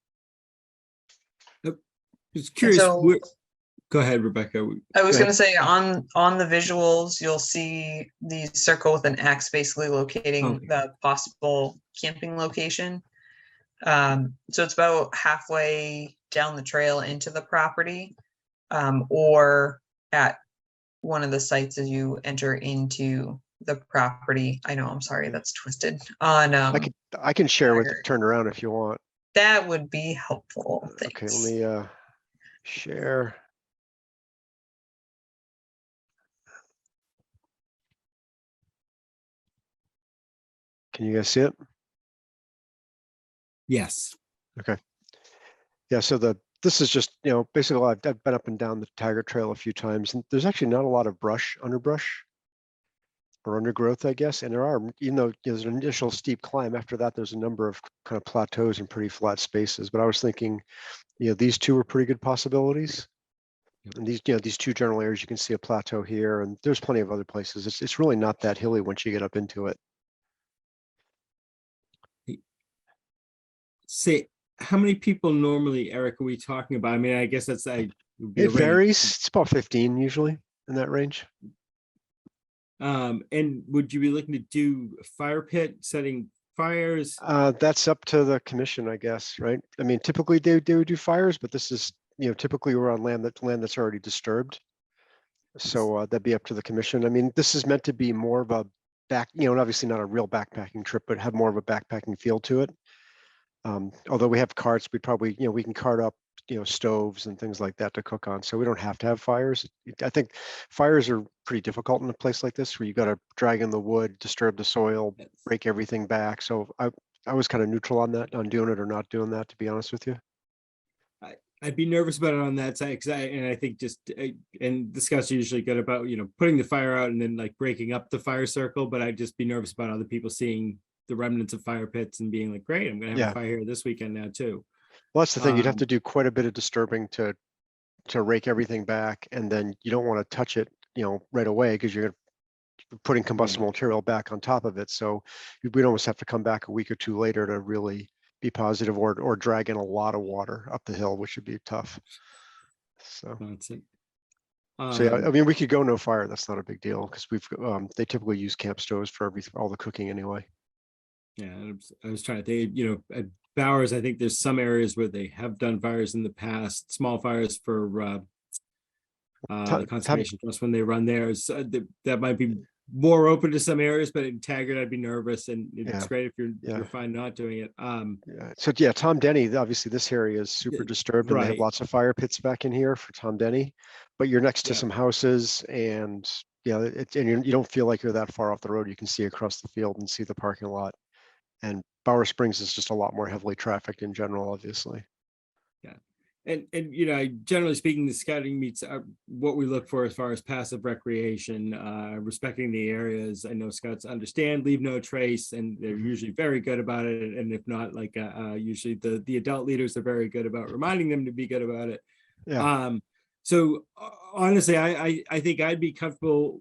Just curious. So- Go ahead, Rebecca. I was Go gonna ahead. say on the visuals, you'll see the circle with an X basically locating Okay. the possible camping location. So it's about halfway down the trail into the property, or at one of the sites as you enter into the property. I know, I'm sorry, that's twisted on, I can share with Taggart. turn around if you want. That would be helpful. Okay, Thanks. let me share. Can you guys see it? Yes. Okay. Yeah, so this is just, basically I've been up and down the Taggart Trail a few times, and there's actually not a lot of underbrush or undergrowth, I guess. And there are, even though there's an initial steep climb, after that, there's a number of kind of plateaus and pretty flat spaces. But I was thinking, these two are pretty good possibilities. And these two general areas, you can see a plateau here, and there's plenty of other places. It's really not that hilly once you get up into it. Say, how many people normally, Eric, are we talking about? I mean, I guess that's would be a It range. varies. It's about 15 usually in that range. And would you be looking to do a fire pit, setting fires? That's up to the commission, I guess, right? I mean, typically they would do fires, but this is, typically we're on land that's already disturbed. So that'd be up to the commission. I mean, this is meant to be more of a and obviously not a real backpacking trip, but have more of a backpacking feel to it. Although we have carts, we probably, we can cart up, stoves and things like that to cook on. So we don't have to have fires. I think fires are pretty difficult in a place like this where you got to drag in the wood, disturb the soil, break everything back. So I was kind of neutral on that, on doing it or not doing that, to be honest with you. I'd be nervous about it on that side, and I think and the scouts are usually good about, putting the fire out and then like breaking up the fire circle, but I'd just be nervous about other people seeing the remnants of fire pits and being like, great, I'm gonna have a fire here this weekend now too. Well, that's the thing. You'd have to do quite a bit of disturbing to rake everything back, and then you don't want to touch it, right away because you're putting combustible material back on top of it. So we'd almost have to come back a week or two later to really be positive or drag in a lot of water up the hill, which would be tough. So, That's it. so yeah, I mean, we could go no fire. That's not a big deal because they typically use camp stoves for all the cooking anyway. Yeah, I was trying to think, at Bowers, I think there's some areas where they have done fires in the past, small fires for the Conservation Trust when they run theirs. That might be more open to some areas, but in Taggart, I'd be nervous, and it's Yeah. great if you're fine not doing it. Yeah. So yeah, Tom Denny, obviously this area is super disturbed and they have right. lots of fire pits back in here for Tom Denny, but you're next to Yeah. some houses and yeah, and you don't feel like you're that far off the road. You can see across the field and see the parking lot. And Bower Springs is just a lot more heavily trafficked in general, obviously. And generally speaking, the scouting meets are what we look for as far as passive recreation, respecting the areas. I know scouts understand leave no trace, and they're usually very good about it. And if not, like usually the adult leaders are very good about reminding them to be good about it. Yeah. So honestly, I think I'd be comfortable,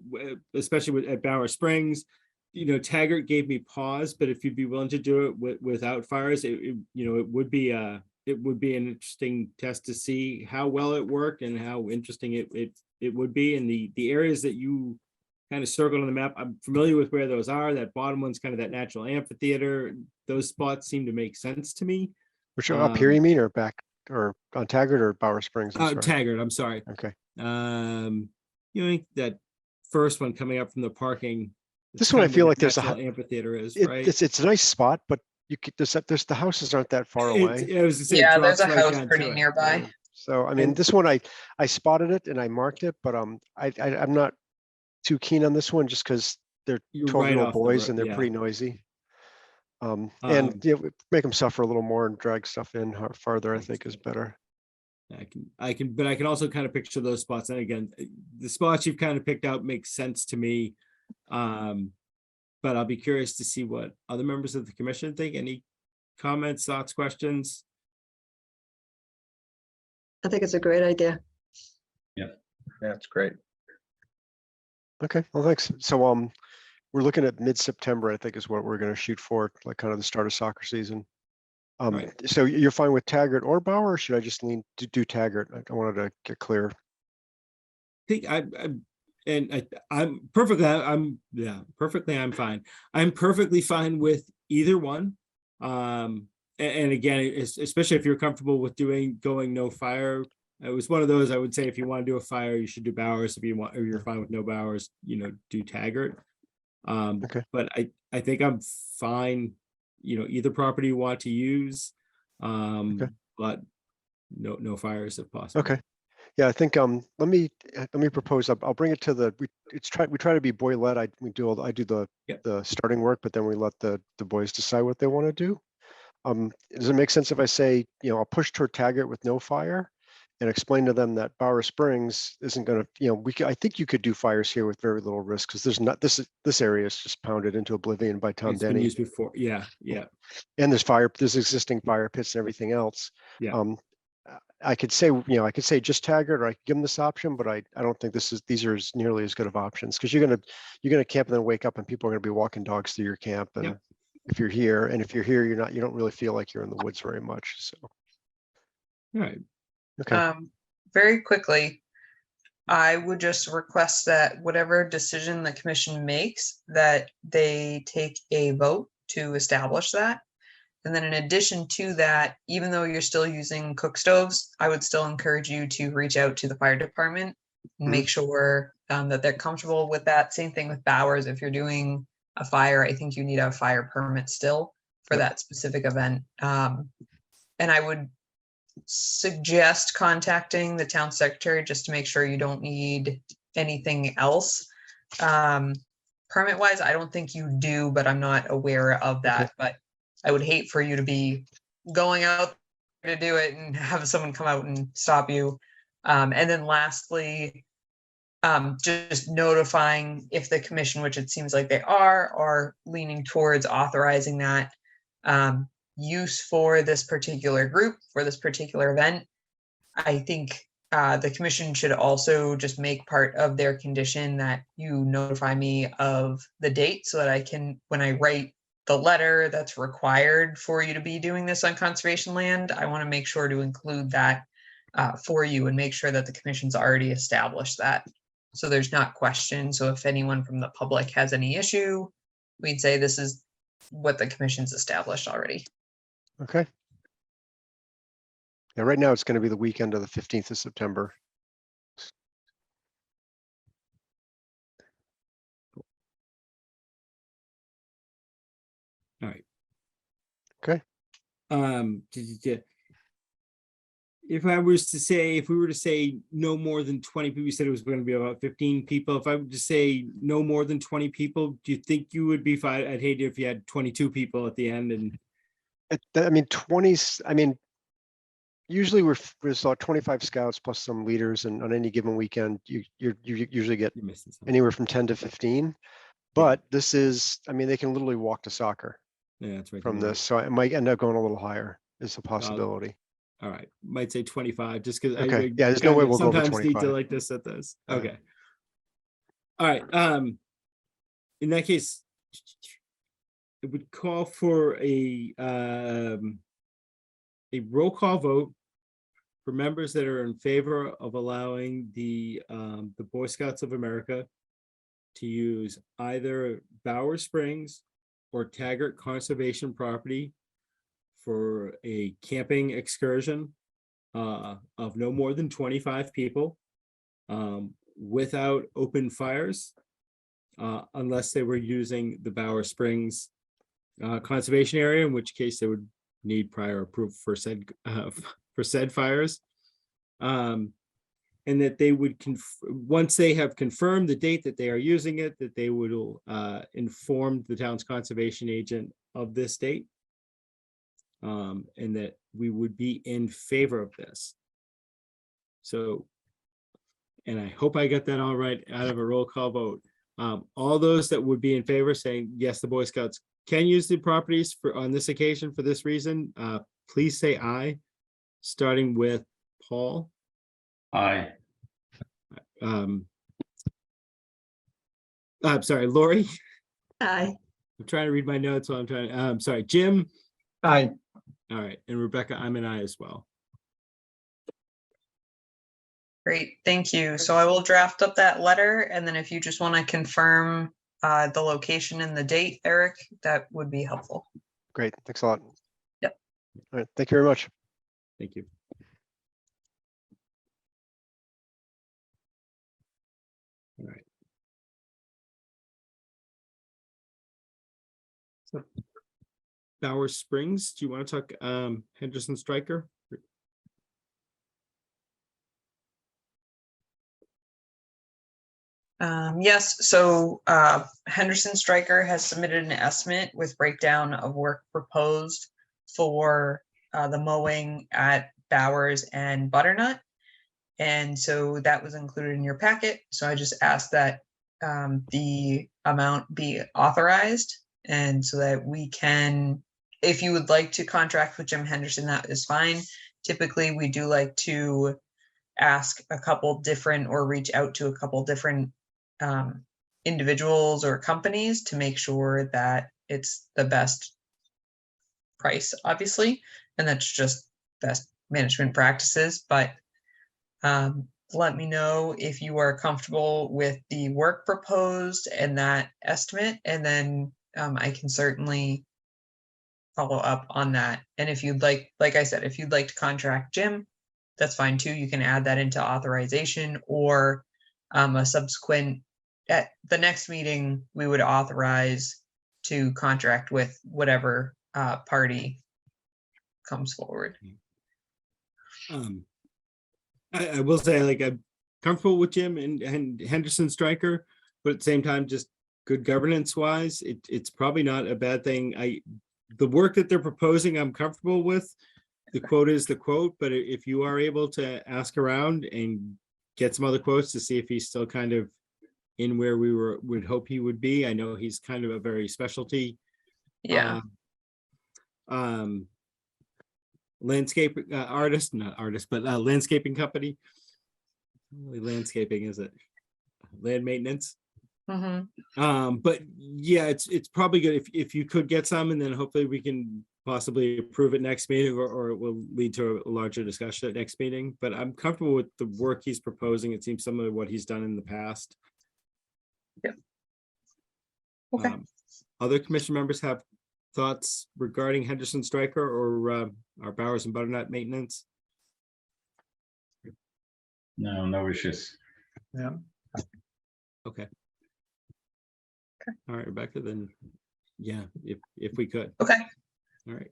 especially at Bower Springs. Taggart gave me pause, but if you'd be willing to do it without fires, it would be an interesting test to see how well it worked and how interesting it would be. And the areas that you kind of circled on the map, I'm familiar with where those are. That bottom one's kind of that natural amphitheater. Those spots seem to make sense to me. Which up here you mean, or back or on Taggart or Bower Springs? Taggart, I'm sorry. Okay. That first one coming up from the parking. This one I feel like there's amphitheater is right. It's a nice spot, but you could there's the houses aren't that far away. There's a house pretty nearby. So I mean, this one I spotted it and I marked it, but I'm not too keen on this one just because they're 12-year-old boys and they're pretty noisy. And make them suffer a little more and drag stuff in farther, I think is better. I can also kind of picture those spots. And again, the spots you've kind of picked out makes sense to me. But I'll be curious to see what other members of the commission think. Any comments, thoughts, questions? I think it's a great idea. Yeah, it's great. Okay, well, thanks. So we're looking at mid-September, I think is what we're going to shoot for, like kind of the start of soccer season. Right. So you're fine with Taggart or Bower, or should I just lean to do Taggart? I wanted to get clear. I think I'm perfectly, I'm fine. I'm perfectly fine with either one. And again, especially if you're comfortable with going no fire. It was one of those, I would say, if you want to do a fire, you should do Bowers. If you're fine with no Bowers, do Taggart. Okay. But I think I'm fine, either property you want to use. But no fires if possible. Okay. Yeah, I think let me propose. I'll bring it to we try to be boy led. I do the starting work, but then we let the boys decide what they want to do. Does it make sense if I say, I'll push toward Taggart with no fire and explain to them that Bower Springs isn't going to, I think you could do fires here with very little risk because there's not this area is just pounded into oblivion by Tom It's been Denny. used before. Yeah. And there's existing fire pits and everything else. Yeah. I could say, just Taggart, or I could give them this option, but I don't think these are as nearly as good of options because you're gonna camp and then wake up and people are gonna be walking dogs through your camp. And if you're here, you don't really feel like you're in the woods very much. So. All right. Okay. Very quickly, I would just request that whatever decision the commission makes, that they take a vote to establish that. And then in addition to that, even though you're still using cook stoves, I would still encourage you to reach out to the fire department and make sure that they're comfortable with that. Same thing with Bowers. If you're doing a fire, I think you need a fire permit still for that specific event. And I would suggest contacting the town secretary just to make sure you don't need anything else. Permit wise, I don't think you do, but I'm not aware of that. Okay. But I would hate for you to be going out to do it and have someone come out and stop you. And then lastly, just notifying if the commission, which it seems like they are leaning towards authorizing that use for this particular group, for this particular event. I think the commission should also just make part of their condition that you notify me of the date so that I can, when I write the letter that's required for you to be doing this on conservation land, I want to make sure to include that for you and make sure that the commission's already established that. So there's not question. So if anyone from the public has any issue, we'd say this is what the commission's established already. Okay. Yeah, right now it's going to be the weekend of the 15th of September. All right. Okay. If I was to say, if we were to say no more than 20 people, you said it was going to be about 15 people. If I would just say no more than 20 people, do you think you would be fine? I'd hate it if you had 22 people at the end and I mean, 20s, I mean, usually there's about 25 scouts plus some leaders, and on any given weekend, you usually get you're missing something. anywhere from 10 to 15. But this is, I mean, they can literally walk to soccer Yeah, that's right. from this, so it might end up going a little higher. Is a possibility. All right, might say 25, just because. Okay, yeah, there's no way we'll go over sometimes need to 25. like this at this. Yeah. Okay. All right. In that case, it would call for a roll call vote for members that are in favor of allowing the Boy Scouts of America to use either Bower Springs or Taggart Conservation Property for a camping excursion of no more than 25 people without open fires, unless they were using the Bower Springs conservation area, in which case they would need prior approval for said fires. And that they would, once they have confirmed the date that they are using it, that they would inform the town's conservation agent of this date. And that we would be in favor of this. So, and I hope I got that all right out of a roll call vote. All those that would be in favor saying, yes, the Boy Scouts can use the properties on this occasion for this reason, please say aye, starting with Paul. Aye. I'm sorry, Lori. Aye. I'm trying to read my notes while I'm trying. Sorry, Jim. Aye. All right, and Rebecca, I'm an aye as well. Great, thank you. So I will draft up that letter, and then if you just want to confirm the location and the date, Eric, that would be helpful. Great, thanks a lot. Yep. All right, thank you very much. Thank you. All right. So Bower Springs, do you want to talk Henderson Striker? Yes, so Henderson Striker has submitted an estimate with breakdown of work proposed for the mowing at Bowers and Butternut. And so that was included in your packet. So I just asked that the amount be authorized, and so that we can, if you would like to contract with Jim Henderson, that is fine. Typically, we do like to ask a couple different or reach out to a couple different individuals or companies to make sure that it's the best price, obviously, and that's just best management practices. But let me know if you are comfortable with the work proposed and that estimate, and then I can certainly follow up on that. And if you'd like I said, if you'd like to contract Jim, that's fine too. You can add that into authorization, or a subsequent, at the next meeting, we would authorize to contract with whatever party comes forward. I will say, like, I'm comfortable with Jim and Henderson Striker, but at the same time, just good governance wise, it's probably not a bad thing. The work that they're proposing, I'm comfortable with. The quote is the quote, but if you are able to ask around and get some other quotes to see if he's still kind of in where we would hope he would be. I know he's kind of a very specialty. Yeah. Landscape artist, not artist, but landscaping company. Not really landscaping, is it? Land maintenance. But yeah, it's probably good if you could get some, and then hopefully we can possibly approve it next meeting, or it will lead to a larger discussion at next meeting. But I'm comfortable with the work he's proposing. It seems similar to what he's done in the past. Okay. Other commission members have thoughts regarding Henderson Striker or our Bowers and Butternut maintenance? No, no wishes. Yeah. Okay. All right, Rebecca, then, yeah, if we could. Okay, All right.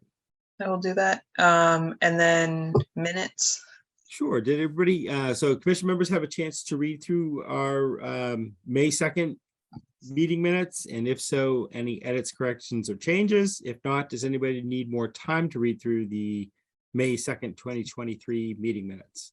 I will do that. And then minutes. Sure. Did everybody, so commission members have a chance to read through our May 2nd meeting minutes? And if so, any edits, corrections, or changes? If not, does anybody need more time to read through the May 2nd, 2023 meeting minutes?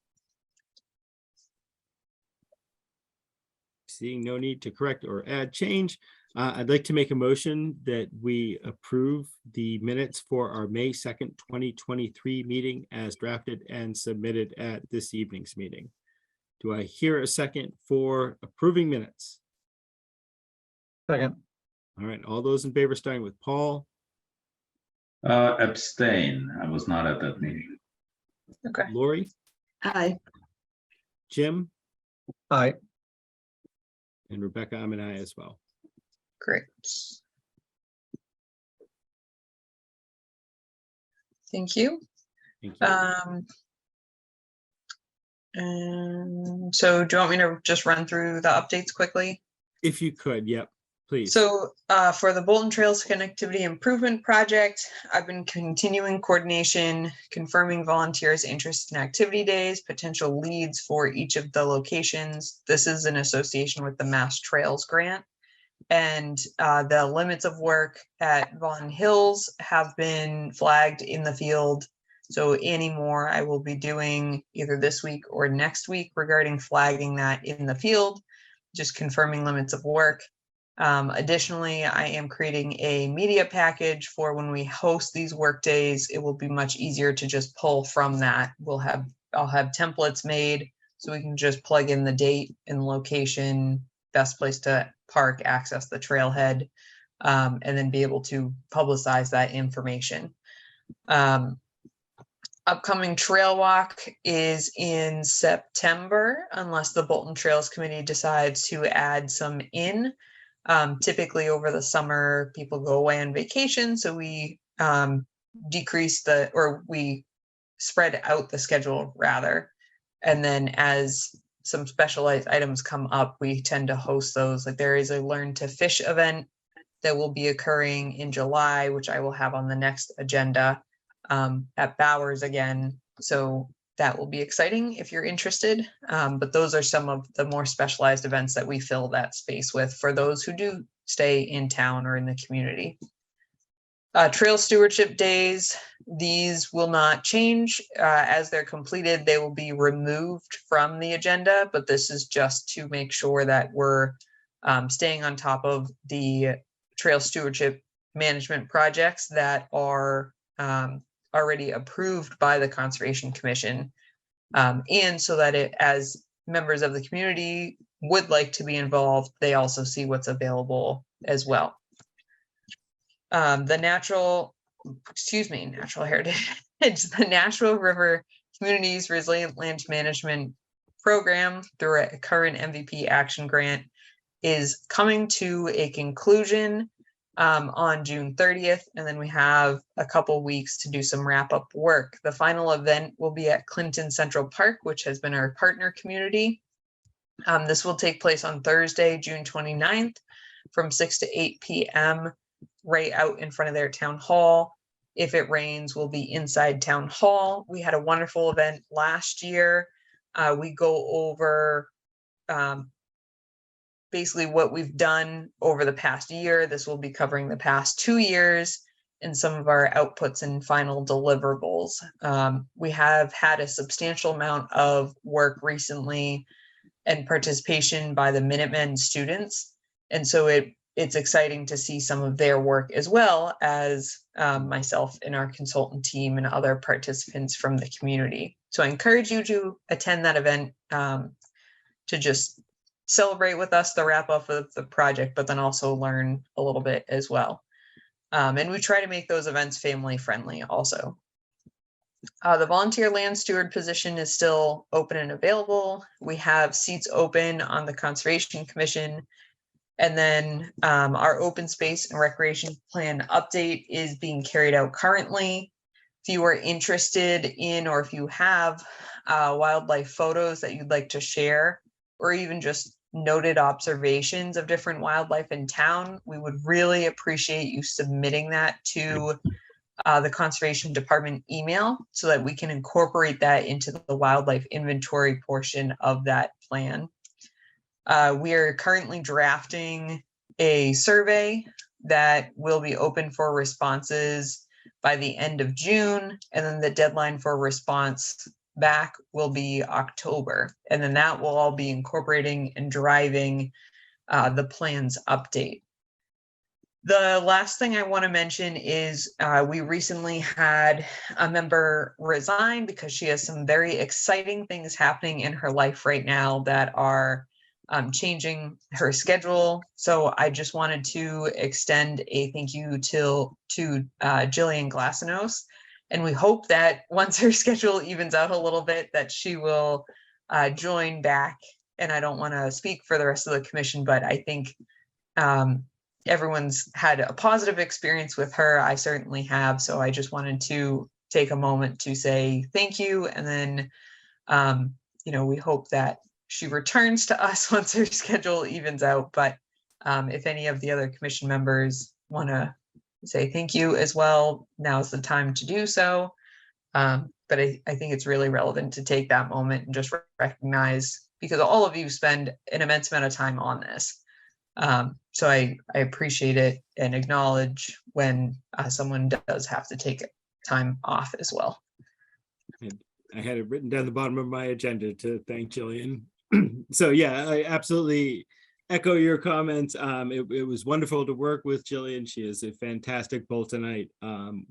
Seeing no need to correct or add change, I'd like to make a motion that we approve the minutes for our May 2nd, 2023 meeting as drafted and submitted at this evening's meeting. Do I hear a second for approving minutes? Second. All right, all those in favor, starting with Paul, Abstain. I was not at that meeting. Okay. Lori, Aye. Jim, Aye. and Rebecca, I'm an aye as well. Great. Thank you. Thank you. And so do you want me to just run through the updates quickly? If you could, yep, please. So for the Bolton Trails Connectivity Improvement Project, I've been continuing coordination, confirming volunteers' interest in activity days, potential leads for each of the locations. This is in association with the Mass Trails Grant. And the limits of work at Vaughan Hills have been flagged in the field. So any more I will be doing either this week or next week regarding flagging that in the field, just confirming limits of work. Additionally, I am creating a media package for when we host these work days. It will be much easier to just pull from that. I'll have templates made so we can just plug in the date and location, best place to park, access the trailhead, and then be able to publicize that information. Upcoming trail walk is in September, unless the Bolton Trails Committee decides to add some in. Typically over the summer, people go away on vacation, so we we spread out the schedule rather. And then as some specialized items come up, we tend to host those. Like there is a Learn to Fish event that will be occurring in July, which I will have on the next agenda at Bowers again. So that will be exciting if you're interested. But those are some of the more specialized events that we fill that space with for those who do stay in town or in the community. Trail Stewardship Days, these will not change. As they're completed, they will be removed from the agenda, but this is just to make sure that we're staying on top of the trail stewardship management projects that are already approved by the Conservation Commission. And so that as members of the community would like to be involved, they also see what's available as well. The Natural Heritage, the Nashua River Communities Resilient Land Management Program through a current MVP action grant is coming to a conclusion on June 30th. And then we have a couple weeks to do some wrap up work. The final event will be at Clinton Central Park, which has been our partner community. This will take place on Thursday, June 29th from 6 to 8 p.m. right out in front of their town hall. If it rains, we'll be inside town hall. We had a wonderful event last year. We go over basically what we've done over the past year. This will be covering the past 2 years and some of our outputs and final deliverables. We have had a substantial amount of work recently and participation by the Minutemen students. And so it's exciting to see some of their work as well as myself and our consultant team and other participants from the community. So I encourage you to attend that event to just celebrate with us the wrap up of the project, but then also learn a little bit as well. And we try to make those events family friendly also. The volunteer land steward position is still open and available. We have seats open on the Conservation Commission. And then our open space and recreation plan update is being carried out currently. If you are interested in, or if you have wildlife photos that you'd like to share, or even just noted observations of different wildlife in town, we would really appreciate you submitting that to the Conservation Department email so that we can incorporate that into the wildlife inventory portion of that plan. We are currently drafting a survey that will be open for responses by the end of June, and then the deadline for response back will be October. And then that will all be incorporating and driving the plan's update. The last thing I want to mention is we recently had a member resign because she has some very exciting things happening in her life right now that are changing her schedule. So I just wanted to extend a thank you to Jillian Glasenos. And we hope that once her schedule evens out a little bit, that she will join back. And I don't want to speak for the rest of the commission, but I think everyone's had a positive experience with her. I certainly have. So I just wanted to take a moment to say thank you. And then, we hope that she returns to us once her schedule evens out. But if any of the other commission members want to say thank you as well, now's the time to do so. But I think it's really relevant to take that moment and just recognize, because all of you spend an immense amount of time on this. So I appreciate it and acknowledge when someone does have to take time off as well. I had it written down the bottom of my agenda to thank Jillian. So yeah, I absolutely echo your comments. It was wonderful to work with Jillian. She is a fantastic Boltonite.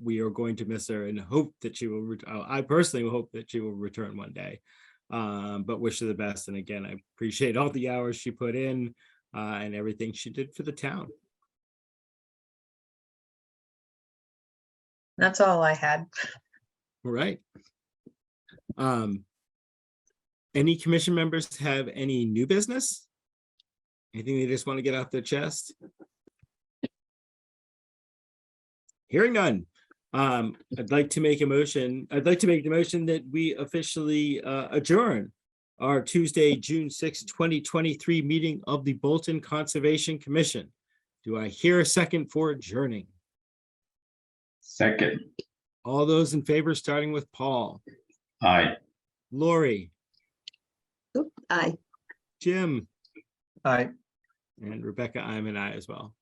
We are going to miss her and hope that she will. I personally hope that she will return one day. But wish her the best. And again, I appreciate all the hours she put in and everything she did for the town. That's all I had. All right. Any commission members have any new business? Anything they just want to get off their chest? Hearing none. I'd like to make the motion that we officially adjourn our Tuesday, June 6, 2023 meeting of the Bolton Conservation Commission. Do I hear a second for adjourning? Second. All those in favor, starting with Paul. Aye. Lori. Aye. Jim. Aye. And Rebecca, I'm an aye as well.